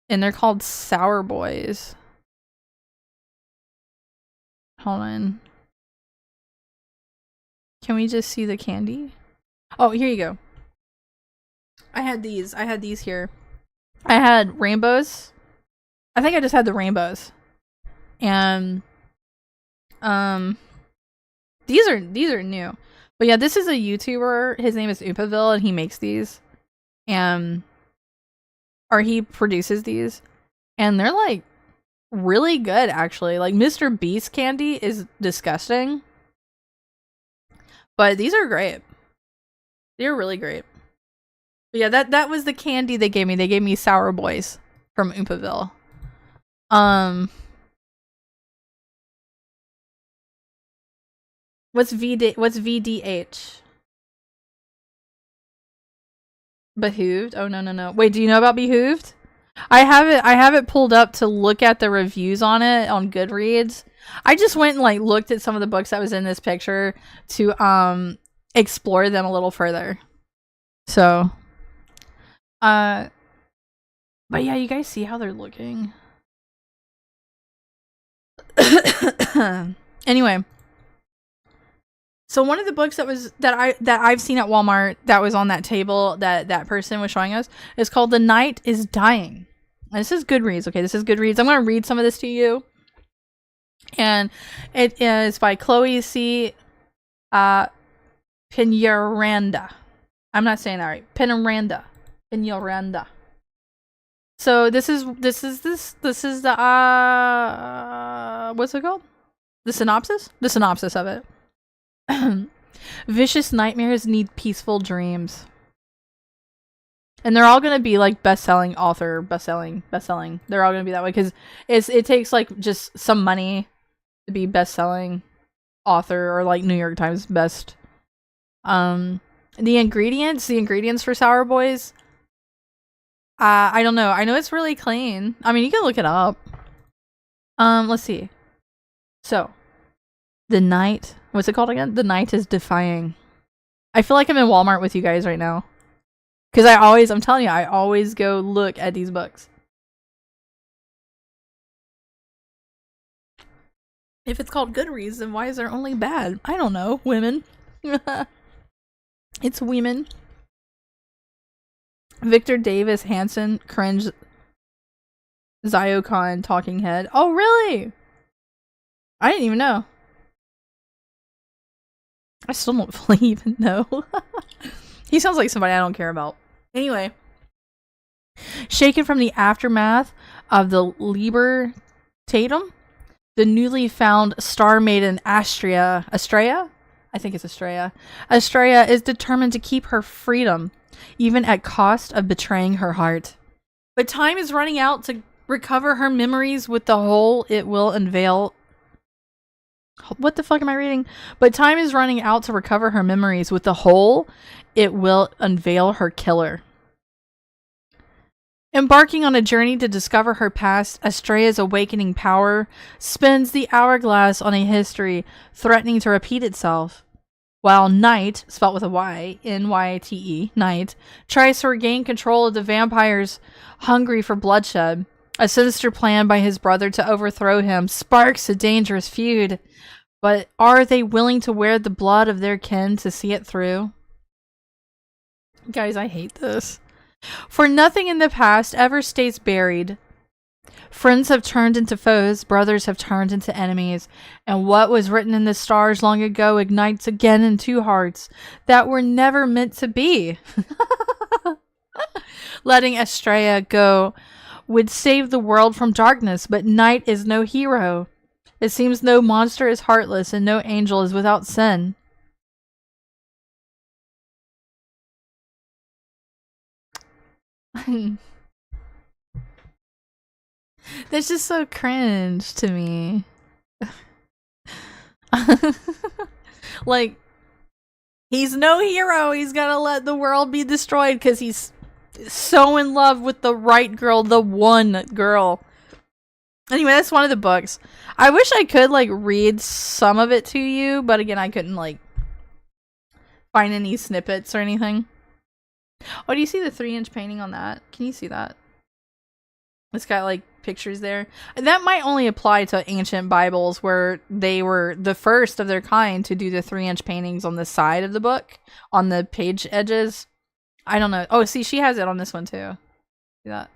Speaker 1: and they're called Sour Boys. Hold on. Can we just see the candy? Oh, here you go. I had these here. I had rainbows. I think I just had the rainbows. And these are new. But yeah, this is a YouTuber. His name is Oompaville, and he makes these. Or he produces these, and they're like really good actually. Like Mr. Beast candy is disgusting, but these are great. They're really great. But yeah, that was the candy they gave me. They gave me Sour Boys from Oompaville. What's VDH? Behooved? Oh no. Wait, do you know about Behooved? I have it pulled up to look at the reviews on it on Goodreads. I just went and like looked at some of the books that was in this picture to explore them a little further. So but yeah, you guys see how they're looking. Anyway, So one of the books that I've seen at Walmart that was on that table that person was showing us is called The Night is Dying. And this is Goodreads. Okay, this is Goodreads. I'm going to read some of this to you. And it is by Chloe C. Piñaranda. I'm not saying that right. Piñaranda. So this is the what's it called? The synopsis? The synopsis of it. Vicious nightmares need peaceful dreams. And they're all gonna be like best-selling author, best-selling. They're all gonna be that way because it takes like just some money to be best-selling author or like New York Times best. The ingredients for Sour Boys. I don't know. I know it's really clean. I mean, you can look it up. Let's see. So, the night. What's it called again? The Night is Defying. I feel like I'm in Walmart with you guys right now. Because I'm telling you, I always go look at these books. If it's called Goodreads, then why is there only bad? I don't know. Women. It's women. Victor Davis Hansen, cringe. Zyocon talking head. Oh, really? I didn't even know. I still don't fully even know. He sounds like somebody I don't care about. Anyway. Shaken from the aftermath of the Liber Tatum, the newly found star maiden Astrea? I think it's Astrea. Astrea is determined to keep her freedom, even at cost of betraying her heart. But time is running out to recover her memories with the whole it will unveil. What the fuck am I reading? But time is running out to recover her memories with the whole it will unveil her killer. Embarking on a journey to discover her past, Astrea's awakening power spins the hourglass on a history threatening to repeat itself. While Night, spelled with a Y, N-Y-T-E, Night, tries to regain control of the vampires hungry for bloodshed, a sinister plan by his brother to overthrow him sparks a dangerous feud. But are they willing to wear the blood of their kin to see it through? Guys, I hate this. For nothing in the past ever stays buried. Friends have turned into foes, brothers have turned into enemies, and what was written in the stars long ago ignites again in two hearts that were never meant to be. Letting Astrea go would save the world from darkness, but Night is no hero. It seems no monster is heartless and no angel is without sin. That's just so cringe to me. Like, he's no hero. He's gotta let the world be destroyed because he's so in love with the right girl, the one girl. Anyway, that's one of the books. I wish I could, like, read some of it to you, but again, I couldn't, like, find any snippets or anything. Oh, do you see the 3-inch painting on that? Can you see that? It's got, like, pictures there. That might only apply to ancient Bibles where they were the first of their kind to do the 3-inch paintings on the side of the book, on the page edges. I don't know. Oh, see, she has it on this one, too. See that?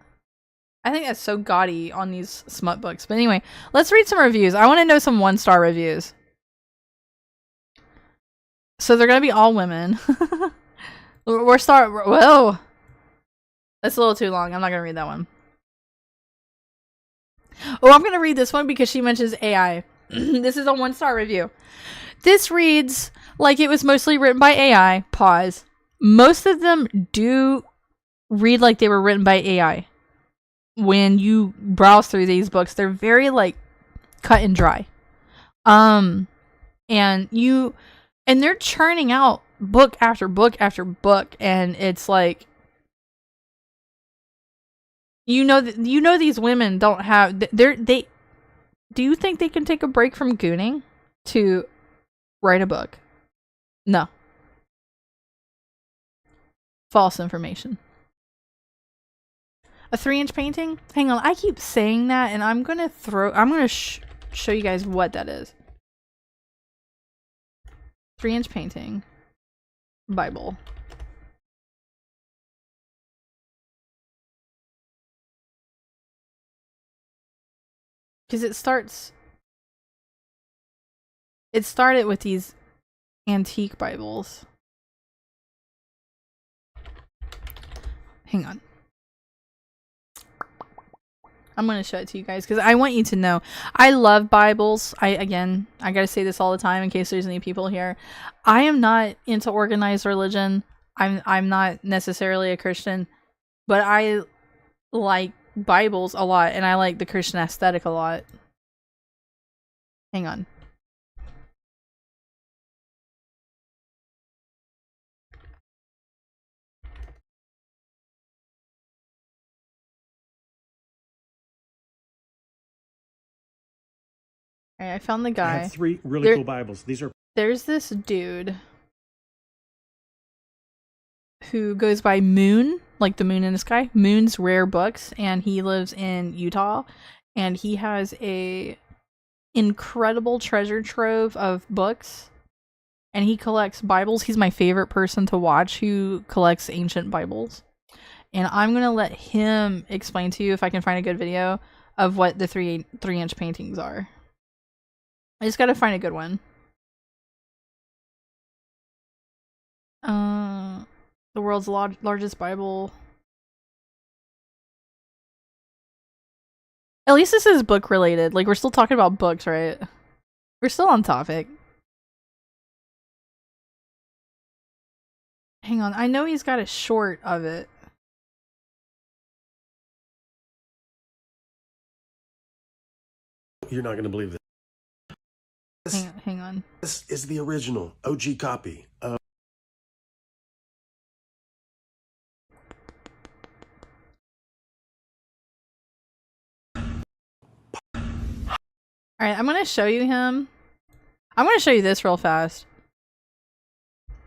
Speaker 1: I think that's so gaudy on these smut books. But anyway, let's read some reviews. I want to know some 1-star reviews. So they're going to be all women. Whoa. That's a little too long. I'm not going to read that one. Oh, I'm going to read this one because she mentions AI. This is a 1-star review. This reads like it was mostly written by AI. Pause. Most of them do read like they were written by AI. When you browse through these books, they're very, like, cut and dry. And they're churning out book after book after book, and it's like, you know these women don't have, do you think they can take a break from gooning to write a book? No. False information. A 3-inch painting? Hang on, I keep saying that, and I'm gonna show you guys what that is. 3-inch painting. Bible. Because it started with these antique Bibles. Hang on. I'm going to show it to you guys because I want you to know. I love Bibles. I got to say this all the time in case there's any people here. I am not into organized religion. I'm not necessarily a Christian, but I like Bibles a lot and I like the Christian aesthetic a lot. Hang on. Alright, I found the guy.
Speaker 12: I have 3 really cool Bibles.
Speaker 1: There's this dude who goes by Moon, like the moon in the sky. Moon's Rare Books, and he lives in Utah, and he has a incredible treasure trove of books, and he collects Bibles. He's my favorite person to watch who collects ancient Bibles, and I'm gonna let him explain to you if I can find a good video of what the 3-inch paintings are. I just gotta find a good one. The world's largest Bible. At least this is book related. Like, we're still talking about books, right? We're still on topic. Hang on. I know he's got a short of it.
Speaker 12: You're not going to believe this.
Speaker 1: Hang on.
Speaker 12: This is the original OG copy of.
Speaker 1: Alright, I'm gonna show you him. I'm gonna show you this real fast.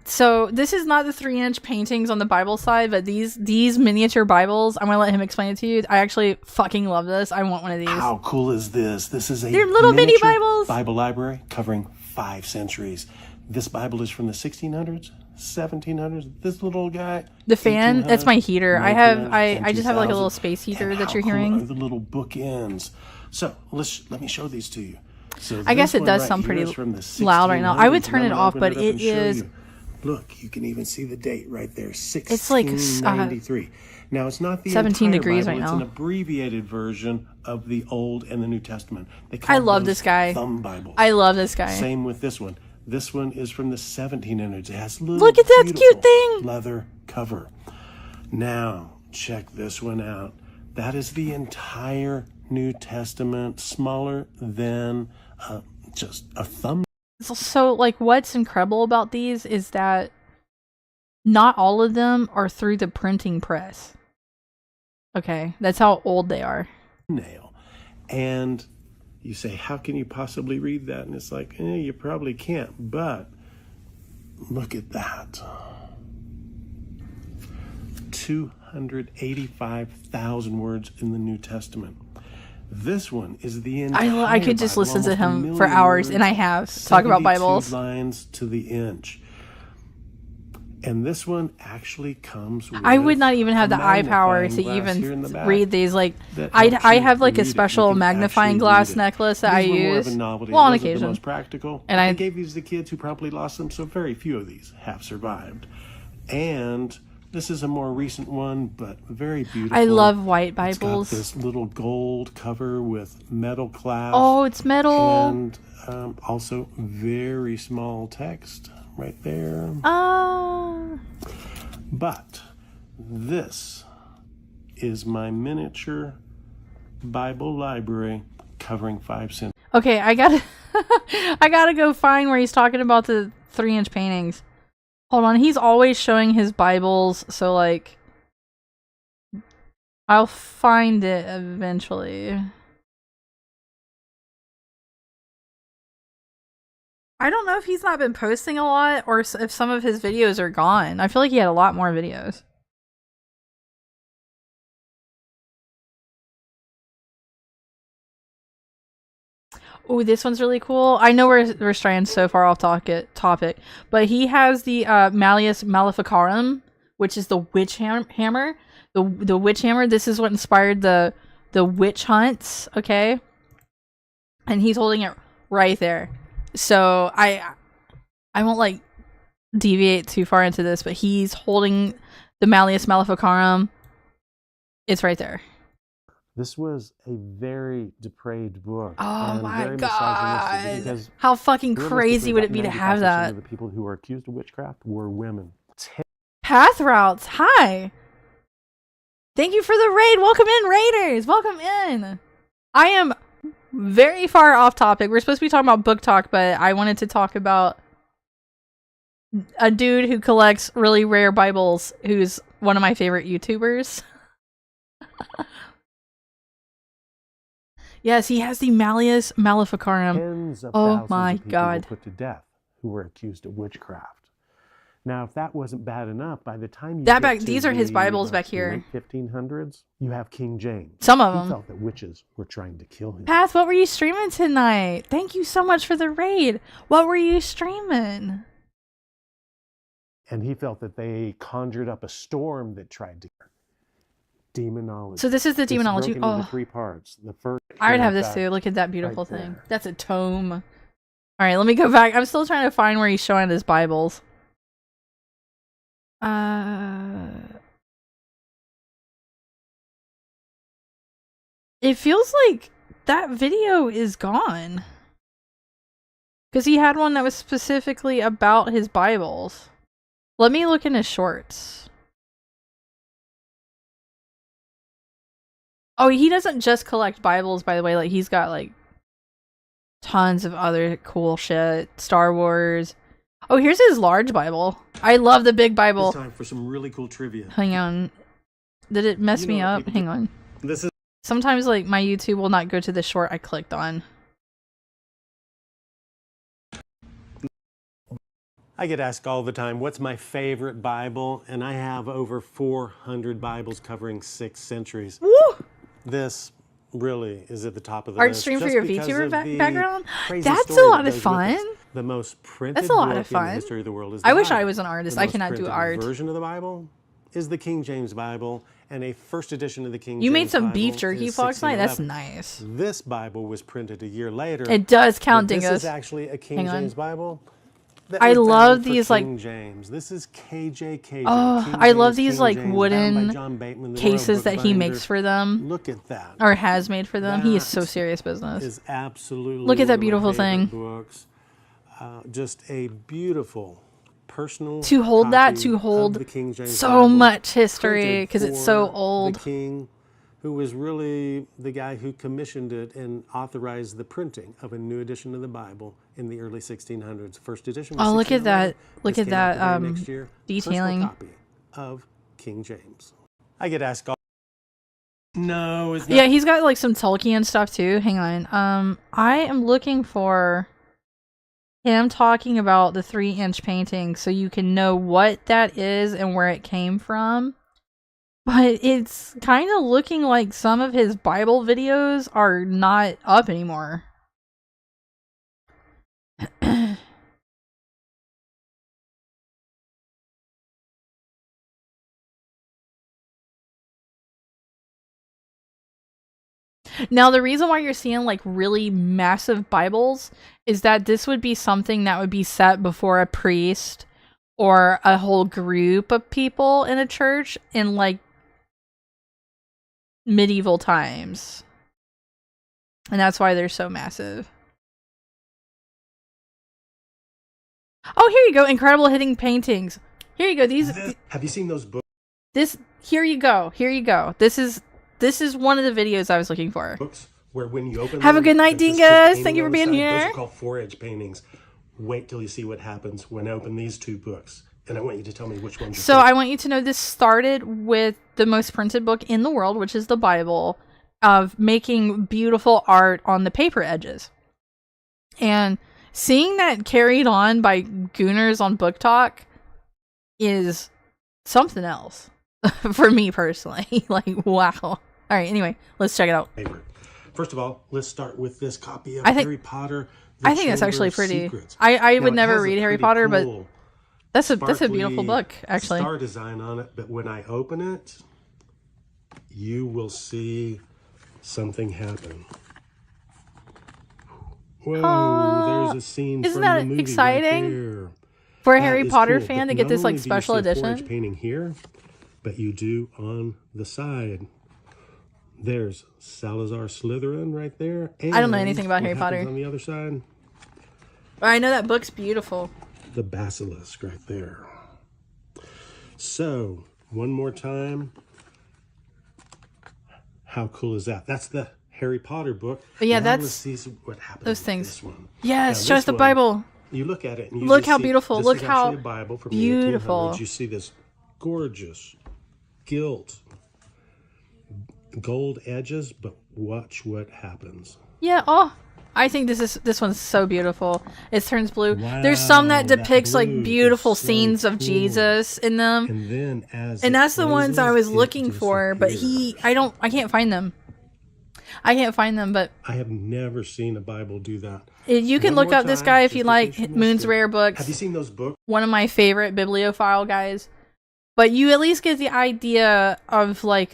Speaker 1: So, this is not the 3-inch paintings on the Bible side, but these miniature Bibles, I'm gonna let him explain it to you. I actually fucking love this. I want one of these.
Speaker 12: How cool is this? This is a
Speaker 1: They're little mini Bibles!
Speaker 12: Bible library covering 5 centuries. This Bible is from the 1600s, 1700s. This little guy.
Speaker 1: The fan, that's my heater. I just have like a little space heater that you're hearing.
Speaker 12: Cool are the little bookends. So let me show these to you. So
Speaker 1: I guess it does sound pretty loud right now. I would turn it off, but it is.
Speaker 12: Look, you can even see the date right there, 1693.
Speaker 1: It's like
Speaker 12: now it's not the
Speaker 1: 17
Speaker 12: entire
Speaker 1: degrees
Speaker 12: Bible,
Speaker 1: right
Speaker 12: it's
Speaker 1: now.
Speaker 12: an abbreviated version of the Old and the New Testament.
Speaker 1: I love this guy.
Speaker 12: Thumb Bibles.
Speaker 1: I love this guy.
Speaker 12: Same with this one. This one is from the 1700s. It has
Speaker 1: look at that cute thing.
Speaker 12: Leather cover. Now check this one out. That is the entire New Testament, smaller than just a thumb.
Speaker 1: So, like, what's incredible about these is that not all of them are through the printing press. Okay, that's how old they are.
Speaker 12: Nail. And you say, how can you possibly read that? And it's like, you probably can't, but look at that. 285,000 words in the New Testament. This one is the entire
Speaker 1: I could just
Speaker 12: Bible,
Speaker 1: listen to him for
Speaker 12: 1,000,000
Speaker 1: hours,
Speaker 12: words,
Speaker 1: and I have talk about Bibles.
Speaker 12: 72 lines to the inch. And this one actually comes with
Speaker 1: I would not even have the eye power to even read these. Like, I have like a special magnifying glass necklace that I use. Well, on occasion.
Speaker 12: The most practical.
Speaker 1: And I
Speaker 12: gave these to kids who probably lost them, so very few of these have survived. And this is a more recent one, but very beautiful.
Speaker 1: I love white Bibles.
Speaker 12: It's got this little gold cover with metal clasp.
Speaker 1: Oh, it's metal.
Speaker 12: And also very small text right there. But this is my miniature Bible library covering 5 centuries.
Speaker 1: Okay, I gotta go find where he's talking about the 3-inch paintings. Hold on, he's always showing his Bibles, so like I'll find it eventually. I don't know if he's not been posting a lot or if some of his videos are gone. I feel like he had a lot more videos. Oh, this one's really cool. I know we're straying so far off topic, but he has the Malleus Maleficarum, which is the witch hammer. The witch hammer. This is what inspired the witch hunts. Okay, and he's holding it right there. So I won't like deviate too far into this, but he's holding the Malleus Maleficarum. It's right there.
Speaker 12: This was a very depraved book.
Speaker 1: Oh my
Speaker 12: very
Speaker 1: god! How fucking crazy would it be to have that?
Speaker 12: Of the people who were accused of witchcraft were women.
Speaker 1: Path routes. Hi. Thank you for the raid. Welcome in, raiders. Welcome in. I am very far off topic. We're supposed to be talking about book talk, but I wanted to talk about a dude who collects really rare Bibles, who's one of my favorite YouTubers. Yes, he has the Malleus Maleficarum.
Speaker 12: Tens of
Speaker 1: oh my
Speaker 12: of people
Speaker 1: god!
Speaker 12: Were put to death who were accused of witchcraft. Now, if that wasn't bad enough, by the time you
Speaker 1: these are his Bibles back here.
Speaker 12: Late 1500s, you have King James.
Speaker 1: Some of them.
Speaker 12: He felt that witches were trying to kill him.
Speaker 1: Path, what were you streaming tonight? Thank you so much for the raid. What were you streaming?
Speaker 12: And he felt that they conjured up a storm that tried to demonology.
Speaker 1: So this is the demonology.
Speaker 12: It's broken into 3 parts. The first.
Speaker 1: I would have this too. Look at that beautiful thing. That's a tome. All right, let me go back. I'm still trying to find where he's showing his Bibles. It feels like that video is gone. Because he had one that was specifically about his Bibles. Let me look in his shorts. Oh, he doesn't just collect Bibles, by the way. Like, he's got, like, tons of other cool shit. Star Wars. Oh, here's his large Bible. I love the big Bible.
Speaker 12: It's time for some really cool trivia.
Speaker 1: Hang on. Did it mess me up? Hang on.
Speaker 12: This is
Speaker 1: sometimes, like, my YouTube will not go to the short I clicked on.
Speaker 12: I get asked all the time, what's my favorite Bible? And I have over 400 Bibles covering 6 centuries.
Speaker 1: Woo!
Speaker 12: This really is at the top of the
Speaker 1: Art
Speaker 12: list.
Speaker 1: stream for
Speaker 12: just
Speaker 1: your
Speaker 12: because
Speaker 1: VTuber
Speaker 12: of the
Speaker 1: background?
Speaker 12: crazy
Speaker 1: That's a
Speaker 12: story
Speaker 1: lot
Speaker 12: that
Speaker 1: of
Speaker 12: goes with
Speaker 1: fun.
Speaker 12: it. The most printed
Speaker 1: That's a lot
Speaker 12: book
Speaker 1: of fun.
Speaker 12: in the history of the world is the
Speaker 1: I wish
Speaker 12: Bible.
Speaker 1: I was an artist.
Speaker 12: The
Speaker 1: I
Speaker 12: most
Speaker 1: cannot do
Speaker 12: printed
Speaker 1: art.
Speaker 12: version of the Bible is the King James Bible, and a first edition of the King
Speaker 1: You
Speaker 12: James
Speaker 1: made some
Speaker 12: Bible
Speaker 1: beef jerky
Speaker 12: is
Speaker 1: fox night? That's
Speaker 12: 1611.
Speaker 1: nice.
Speaker 12: This Bible was printed a year later.
Speaker 1: It does count,
Speaker 12: but this
Speaker 1: dingoes.
Speaker 12: is actually a King
Speaker 1: Hang on.
Speaker 12: James Bible. that
Speaker 1: I
Speaker 12: was
Speaker 1: love
Speaker 12: bound for
Speaker 1: these, like-
Speaker 12: King James. This is KJ.
Speaker 1: Oh,
Speaker 12: King
Speaker 1: I love
Speaker 12: James,
Speaker 1: these
Speaker 12: King
Speaker 1: like
Speaker 12: James, bound by
Speaker 1: wooden
Speaker 12: John Bateman, the
Speaker 1: cases
Speaker 12: royal
Speaker 1: that he
Speaker 12: bookbinder.
Speaker 1: makes for them.
Speaker 12: Look at that.
Speaker 1: Or has made for them. He is so
Speaker 12: That
Speaker 1: serious business.
Speaker 12: Is absolutely
Speaker 1: Look at that
Speaker 12: one of my
Speaker 1: beautiful
Speaker 12: favorite
Speaker 1: thing.
Speaker 12: Books. Just a beautiful personal
Speaker 1: To hold that,
Speaker 12: copy
Speaker 1: to
Speaker 12: of
Speaker 1: hold
Speaker 12: the King James
Speaker 1: so
Speaker 12: Bible,
Speaker 1: much history
Speaker 12: printed
Speaker 1: because it's so
Speaker 12: for
Speaker 1: old.
Speaker 12: The king, who was really the guy who commissioned it and authorized the printing of a new edition of the Bible in the early 1600s. First edition was
Speaker 1: Oh, look at
Speaker 12: 1611.
Speaker 1: that! Look
Speaker 12: This
Speaker 1: at
Speaker 12: came out
Speaker 1: that
Speaker 12: the very next year.
Speaker 1: detailing.
Speaker 12: Personal copy of King James. I get asked all. No, it's not.
Speaker 1: Yeah, he's got like some Tolkien stuff too. Hang on. I am looking for him talking about the 3-inch painting so you can know what that is and where it came from. But it's kind of looking like some of his Bible videos are not up anymore. Now, the reason why you're seeing like really massive Bibles is that this would be something that would be set before a priest or a whole group of people in a church in like medieval times. And that's why they're so massive. Oh, here you go. Incredible hitting paintings. Here you go.
Speaker 12: Have you seen those books?
Speaker 1: Here you go. Here you go. This is one of the videos I was looking for.
Speaker 12: Books where when you open
Speaker 1: Have a
Speaker 12: them,
Speaker 1: good night,
Speaker 12: there's this
Speaker 1: dingus.
Speaker 12: painting
Speaker 1: Thank you
Speaker 12: on
Speaker 1: for
Speaker 12: the
Speaker 1: being
Speaker 12: side.
Speaker 1: here.
Speaker 12: Those are called 4-edge paintings. Wait till you see what happens when I open these two books. And I want you to tell me which one's your
Speaker 1: So
Speaker 12: favorite.
Speaker 1: I want you to know this started with the most printed book in the world, which is the Bible, of making beautiful art on the paper edges. And seeing that carried on by Gooners on Book Talk is something else for me personally. Like, wow. All right, anyway, let's check it out.
Speaker 12: Favorite. First of all, let's start with this copy of
Speaker 1: I think,
Speaker 12: Harry Potter.
Speaker 1: I think that's actually pretty. I would never read Harry Potter,
Speaker 12: cool,
Speaker 1: but that's a beautiful book, actually.
Speaker 12: Star design on it, but when I open it, you will see something happen. Whoa, there's a scene
Speaker 1: isn't
Speaker 12: from
Speaker 1: that
Speaker 12: the movie
Speaker 1: exciting
Speaker 12: right there.
Speaker 1: for a
Speaker 12: That
Speaker 1: Harry
Speaker 12: is
Speaker 1: Potter
Speaker 12: cool,
Speaker 1: fan
Speaker 12: but
Speaker 1: to get
Speaker 12: not
Speaker 1: this like
Speaker 12: only do you
Speaker 1: special
Speaker 12: see a 4-inch
Speaker 1: edition?
Speaker 12: painting here, but you do on the side. There's Salazar Slytherin right there. And
Speaker 1: I don't know anything about
Speaker 12: what
Speaker 1: Harry Potter.
Speaker 12: On the other side,
Speaker 1: I know that book's beautiful.
Speaker 12: the basilisk right there. So, one more time. How cool is that? That's the Harry Potter book.
Speaker 1: But yeah,
Speaker 12: now
Speaker 1: that's
Speaker 12: let's see what happens
Speaker 1: those
Speaker 12: with
Speaker 1: things.
Speaker 12: This one.
Speaker 1: Yes,
Speaker 12: Now,
Speaker 1: show us
Speaker 12: this
Speaker 1: the
Speaker 12: one,
Speaker 1: Bible.
Speaker 12: You look at it and you
Speaker 1: Look
Speaker 12: just
Speaker 1: how
Speaker 12: see,
Speaker 1: beautiful.
Speaker 12: This
Speaker 1: Look
Speaker 12: is
Speaker 1: how
Speaker 12: actually a Bible from
Speaker 1: beautiful.
Speaker 12: the 1800s. You see this gorgeous gilt gold edges, but watch what happens.
Speaker 1: Yeah. Oh, I think this one's so beautiful. It turns blue.
Speaker 12: Wow,
Speaker 1: There's some that depicts
Speaker 12: that
Speaker 1: like
Speaker 12: blue
Speaker 1: beautiful
Speaker 12: is so
Speaker 1: scenes of
Speaker 12: cool.
Speaker 1: Jesus in them.
Speaker 12: And then
Speaker 1: and that's the ones I was looking for, but I can't find them. I can't find them, but
Speaker 12: I have never seen a Bible do that.
Speaker 1: You can
Speaker 12: One
Speaker 1: look
Speaker 12: more
Speaker 1: up this
Speaker 12: time,
Speaker 1: guy if
Speaker 12: just
Speaker 1: you
Speaker 12: to
Speaker 1: like
Speaker 12: finish
Speaker 1: Moon's
Speaker 12: this.
Speaker 1: Rare Books.
Speaker 12: Have you seen those books?
Speaker 1: One of my favorite bibliophile guys. But you at least get the idea of like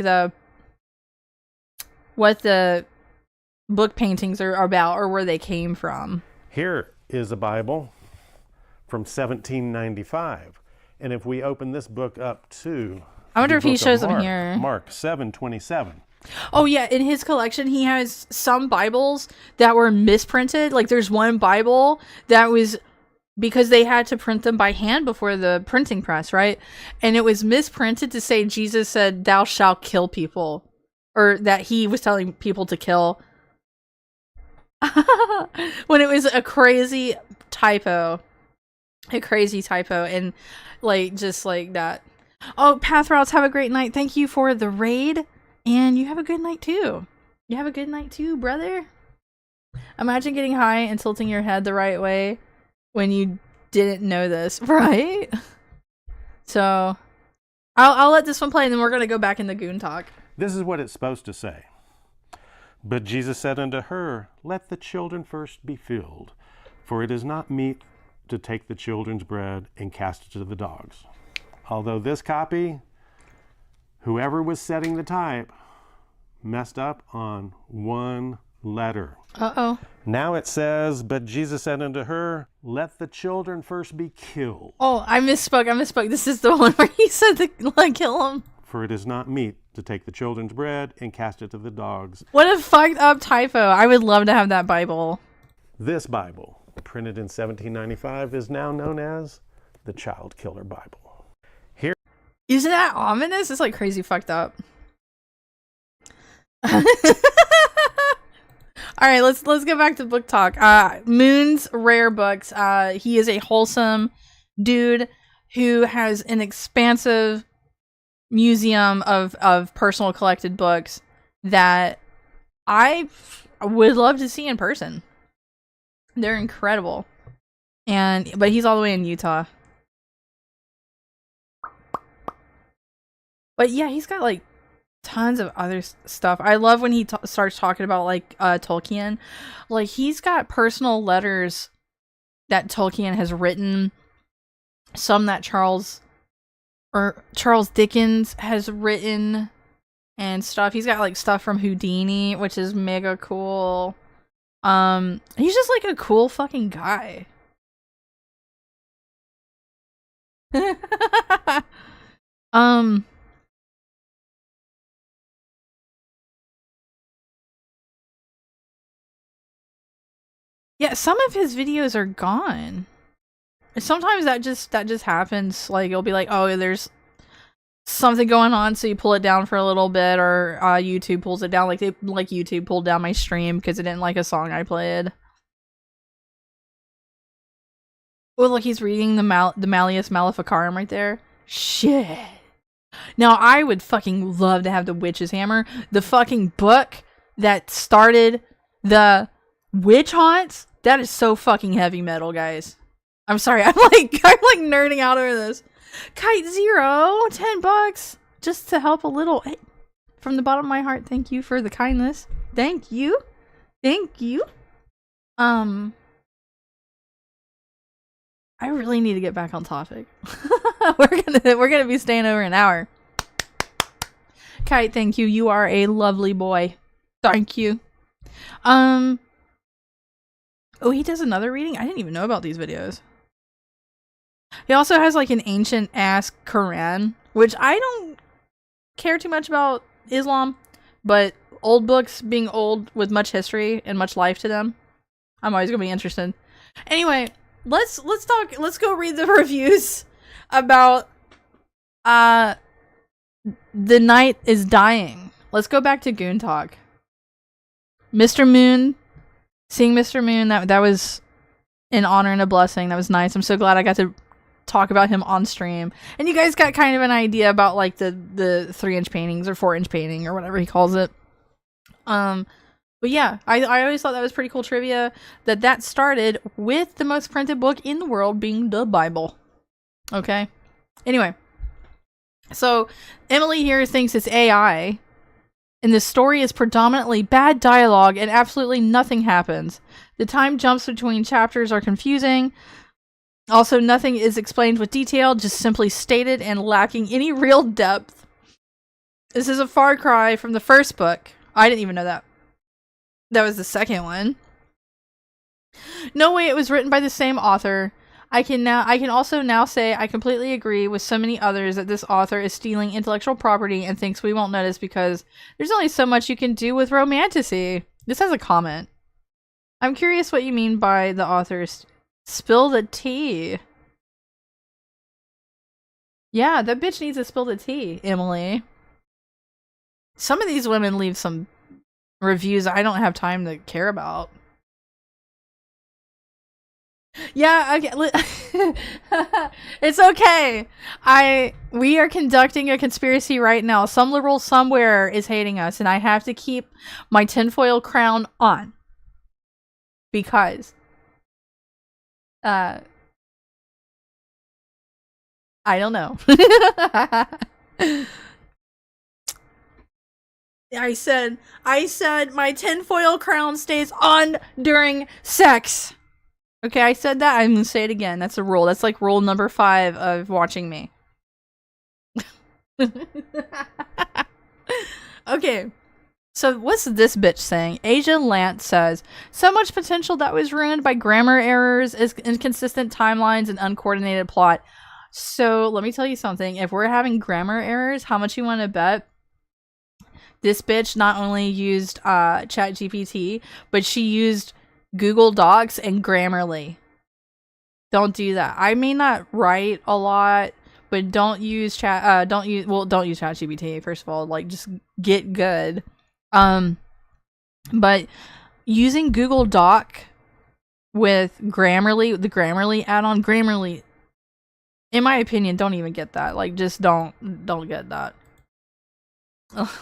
Speaker 1: what the book paintings are about or where they came from.
Speaker 12: Here is a Bible from 1795. And if we open this book up to
Speaker 1: I wonder if he shows them
Speaker 12: Mark,
Speaker 1: here.
Speaker 12: Mark 7:27.
Speaker 1: Oh yeah, in his collection he has some Bibles that were misprinted. Like there's one Bible that was because they had to print them by hand before the printing press, right? And it was misprinted to say Jesus said, "Thou shalt kill people," or that he was telling people to kill. When it was a crazy typo, and like just like that. Oh, Path Routes, have a great night. Thank you for the raid. And you have a good night too. You have a good night too, brother. Imagine getting high and tilting your head the right way when you didn't know this, right? So, I'll let this one play and then we're going to go back into Goon Talk.
Speaker 12: This is what it's supposed to say. But Jesus said unto her, Let the children first be filled, for it is not meet to take the children's bread and cast it to the dogs. Although this copy, whoever was setting the type messed up on one letter.
Speaker 1: Uh-oh.
Speaker 12: Now it says, but Jesus said unto her, let the children first be killed.
Speaker 1: Oh, I misspoke. This is the one where he said to kill them.
Speaker 12: For it is not meet to take the children's bread and cast it to the dogs.
Speaker 1: What a fucked up typo. I would love to have that Bible.
Speaker 12: This Bible, printed in 1795, is now known as the Child Killer Bible. Here.
Speaker 1: Isn't that ominous? It's like crazy fucked up. All right, let's get back to book talk. Moon's Rare Books. He is a wholesome dude who has an expansive museum of personal collected books that I would love to see in person. They're incredible. But he's all the way in Utah. But yeah, he's got like tons of other stuff. I love when he starts talking about like Tolkien. Like he's got personal letters that Tolkien has written, some that Charles Dickens has written and stuff. He's got like stuff from Houdini, which is mega cool. He's just like a cool fucking guy. Yeah, some of his videos are gone. Sometimes that just happens. Like it'll be like, oh, there's something going on, so you pull it down for a little bit, or YouTube pulls it down. Like YouTube pulled down my stream because it didn't like a song I played. Oh, look, he's reading the Malleus Maleficarum right there. Shit. Now I would fucking love to have the Witch's Hammer, the fucking book that started the witch haunts. That is so fucking heavy metal, guys. I'm sorry. I'm like nerding out over this. Kite Zero, $10 just to help a little. Hey, from the bottom of my heart, thank you for the kindness. Thank you. Thank you. I really need to get back on topic. we're gonna be staying over an hour. Kite, thank you. You are a lovely boy. Thank you. Oh, he does another reading? I didn't even know about these videos. He also has like an ancient ass Quran, which I don't care too much about Islam, but old books being old with much history and much life to them, I'm always gonna be interested. Anyway, let's go read the reviews about The Night is Dying. Let's go back to Goon Talk. Mr. Moon, seeing Mr. Moon, that was an honor and a blessing. That was nice. I'm so glad I got to talk about him on stream, and you guys got kind of an idea about like the 3-inch paintings or 4-inch painting or whatever he calls it. But yeah, I always thought that was pretty cool trivia that started with the most printed book in the world being the Bible. Okay. Anyway, so Emily here thinks it's AI, and the story is predominantly bad dialogue and absolutely nothing happens. The time jumps between chapters are confusing. Also, nothing is explained with detail, just simply stated and lacking any real depth. This is a far cry from the first book. I didn't even know that. That was the second one. No way it was written by the same author. I can also now say I completely agree with so many others that this author is stealing intellectual property and thinks we won't notice because there's only so much you can do with romantasy. This has a comment. I'm curious what you mean by the author's spill the tea. Yeah, that bitch needs to spill the tea, Emily. Some of these women leave some reviews I don't have time to care about. Yeah, okay. It's okay. We are conducting a conspiracy right now. Some liberal somewhere is hating us, and I have to keep my tinfoil crown on. Because I don't know. I said my tinfoil crown stays on during sex. Okay, I said that. I'm gonna say it again. That's a rule. That's like rule number 5 of watching me. Okay. So what's this bitch saying? Asia Lance says, so much potential that was ruined by grammar errors, inconsistent timelines, and uncoordinated plot. So let me tell you something. If we're having grammar errors, how much you want to bet? This bitch not only used ChatGPT, but she used Google Docs and Grammarly. Don't do that. I may not write a lot, but don't use ChatGPT, first of all. Like, just get good. But using Google Doc with Grammarly, the Grammarly add-on, Grammarly, in my opinion, don't even get that. Like, just don't get that.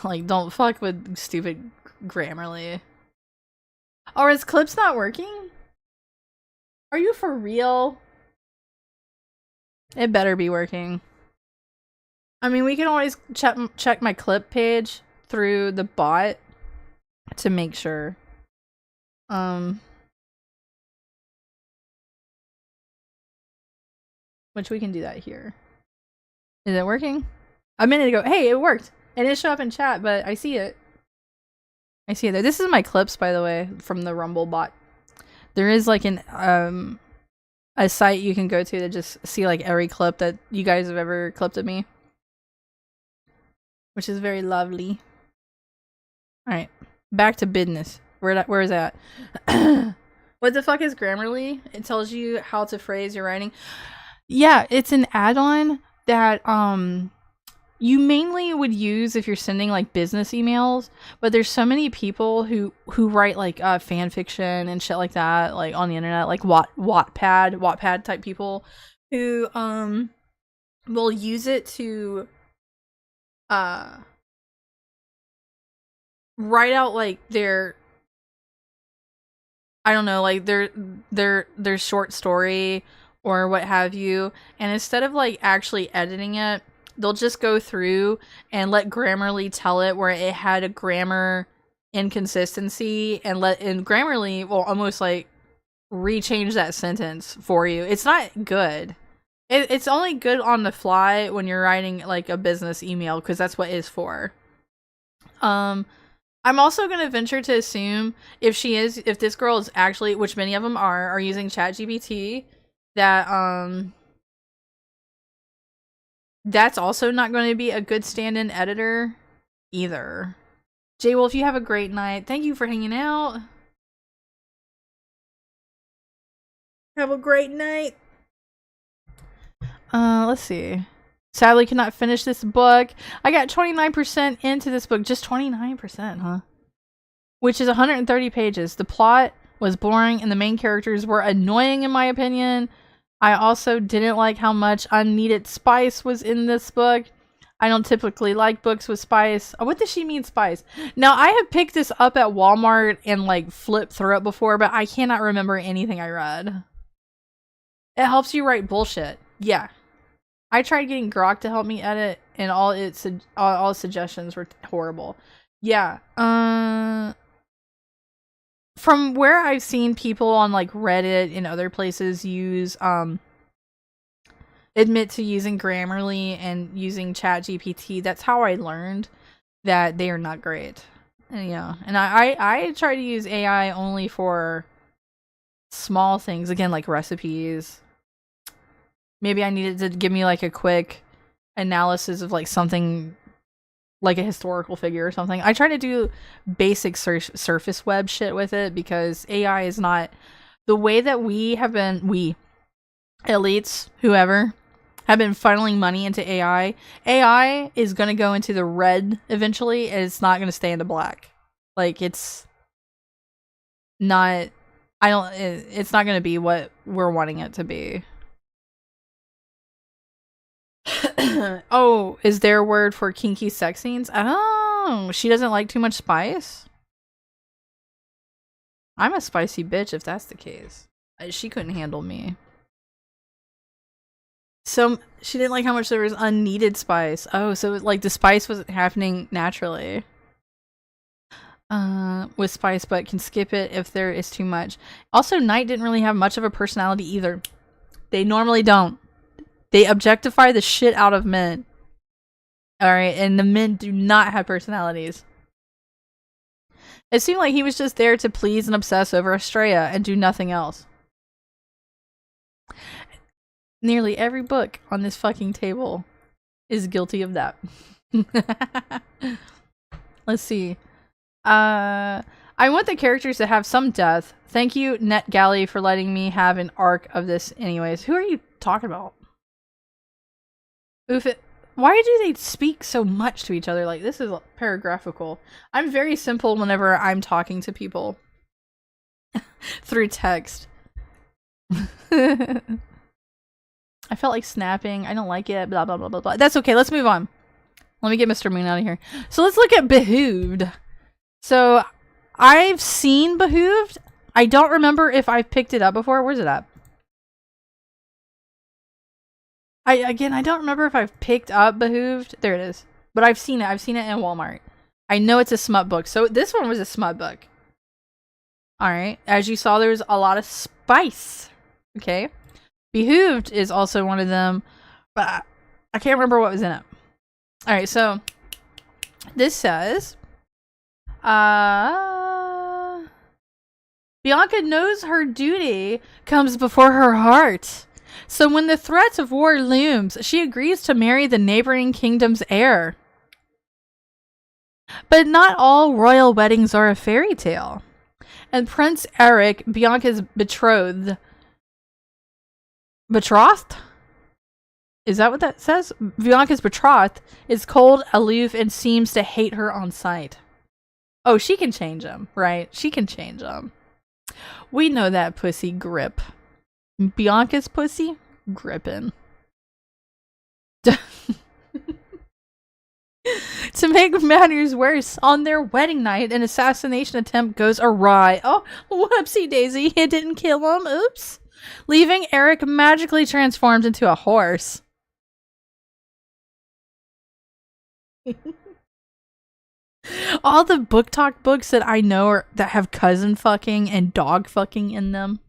Speaker 1: Like, don't fuck with stupid Grammarly. Or is Clips not working? Are you for real? It better be working. I mean, we can always check my clip page through the bot to make sure. Which we can do that here. Is it working? A minute ago. Hey, it worked. It didn't show up in chat, but I see it. I see it there. This is my clips, by the way, from the Rumble bot. There is like an a site you can go to just see like every clip that you guys have ever clipped of me, which is very lovely. All right, back to business. Where is that? What the fuck is Grammarly? It tells you how to phrase your writing. Yeah, it's an add-on that you mainly would use if you're sending like business emails, but there's so many people who write like fan fiction and shit like that, like on the internet, like Wattpad type people who will use it to write out like their, I don't know, like their short story or what have you, and instead of like actually editing it, they'll just go through and let Grammarly tell it where it had a grammar inconsistency and Grammarly will almost like rechange that sentence for you. It's not good. It's only good on the fly when you're writing like a business email, because that's what it's for. I'm also going to venture to assume if this girl is actually, which many of them are using ChatGPT, that that's also not going to be a good stand-in editor either. J Wolf, you have a great night. Thank you for hanging out. Have a great night. Let's see. Sadly cannot finish this book. I got 29% into this book. Just 29%, huh? Which is 130 pages. The plot was boring and the main characters were annoying in my opinion. I also didn't like how much unneeded spice was in this book. I don't typically like books with spice. Oh, what does she mean spice? Now, I have picked this up at Walmart and like flipped through it before, but I cannot remember anything I read. It helps you write bullshit. Yeah. I tried getting Grok to help me edit, and all its suggestions were horrible. Yeah. From where I've seen people on like Reddit and other places use admit to using Grammarly and using ChatGPT, that's how I learned that they are not great. And, yeah. And I try to use AI only for small things, again, like recipes. Maybe I needed to give me like a quick analysis of like something like a historical figure or something. I try to do basic surface web shit with it because AI is not the way that we elites, whoever, have been funneling money into AI. AI is going to go into the red eventually, and it's not going to stay in the black. Like it's not it's not going to be what we're wanting it to be. Oh, is there a word for kinky sex scenes? Oh, she doesn't like too much spice? I'm a spicy bitch if that's the case. She couldn't handle me. So, she didn't like how much there was unneeded spice. Oh, so like the spice wasn't happening naturally. With spice, but can skip it if there is too much. Also, Knight didn't really have much of a personality either. They normally don't. They objectify the shit out of men. Alright, and the men do not have personalities. It seemed like he was just there to please and obsess over Estrella and do nothing else. Nearly every book on this fucking table is guilty of that. Let's see. I want the characters to have some depth. Thank you, NetGalley, for letting me have an arc of this anyways. Who are you talking about? Oof it. Why do they speak so much to each other? Like, this is paragraphical. I'm very simple whenever I'm talking to people. Through text. I felt like snapping. I don't like it. Blah, blah, blah, blah, blah. That's okay. Let's move on. Let me get Mr. Moon out of here. So let's look at Behooved. So, I've seen Behooved. I don't remember if I've picked it up before. Where's it at? I don't remember if I've picked up Behooved. There it is. But I've seen it. I've seen it in Walmart. I know it's a smut book. So this one was a smut book. Alright. As you saw, there was a lot of spice. Okay. Behooved is also one of them. But I can't remember what was in it. Alright, so this says Bianca knows her duty comes before her heart. So when the threat of war looms, she agrees to marry the neighboring kingdom's heir. But not all royal weddings are a fairy tale. And Prince Eric, Bianca's betrothed? Is that what that says? Bianca's betrothed is cold, aloof, and seems to hate her on sight. Oh, she can change him, right? She can change him. We know that pussy grip. Bianca's pussy gripping. To make matters worse, on their wedding night, an assassination attempt goes awry. Oh, whoopsie daisy, it didn't kill him. Oops. Leaving Eric magically transformed into a horse. All the book talk books that I know are that have cousin fucking and dog fucking in them.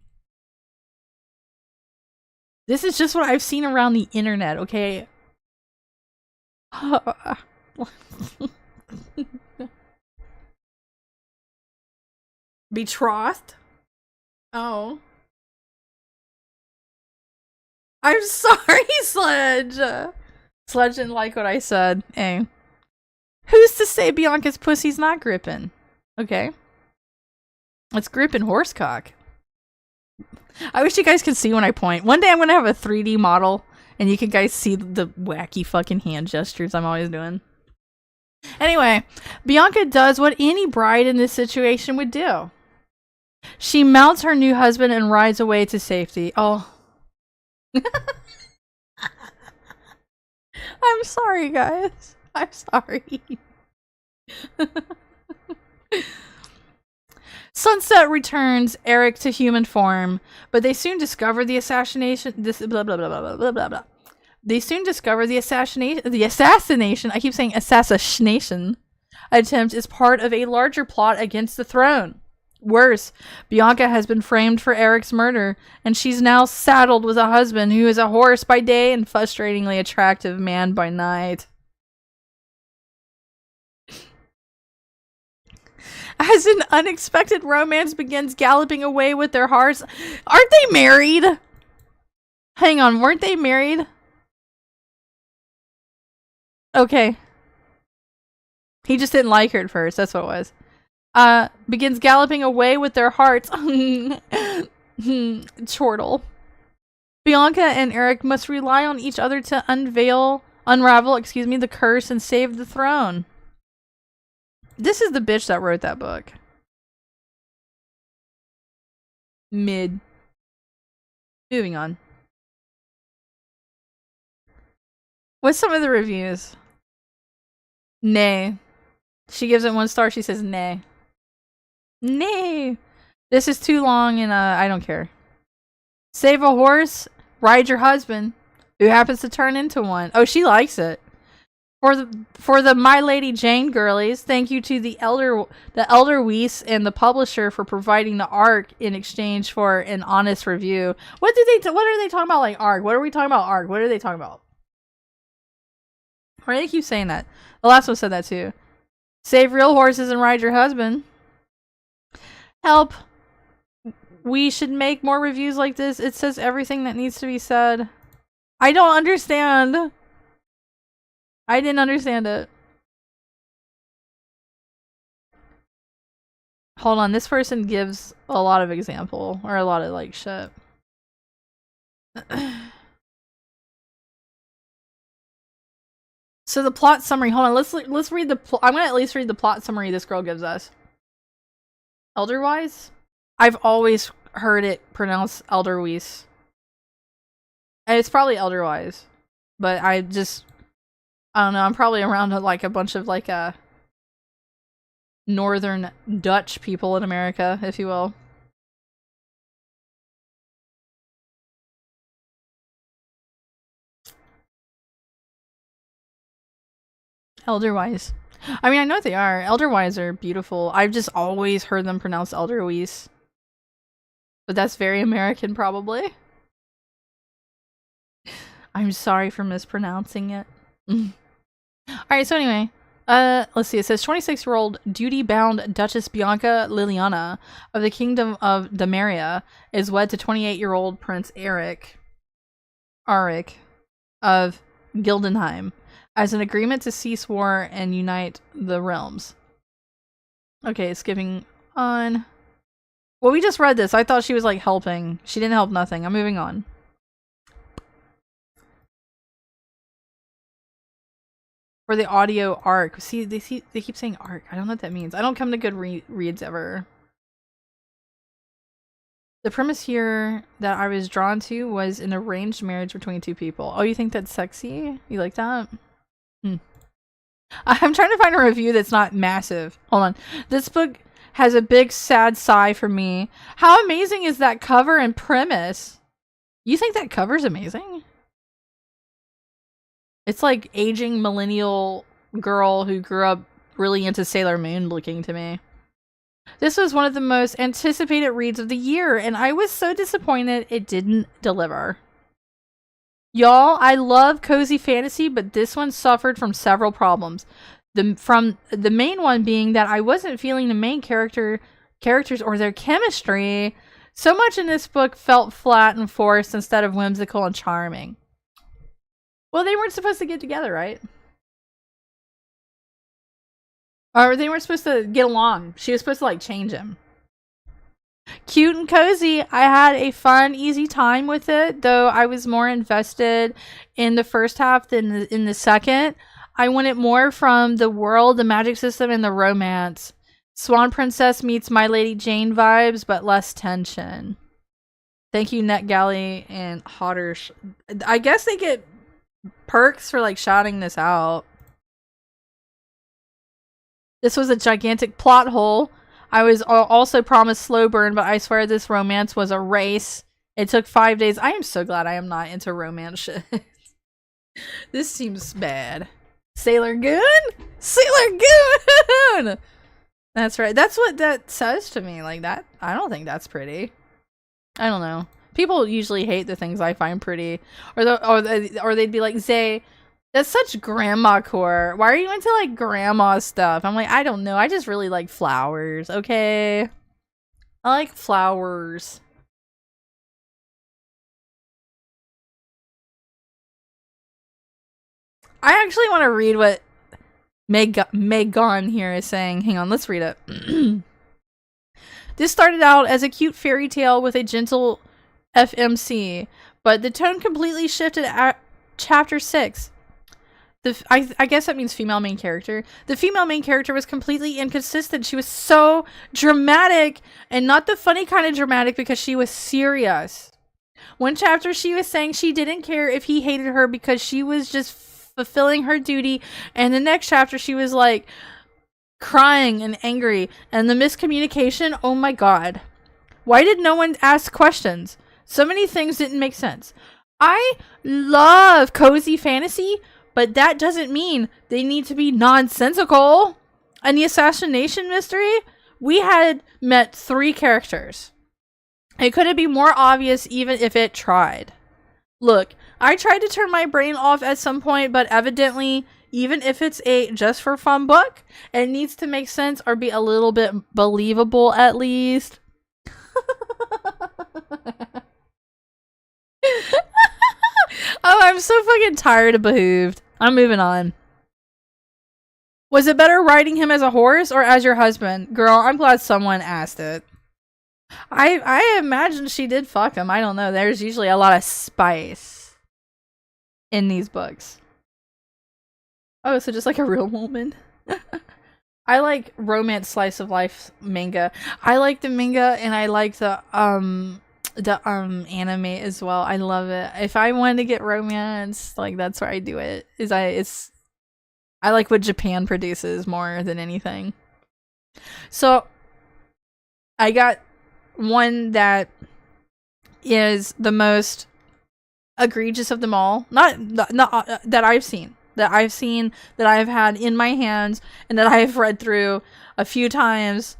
Speaker 1: This is just what I've seen around the internet, okay? Betrothed? Oh. I'm sorry, Sledge. Sledge didn't like what I said. Hey. Who's to say Bianca's pussy's not gripping? Okay. It's gripping horsecock. I wish you guys could see when I point. One day I'm going to have a 3D model and you can guys see the wacky fucking hand gestures I'm always doing. Anyway, Bianca does what any bride in this situation would do. She mounts her new husband and rides away to safety. Oh. I'm sorry, guys. I'm sorry. Sunset returns Eric to human form, but they soon discover the assassination. They soon discover the assassination. I keep saying assassination attempt is part of a larger plot against the throne. Worse, Bianca has been framed for Eric's murder, and she's now saddled with a husband who is a horse by day and frustratingly attractive man by night. As an unexpected romance begins galloping away with their hearts. Aren't they married? Hang on, weren't they married? Okay. He just didn't like her at first, that's what it was. Begins galloping away with their hearts. Chortle. Bianca and Eric must rely on each other to unravel, the curse and save the throne. This is the bitch that wrote that book. Mid. Moving on. What's some of the reviews? Nay. She gives it 1 star. She says nay. Nay. This is too long and I don't care. Save a horse. Ride your husband, who happens to turn into one. Oh, she likes it. For the My Lady Jane girlies, thank you to the Elder Weiss and the publisher for providing the ARC in exchange for an honest review. What are they talking about? Like ARC? What are we talking about? ARC? What are they talking about? Why do they keep saying that? The last one said that too. Save real horses and ride your husband. Help. We should make more reviews like this. It says everything that needs to be said. I don't understand. I didn't understand it. Hold on, this person gives a lot of example, or a lot of like shit. So the plot summary, hold on, let's read the I'm gonna at least read the plot summary this girl gives us. Elderwise? I've always heard it pronounced Elderweiss. And it's probably Elderwise. But I don't know, I'm probably around like a bunch of like northern Dutch people in America, if you will. Elderwise. I mean, I know what they are. Elderwise are beautiful. I've just always heard them pronounced Elderweiss. But that's very American, probably. I'm sorry for mispronouncing it. Alright, so anyway. Let's see. It says 26-year-old duty-bound Duchess Bianca Liliana of the Kingdom of Damaria is wed to 28-year-old Prince Arik of Gildenheim as an agreement to cease war and unite the realms. Okay, skipping on. Well, we just read this. I thought she was like helping. She didn't help nothing. I'm moving on. For the audio arc. See, they keep saying arc. I don't know what that means. I don't come to good reads ever. The premise here that I was drawn to was an arranged marriage between two people. Oh, you think that's sexy? You like that? I'm trying to find a review that's not massive. Hold on. This book has a big sad sigh for me. How amazing is that cover and premise? You think that cover's amazing? It's like aging millennial girl who grew up really into Sailor Moon looking to me. This was one of the most anticipated reads of the year, and I was so disappointed it didn't deliver. Y'all, I love cozy fantasy, but this one suffered from several problems. The main one being that I wasn't feeling the main characters or their chemistry. So much in this book felt flat and forced instead of whimsical and charming. Well, they weren't supposed to get together, right? Or they weren't supposed to get along. She was supposed to, like, change him. Cute and cozy. I had a fun, easy time with it, though I was more invested in the first half than in the second. I wanted more from the world, the magic system, and the romance. Swan Princess meets My Lady Jane vibes, but less tension. Thank you, NetGalley and Hotter. I guess they get perks for, like, shouting this out. This was a gigantic plot hole. I was also promised slow burn, but I swear this romance was a race. It took 5 days. I am so glad I am not into romance shit. This seems bad. Sailor Goon? Sailor Goon! That's right. That's what that says to me. Like, that. I don't think that's pretty. I don't know. People usually hate the things I find pretty. Or they'd be like, Zay, that's such grandma core. Why are you into, like, grandma stuff? I'm like, I don't know. I just really like flowers, okay? I like flowers. I actually want to read what Megan here is saying. Hang on, let's read it. This started out as a cute fairy tale with a gentle FMC, but the tone completely shifted at chapter 6. I guess that means female main character. The female main character was completely inconsistent. She was so dramatic, and not the funny kind of dramatic, because she was serious. One chapter she was saying she didn't care if he hated her because she was just fulfilling her duty, and the next chapter she was like crying and angry, and the miscommunication, oh my god. Why did no one ask questions? So many things didn't make sense. I love cozy fantasy, but that doesn't mean they need to be nonsensical. And the assassination mystery, we had met 3 characters. It couldn't be more obvious even if it tried. Look, I tried to turn my brain off at some point, but evidently, even if it's a just for fun book, it needs to make sense or be a little bit believable at least. Oh, I'm so fucking tired of Behooved. I'm moving on. Was it better riding him as a horse or as your husband? Girl, I'm glad someone asked it. I imagine she did fuck him. I don't know. There's usually a lot of spice in these books. Oh, so just like a real woman. I like romance slice of life manga. I like the manga, and I like the anime as well. I love it. If I want to get romance, like, that's where I do it. I like what Japan produces more than anything. So I got one that is the most egregious of them all. Not that I've seen. That I've had in my hands and that I've read through a few times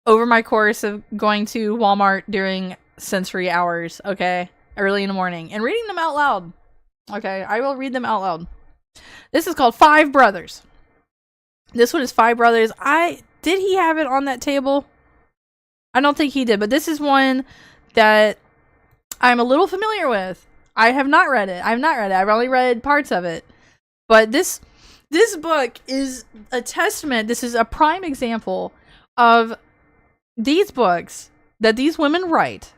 Speaker 1: over my course of going to Walmart during sensory hours, okay? Early in the morning. And reading them out loud. Okay, I will read them out loud. This is called Five Brothers. This one is Five Brothers. Did he have it on that table? I don't think he did, but this is one that I'm a little familiar with. I have not read it. I've only read parts of it. But this book is a testament. This is a prime example of these books that these women write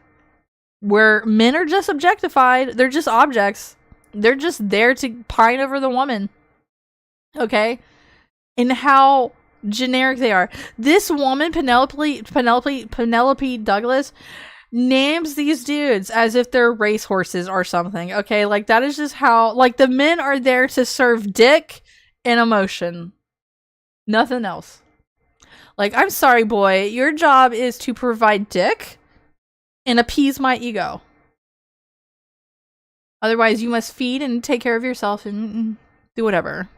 Speaker 1: where men are just objectified. They're just objects. They're just there to pine over the woman. Okay? And how generic they are. This woman, Penelope Douglas, names these dudes as if they're racehorses or something. Okay? Like, that is just how, like, the men are there to serve dick and emotion. Nothing else. Like, I'm sorry, boy. Your job is to provide dick and appease my ego. Otherwise, you must feed and take care of yourself and do whatever.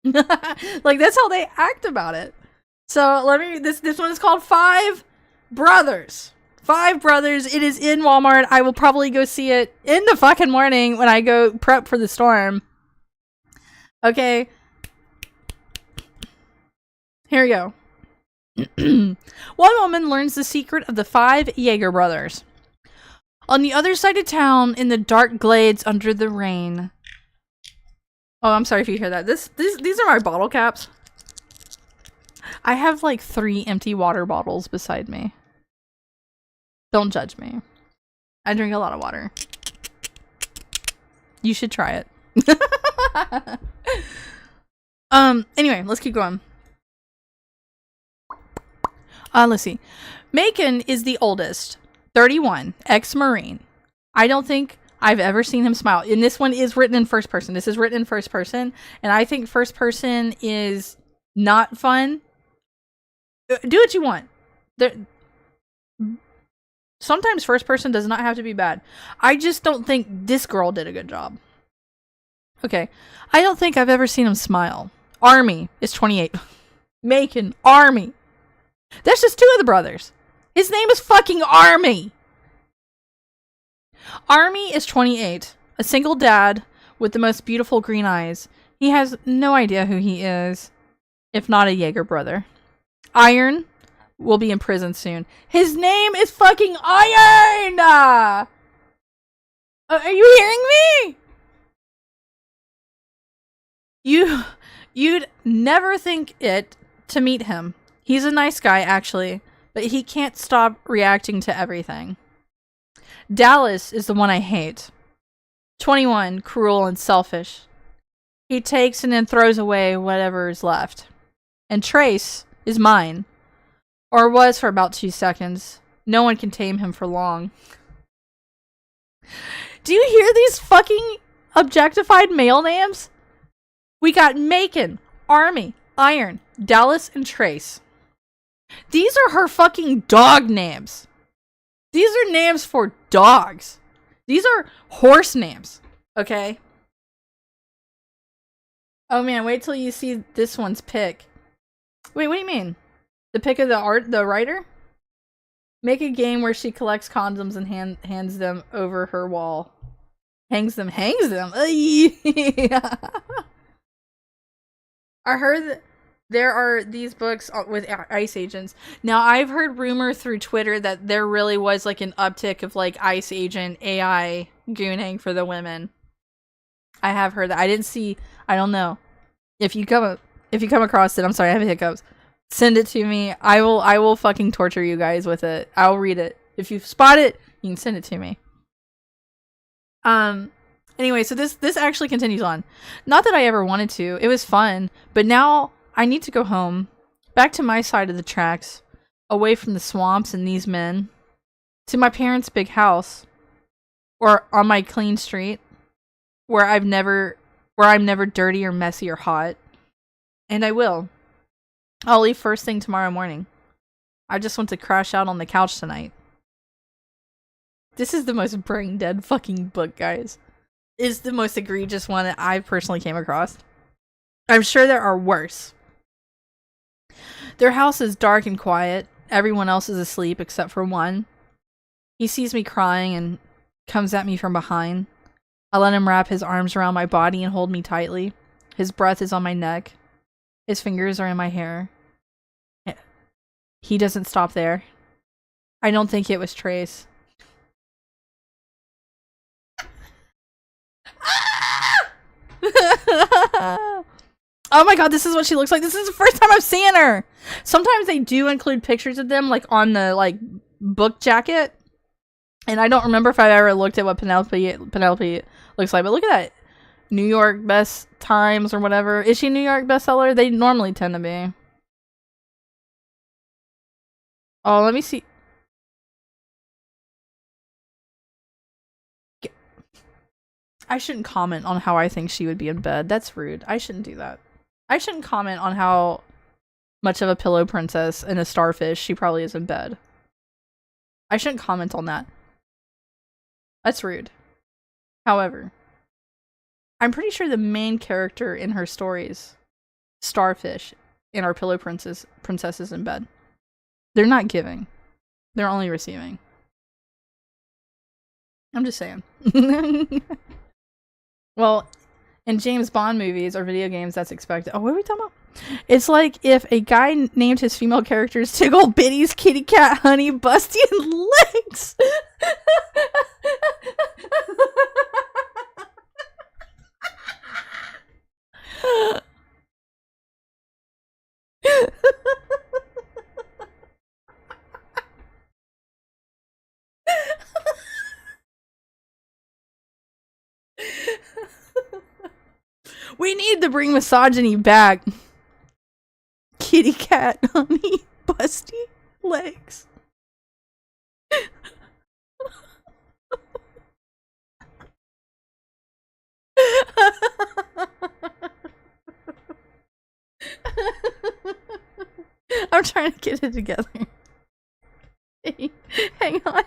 Speaker 1: Like, that's how they act about it. So let me, this one is called Five Brothers. Five Brothers. It is in Walmart. I will probably go see it in the fucking morning when I go prep for the storm. Okay. Here we go. One woman learns the secret of the 5 Jaeger brothers. On the other side of town, in the dark glades under the rain. Oh, I'm sorry if you hear that. These are my bottle caps. I have like 3 empty water bottles beside me. Don't judge me. I drink a lot of water. You should try it. Anyway, let's keep going. Let's see. Macon is the oldest. 31. Ex-Marine. I don't think I've ever seen him smile. And this one is written in first person. This is written in first person. And I think first person is not fun. Do what you want. Sometimes first person does not have to be bad. I just don't think this girl did a good job. Okay. I don't think I've ever seen him smile. Army is 28. Macon. Army. That's just 2 of the brothers. His name is fucking Army. Army is 28. A single dad with the most beautiful green eyes. He has no idea who he is, if not a Jaeger brother. Iron will be in prison soon. His name is fucking Iron! Are you hearing me? You'd never think it to meet him. He's a nice guy, actually, but he can't stop reacting to everything. Dallas is the one I hate. 21, cruel and selfish. He takes and then throws away whatever is left. And Trace is mine. Or was for about 2 seconds. No one can tame him for long. Do you hear these fucking objectified male names? We got Macon, Army, Iron, Dallas, and Trace. These are her fucking dog names. These are names for dogs. These are horse names. Okay? Oh man, wait till you see this one's pic. Wait, what do you mean? The pic of the writer? Make a game where she collects condoms and hands them over her wall. Hangs them. I heard that there are these books with ICE agents. Now, I've heard rumor through Twitter that there really was like an uptick of like ICE agent AI gooning for the women. I have heard that. I didn't see. I don't know. If you come across it, I'm sorry, I have hiccups. Send it to me. I will fucking torture you guys with it. I'll read it. If you spot it, you can send it to me. Anyway, so this actually continues on. Not that I ever wanted to. It was fun, but now I need to go home, back to my side of the tracks, away from the swamps and these men, to my parents' big house, or on my clean street, where I'm never dirty or messy or hot. And I will. I'll leave first thing tomorrow morning. I just want to crash out on the couch tonight. This is the most brain dead fucking book, guys. It's the most egregious one that I personally came across. I'm sure there are worse. Their house is dark and quiet. Everyone else is asleep except for one. He sees me crying and comes at me from behind. I let him wrap his arms around my body and hold me tightly. His breath is on my neck. His fingers are in my hair. He doesn't stop there. I don't think it was Trace. Oh my god, this is what she looks like. This is the first time I've seen her. Sometimes they do include pictures of them like on the like book jacket. And I don't remember if I've ever looked at what Penelope looks like. But look at that. New York Best Times or whatever. Is she New York bestseller? They normally tend to be. Oh, let me see. I shouldn't comment on how I think she would be in bed. That's rude. I shouldn't do that. I shouldn't comment on how much of a pillow princess and a starfish she probably is in bed. I shouldn't comment on that. That's rude. However, I'm pretty sure the main character in her stories starfish and our pillow princesses in bed. They're not giving. They're only receiving. I'm just saying. Well, in James Bond movies or video games, that's expected. Oh, what are we talking about? It's like if a guy named his female characters Tickle, Bitties, Kitty Cat, Honey, Busty, and Legs. We need to bring misogyny back. Kitty Cat, Honey, Busty, Legs. I'm trying to get it together. Hang on.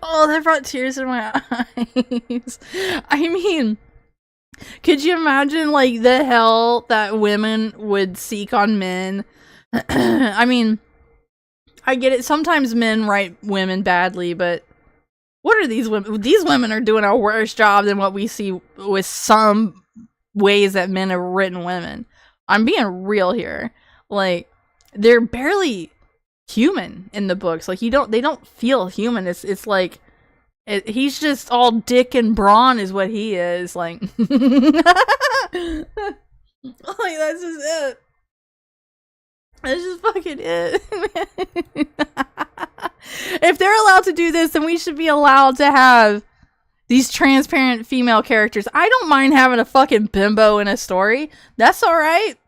Speaker 1: Oh, that brought tears in my eyes. I mean, could you imagine, like, the hell that women would seek on men? I mean, I get it. Sometimes men write women badly, but what are these women? These women are doing a worse job than what we see with some ways that men have written women. I'm being real here. Like, they're barely human in the books. Like, they don't feel human. It's like he's just all dick and brawn is what he is. Like, like that's just it. That's just fucking it. If they're allowed to do this, then we should be allowed to have these transparent female characters. I don't mind having a fucking bimbo in a story. That's alright.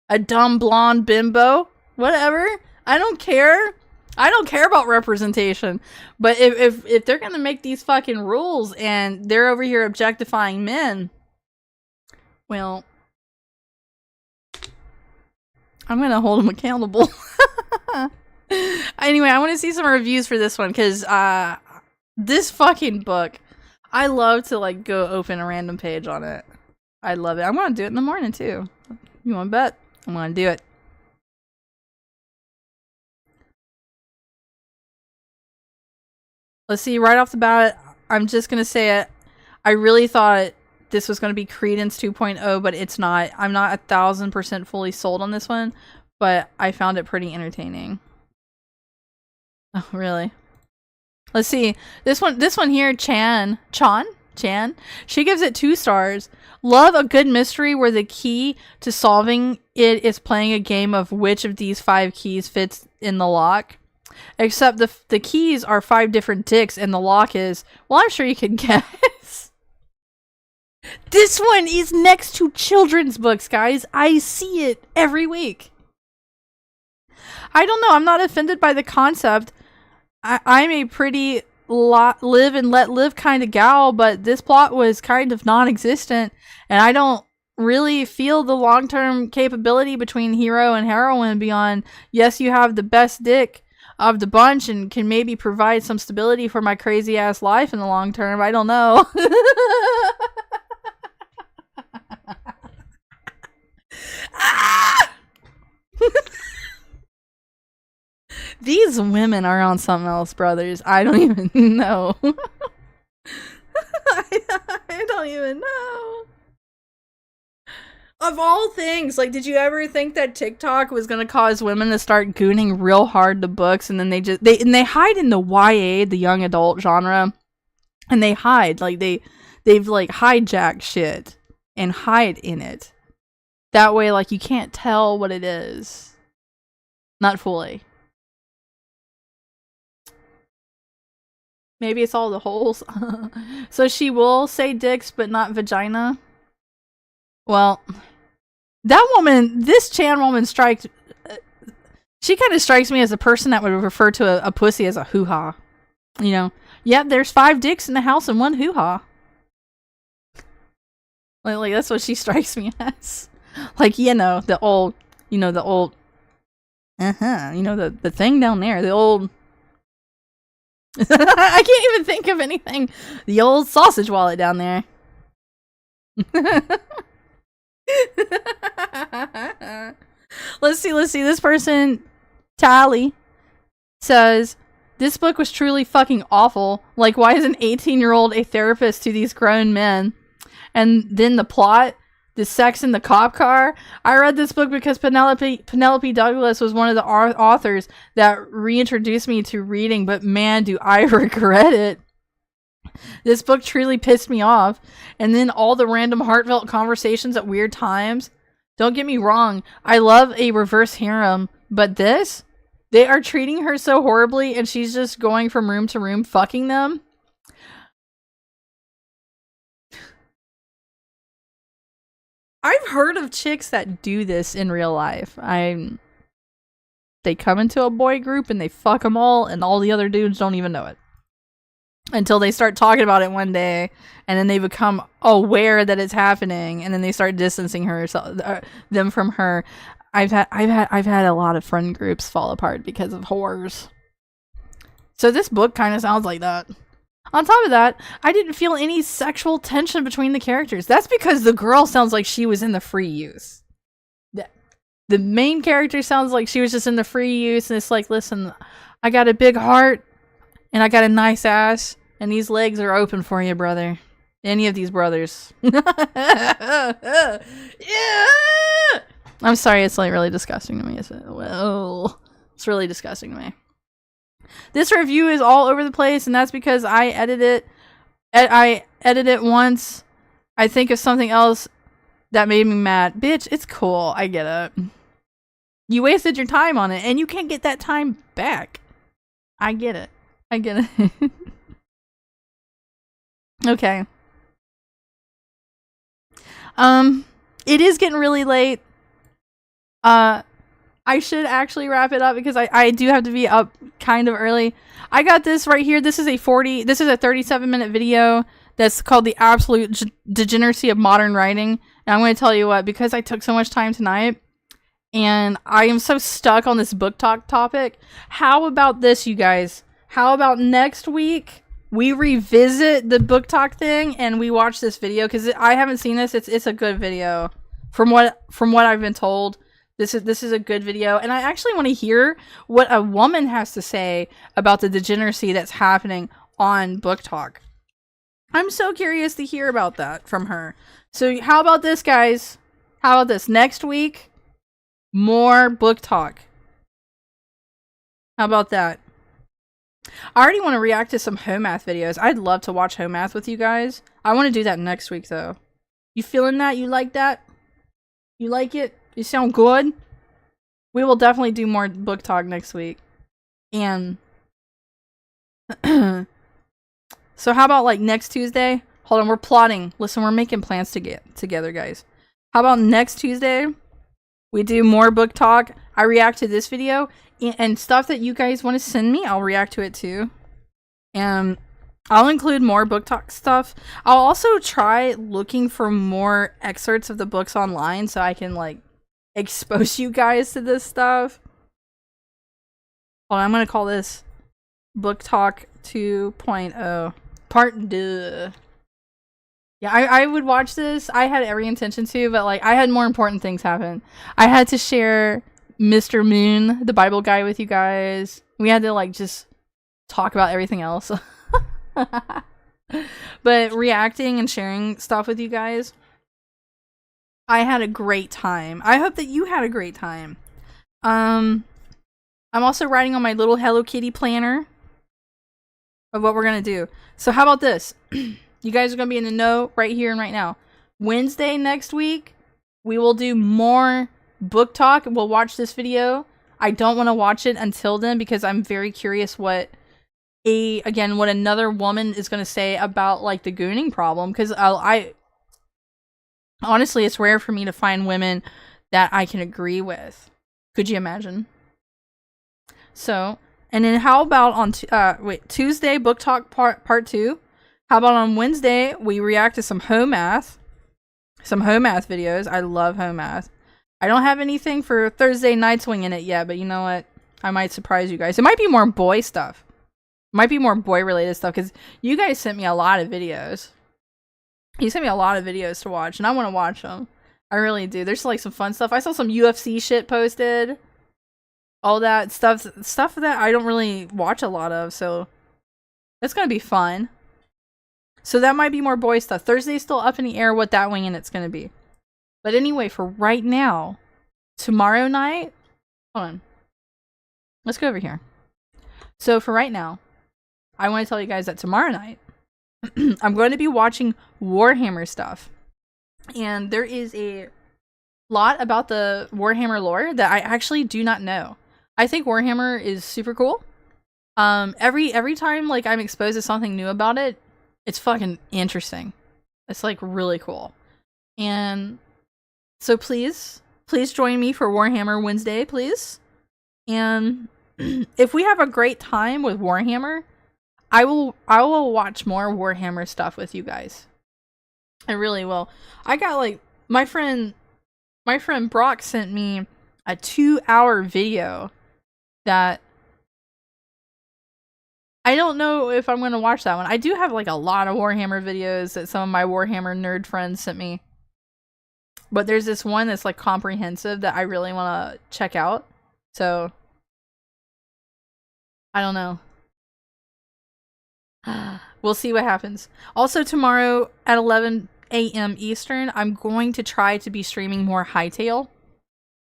Speaker 1: A dumb blonde bimbo. Whatever. I don't care. I don't care about representation. But if they're gonna make these fucking rules and they're over here objectifying men, well, I'm gonna hold them accountable. Anyway, I want to see some reviews for this one, because this fucking book, I love to, like, go open a random page on it. I love it. I'm gonna do it in the morning too. You wanna bet? I'm gonna do it. Let's see, right off the bat, I'm just gonna say it. I really thought this was gonna be Credence 2.0, but it's not. I'm not 1,000% fully sold on this one, but I found it pretty entertaining. Oh, really? Let's see. This one here, Chan. She gives it 2 stars. Love a good mystery where the key to solving it is playing a game of which of these 5 keys fits in the lock. Except the keys are 5 different dicks and the lock is, well, I'm sure you can guess. This one is next to children's books, guys. I see it every week. I don't know. I'm not offended by the concept. I'm a pretty live and let live kind of gal, but this plot was kind of non-existent, and I don't really feel the long-term capability between hero and heroine beyond, yes, you have the best dick of the bunch and can maybe provide some stability for my crazy-ass life in the long term. I don't know. These women are on something else, brothers. I don't even know. I don't even know. Of all things, like, did you ever think that TikTok was gonna cause women to start gooning real hard to books, and then they hide in the YA, the young adult genre, and they hide, like, they've like hijacked shit and hide in it. That way, like, you can't tell what it is. Not fully. Maybe it's all the holes. So she will say dicks, but not vagina. Well, that woman, this Chan woman strikes... she kind of strikes me as a person that would refer to a pussy as a hoo-ha. You know? Yep, there's 5 dicks in the house and 1 hoo-ha. Like, that's what she strikes me as. Like, you know, the old... You know, the thing down there. The old... I can't even think of anything. The old sausage wallet down there. Let's see. This person, Tally, says, this book was truly fucking awful. Like, why is an 18-year-old a therapist to these grown men? And then the plot, the sex in the cop car. I read this book because Penelope Douglas was one of the authors that reintroduced me to reading, but man, do I regret it. This book truly pissed me off. And then all the random heartfelt conversations at weird times. Don't get me wrong, I love a reverse harem, but this? They are treating her so horribly and she's just going from room to room fucking them. I've heard of chicks that do this in real life. They come into a boy group and they fuck them all and all the other dudes don't even know it. Until they start talking about it one day and then they become aware that it's happening and then they start distancing them from her. I've had a lot of friend groups fall apart because of whores. So this book kind of sounds like that. On top of that, I didn't feel any sexual tension between the characters. That's because the girl sounds like she was in the free use. The main character sounds like she was just in the free use and it's like, listen, I got a big heart and I got a nice ass and these legs are open for you, brother. Any of these brothers. Yeah! I'm sorry, it's like really disgusting to me. Well, it's really disgusting to me. This review is all over the place, and that's because I edit it once. I think of something else that made me mad. Bitch, it's cool. I get it. You wasted your time on it, and you can't get that time back. I get it. Okay. It is getting really late. I should actually wrap it up because I do have to be up kind of early. I got this right here. This is a 37-minute video that's called The Absolute Degeneracy of Modern Writing. And I'm going to tell you what, because I took so much time tonight and I am so stuck on this book talk topic. How about this, you guys? How about next week we revisit the book talk thing and we watch this video? Because I haven't seen this. It's a good video. From what I've been told. This is a good video, and I actually want to hear what a woman has to say about the degeneracy that's happening on Book Talk. I'm so curious to hear about that from her. So how about this, guys? How about this? Next week, more Book Talk. How about that? I already want to react to some home math videos. I'd love to watch home math with you guys. I want to do that next week, though. You feeling that? You like that? You like it? You sound good? We will definitely do more book talk next week. And so how about like next Tuesday? Hold on, we're plotting. Listen, we're making plans to get together, guys. How about next Tuesday? We do more book talk. I react to this video and stuff that you guys want to send me. I'll react to it too. And I'll include more book talk stuff. I'll also try looking for more excerpts of the books online so I can like expose you guys to this stuff. Hold on, I'm going to call this Book Talk 2.0 Part 2. Yeah, I would watch this. I had every intention to, but like I had more important things happen. I had to share Mr. Moon, the Bible guy, with you guys. We had to like just talk about everything else. But reacting and sharing stuff with you guys, I had a great time. I hope that you had a great time. I'm also writing on my little Hello Kitty planner of what we're gonna do. So how about this? You guys are gonna be in the know right here and right now. Wednesday next week, we will do more book talk. We'll watch this video. I don't want to watch it until then because I'm very curious what another woman is gonna say about like the gooning problem. Because I honestly, it's rare for me to find women that I can agree with. Could you imagine? So, and then how about on Tuesday, book talk part 2? How about on Wednesday, we react to some home math videos. I love home math. I don't have anything for Thursday nights winging it yet, but you know what? I might surprise you guys. It might be more boy stuff. It might be more boy related stuff because you guys sent me a lot of videos. You sent me a lot of videos to watch, and I want to watch them. I really do. There's like some fun stuff. I saw some UFC shit posted. All that stuff that I don't really watch a lot of, so it's gonna be fun. So that might be more boy stuff. Thursday's still up in the air what that Wingin' it's gonna be. But anyway, for right now, tomorrow night, hold on. Let's go over here. So for right now, I want to tell you guys that tomorrow night, I'm going to be watching Warhammer stuff. And there is a lot about the Warhammer lore that I actually do not know. I think Warhammer is super cool. Every time like I'm exposed to something new about it, it's fucking interesting. It's like really cool. And so please join me for Warhammer Wednesday, please. And if we have a great time with Warhammer, I will watch more Warhammer stuff with you guys. I really will. I got like my friend Brock sent me a 2-hour video that I don't know if I'm going to watch that one. I do have like a lot of Warhammer videos that some of my Warhammer nerd friends sent me. But there's this one that's like comprehensive that I really want to check out. So I don't know. We'll see what happens. Also tomorrow at 11 a.m. Eastern, I'm going to try to be streaming more Hytale.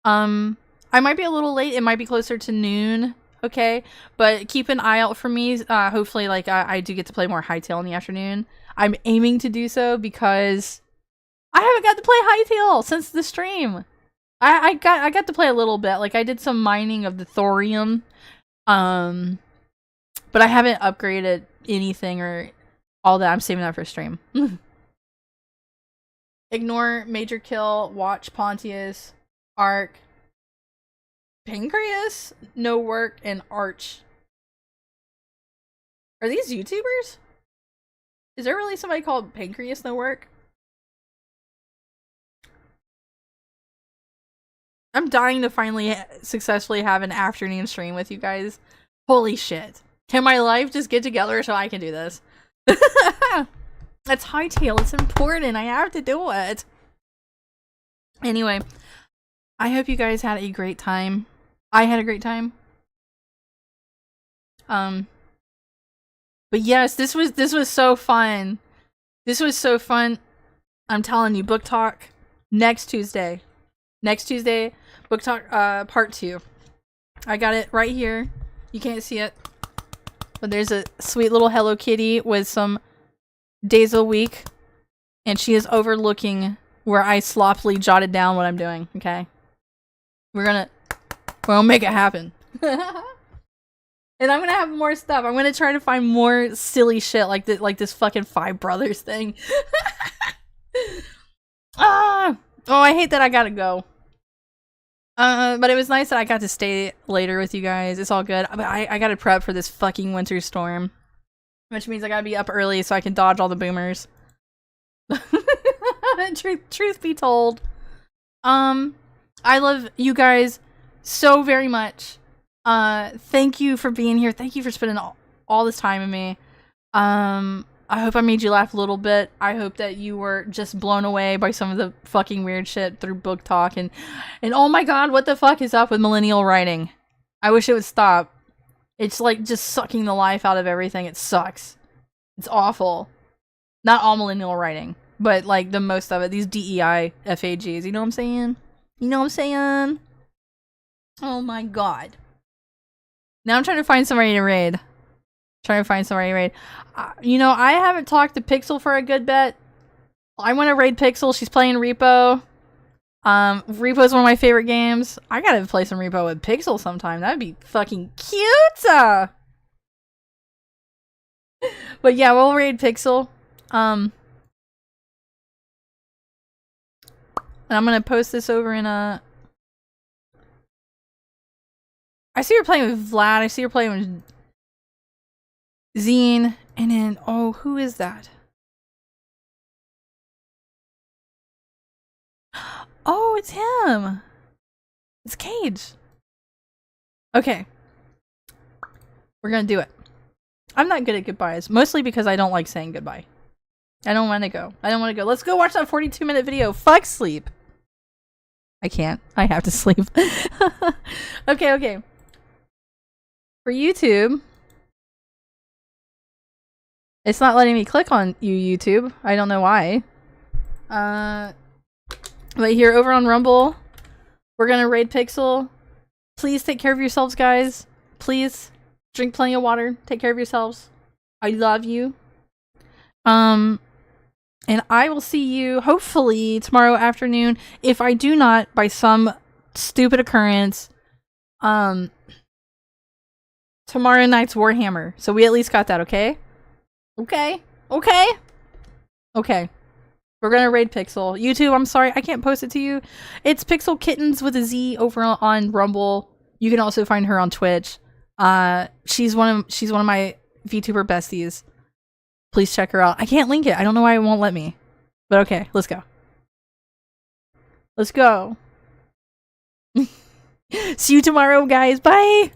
Speaker 1: I might be a little late. It might be closer to noon. Okay, but keep an eye out for me. Hopefully, like I do get to play more Hytale in the afternoon. I'm aiming to do so because I haven't got to play Hytale since the stream. I got to play a little bit. Like I did some mining of the thorium, but I haven't upgraded anything or all that. I'm saving that for stream. Ignore Major Kill. Watch Pontius, Arc. Pancreas, No Work, and Arch. Are these YouTubers? Is there really somebody called Pancreas No Work? I'm dying to finally successfully have an afternoon stream with you guys. Holy shit. Can my life just get together so I can do this? That's Hytale. It's important. I have to do it. Anyway, I hope you guys had a great time. I had a great time. But yes, this was so fun. This was so fun. I'm telling you, book talk next Tuesday. Next Tuesday, book talk part 2. I got it right here. You can't see it, but there's a sweet little Hello Kitty with some days a week, and she is overlooking where I sloppily jotted down what I'm doing. Okay, we're gonna make it happen. And I'm gonna have more stuff. I'm gonna try to find more silly shit like this fucking Five Brothers thing. Oh, I hate that I gotta go. But it was nice that I got to stay later with you guys. It's all good. But I gotta prep for this fucking winter storm, which means I gotta be up early so I can dodge all the boomers. Truth be told, I love you guys so very much. Thank you for being here. Thank you for spending all this time with me. I hope I made you laugh a little bit. I hope that you were just blown away by some of the fucking weird shit through book talk and oh my god, what the fuck is up with millennial writing? I wish it would stop. It's like just sucking the life out of everything. It sucks. It's awful. Not all millennial writing, but like the most of it. These DEI FAGs, you know what I'm saying? You know what I'm saying? Oh my god. Now I'm trying to find somebody to raid. You know, I haven't talked to Pixel for a good bit. I want to raid Pixel. She's playing Repo. Repo's one of my favorite games. I gotta play some Repo with Pixel sometime. That'd be fucking cute. But yeah, we'll raid Pixel. And I'm gonna post this over in a... I see her playing with Vlad. I see her playing with Zine. And then, oh, who is that? Oh, it's him. It's Cage. Okay. We're gonna do it. I'm not good at goodbyes. Mostly because I don't like saying goodbye. I don't want to go. Let's go watch that 42-minute video. Fuck sleep. I can't. I have to sleep. Okay. For YouTube, it's not letting me click on you, YouTube. I don't know why. But here over on Rumble, we're gonna raid Pixel. Please take care of yourselves, guys. Please drink plenty of water. Take care of yourselves. I love you. And I will see you hopefully tomorrow afternoon. If I do not, by some stupid occurrence, tomorrow night's Warhammer. So we at least got that, okay? Okay. We're gonna raid Pixel. YouTube, I'm sorry, I can't post it to you. It's Pixel Kittens with a Z over on Rumble. You can also find her on Twitch. She's one of my VTuber besties. Please check her out. I can't link it. I don't know why it won't let me. But okay, let's go. Let's go. See you tomorrow, guys. Bye!